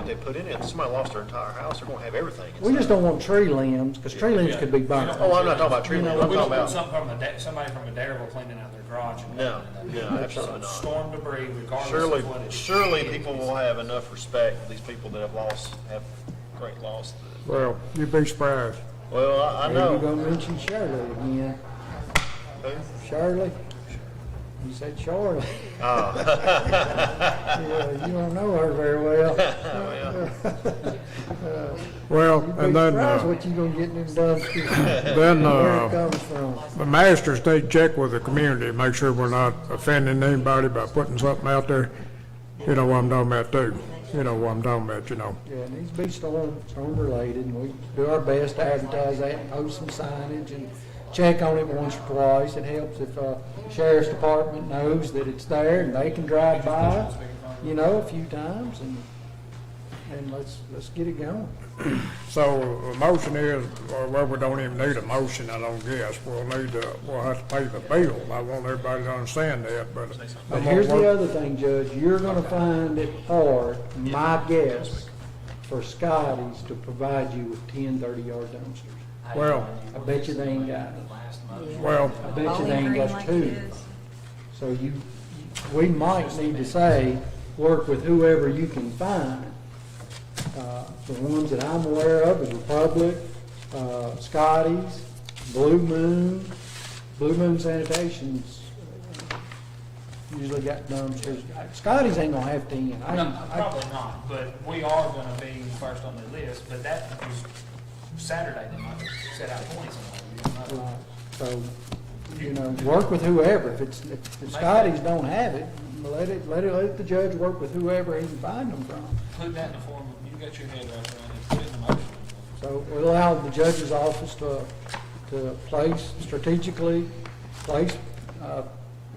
they put in it. If somebody lost their entire house, they're gonna have everything. We just don't want tree limbs, because tree limbs could be burnt. Oh, I'm not talking about tree limbs. I'm We talking don't want about. somebody from a Darrell cleaning out their garage. And No, absolutely not. Storm debris, regardless of what it is. Surely people will have enough respect for these people that have great loss. Well, you'd be surprised. Well, I Maybe know. you're gonna mention Shirley again. Shirley? You said Charlie. Oh. Yeah, you don't know her very well. Well, and then, Surprised what you gonna get in them dumpsters. then, Where it comes from. the magistrates check with the community, make sure we're not offending anybody by putting something out there. You know what I'm talking about too. You know what I'm talking about, you know. Yeah, it needs to be storm related, and we do our best to advertise that and post some signage and check on it once or twice. It helps if sheriff's department knows that it's there and they can drive by, you know, a few times, and let's get it going. So the motion is, well, we don't even need a motion, I don't guess. We'll have to pay the bill. I want everybody to understand that, but. But here's the other thing, Judge, you're gonna find it hard, my guess, for Scotty's to provide you with 10 30-yard dumpsters. Well, I bet you they ain't got it. well, I bet you they ain't got two. So we might need to say, work with whoever you can find. The ones that I'm aware of is Republic, Scotty's, Blue Moon Sanitation's usually got dumpsters. Scotty's ain't gonna have 10. No, probably not, but we are gonna be first on the list, but that was Saturday, they might set out 20 somewhere. So, you know, work with whoever. If Scotty's don't have it, let the judge work with whoever he can find them from. Put that in the form of, you got your head wrapped around it, put it in the motion. So we'll allow the judge's office to strategically place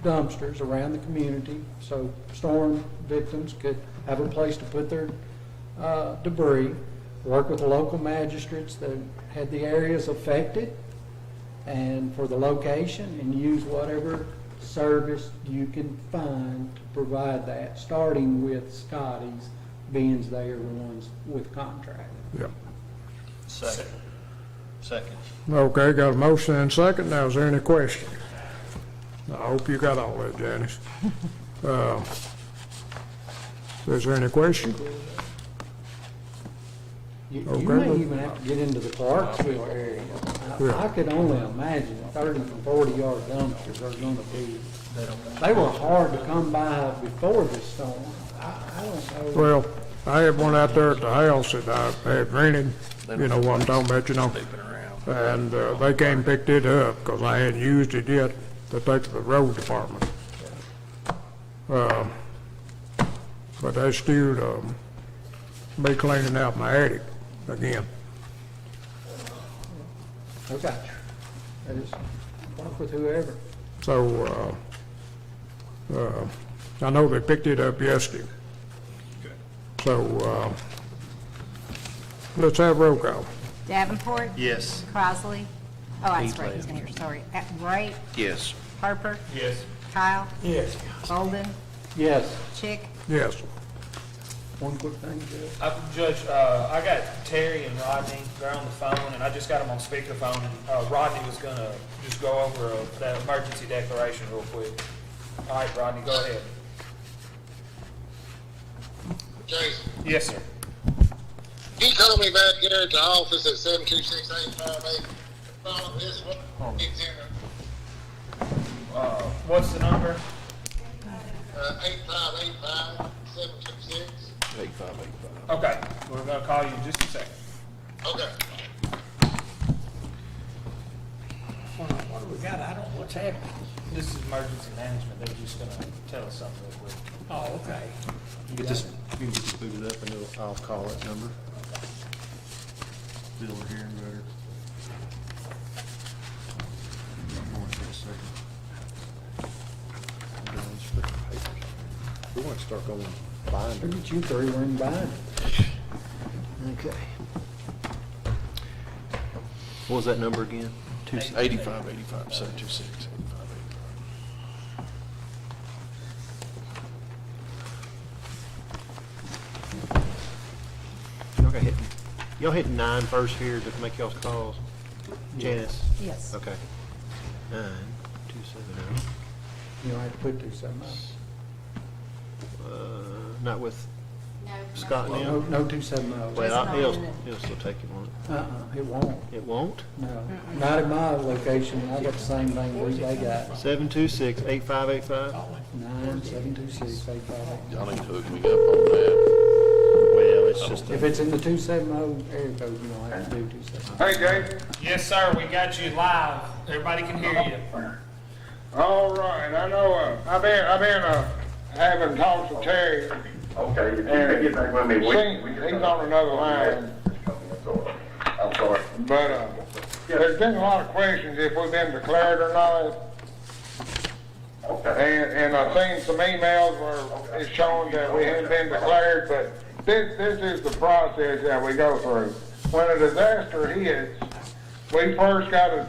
dumpsters around the community so storm victims could have a place to put their debris, work with the local magistrates that had the areas affected and for the location, and use whatever service you can find to provide that, starting with Scotty's, being they are the ones with contract. yeah. Second. Okay, got a motion and second. Now, is there any question? I hope you got all that, Janice. Is there any question? You Okay. may even have to get into the Clarksville area. Yeah. I could only imagine 30 and 40-yard dumpsters are gonna be, they were hard to come by before this storm. I don't know. Well, I had one out there at the house that I had rented, you know what I'm talking about, you know. And they came and picked it up because I hadn't used it yet to take to the road department. But they still be cleaning out my attic again. Okay. I just work with whoever. So, I know they picked it up yesterday. So, let's have roll call. Davenport, Yes. Crosley, oh, that's right, he's in here, sorry. Wright, Yes. Harper, Yes. Kyle, Yes. Bolden, Yes. Chick, Yes. One quick thing, Judge. Judge, I got Terry and Rodney, they're on the phone, and I just got them on speakerphone, and Rodney was gonna just go over that emergency declaration real quick. All right, Rodney, go ahead. Jason, Yes, sir. he called me back here at the office at 726-8558. Following this one, he's in What's the number? 8585-726. 8585. Okay, we're gonna call you in just a second. Okay. What do we got? I don't know what's happening. This is emergency management, they're just gonna tell us something real quick. Oh, okay. You can just boot it up and I'll call that number. Bill or hearing better. We want to start going binder. Look at you three, we're in bind. Okay. What was that number again? 8585 726 8585. Y'all hit 9 first here to make y'all's calls. Janice? Yes. Okay. 9270. You don't have to put 270. Not with No. Scott No, now? no 270. Well, not he'll in it. still take it, won't It won't. it? It won't? No, not in my location. I got the same thing they got. 726-8585? 9-726-858. Y'all need to hook me up on that. Well, it's just If it's in the 270 area code, you don't have to do 270. Hey, Jay. Yes, sir, we got you live. Everybody can hear you. All right, I know, I've been having talks with Terry. Okay, if you And can get back with me. he's on another line. I'm sorry. But, there's been a lot of questions if we've been declared or not. Okay. And I've seen some emails where it's showing that we haven't been declared, but this is the process that we go through. When a disaster hits, we first gotta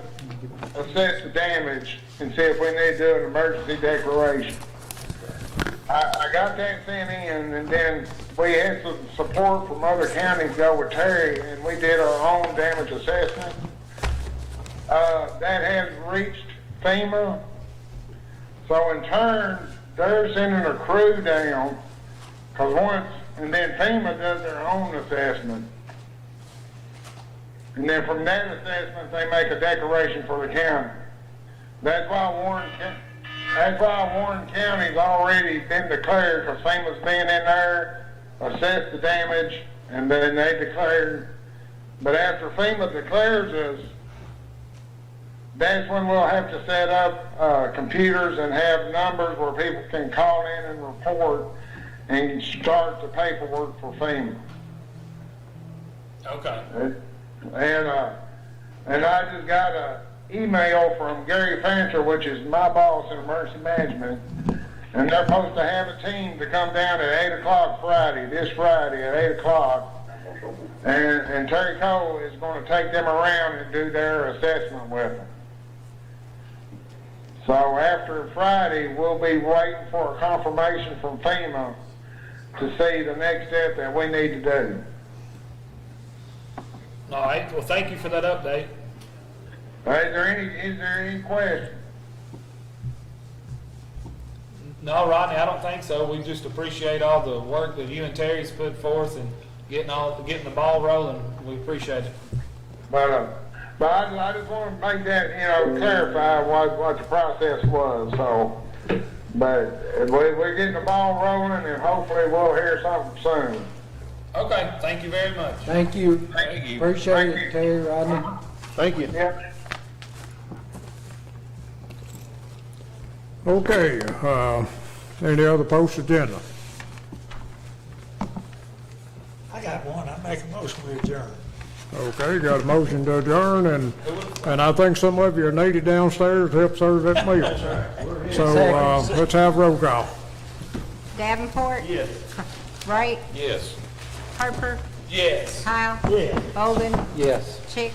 assess the damage and see if we need to do an emergency declaration. I got that sent in, and then we had some support from other counties go with Terry, and we did our own damage assessment. That has reached FEMA. So in turn, they're sending a crew down, and then FEMA does their own assessment. And then from that assessment, they make a declaration for the county. That's why Warren County's already been declared, because FEMA's been in there, assessed the damage, and then they declared. But after FEMA declares us, that's when we'll have to set up computers and have numbers where people can call in and report and start the paperwork for FEMA. Okay. And I just got an email from Gary Fancher, which is my boss in emergency management, and they're supposed to have a team to come down at 8 o'clock this Friday at 8 o'clock, and Terry Cole is going to take them around and do their assessment with them. So after Friday, we'll be waiting for a confirmation from FEMA to see the next step that we need to do. All right, well, thank you for that update. Is there any question? No, Rodney, I don't think so. We just appreciate all the work that you and Terry's put forth and getting the ball rolling. We appreciate it. But I just want to make that, clarify what the process was, so. But we're getting the ball rolling, and hopefully we'll hear something soon. Okay, thank you very much. Thank you. Thank you. Appreciate it, Terry, Rodney. Thank you. Yep. Okay, any other post agenda? I got one. I make a motion we adjourn. Okay, got a motion to adjourn, and I think some of you are needed downstairs to help serve that meal. So, let's have roll call. Davenport? Yes. Wright? Yes. Harper? Yes. Kyle? Yeah. Logan? Yes. Chick?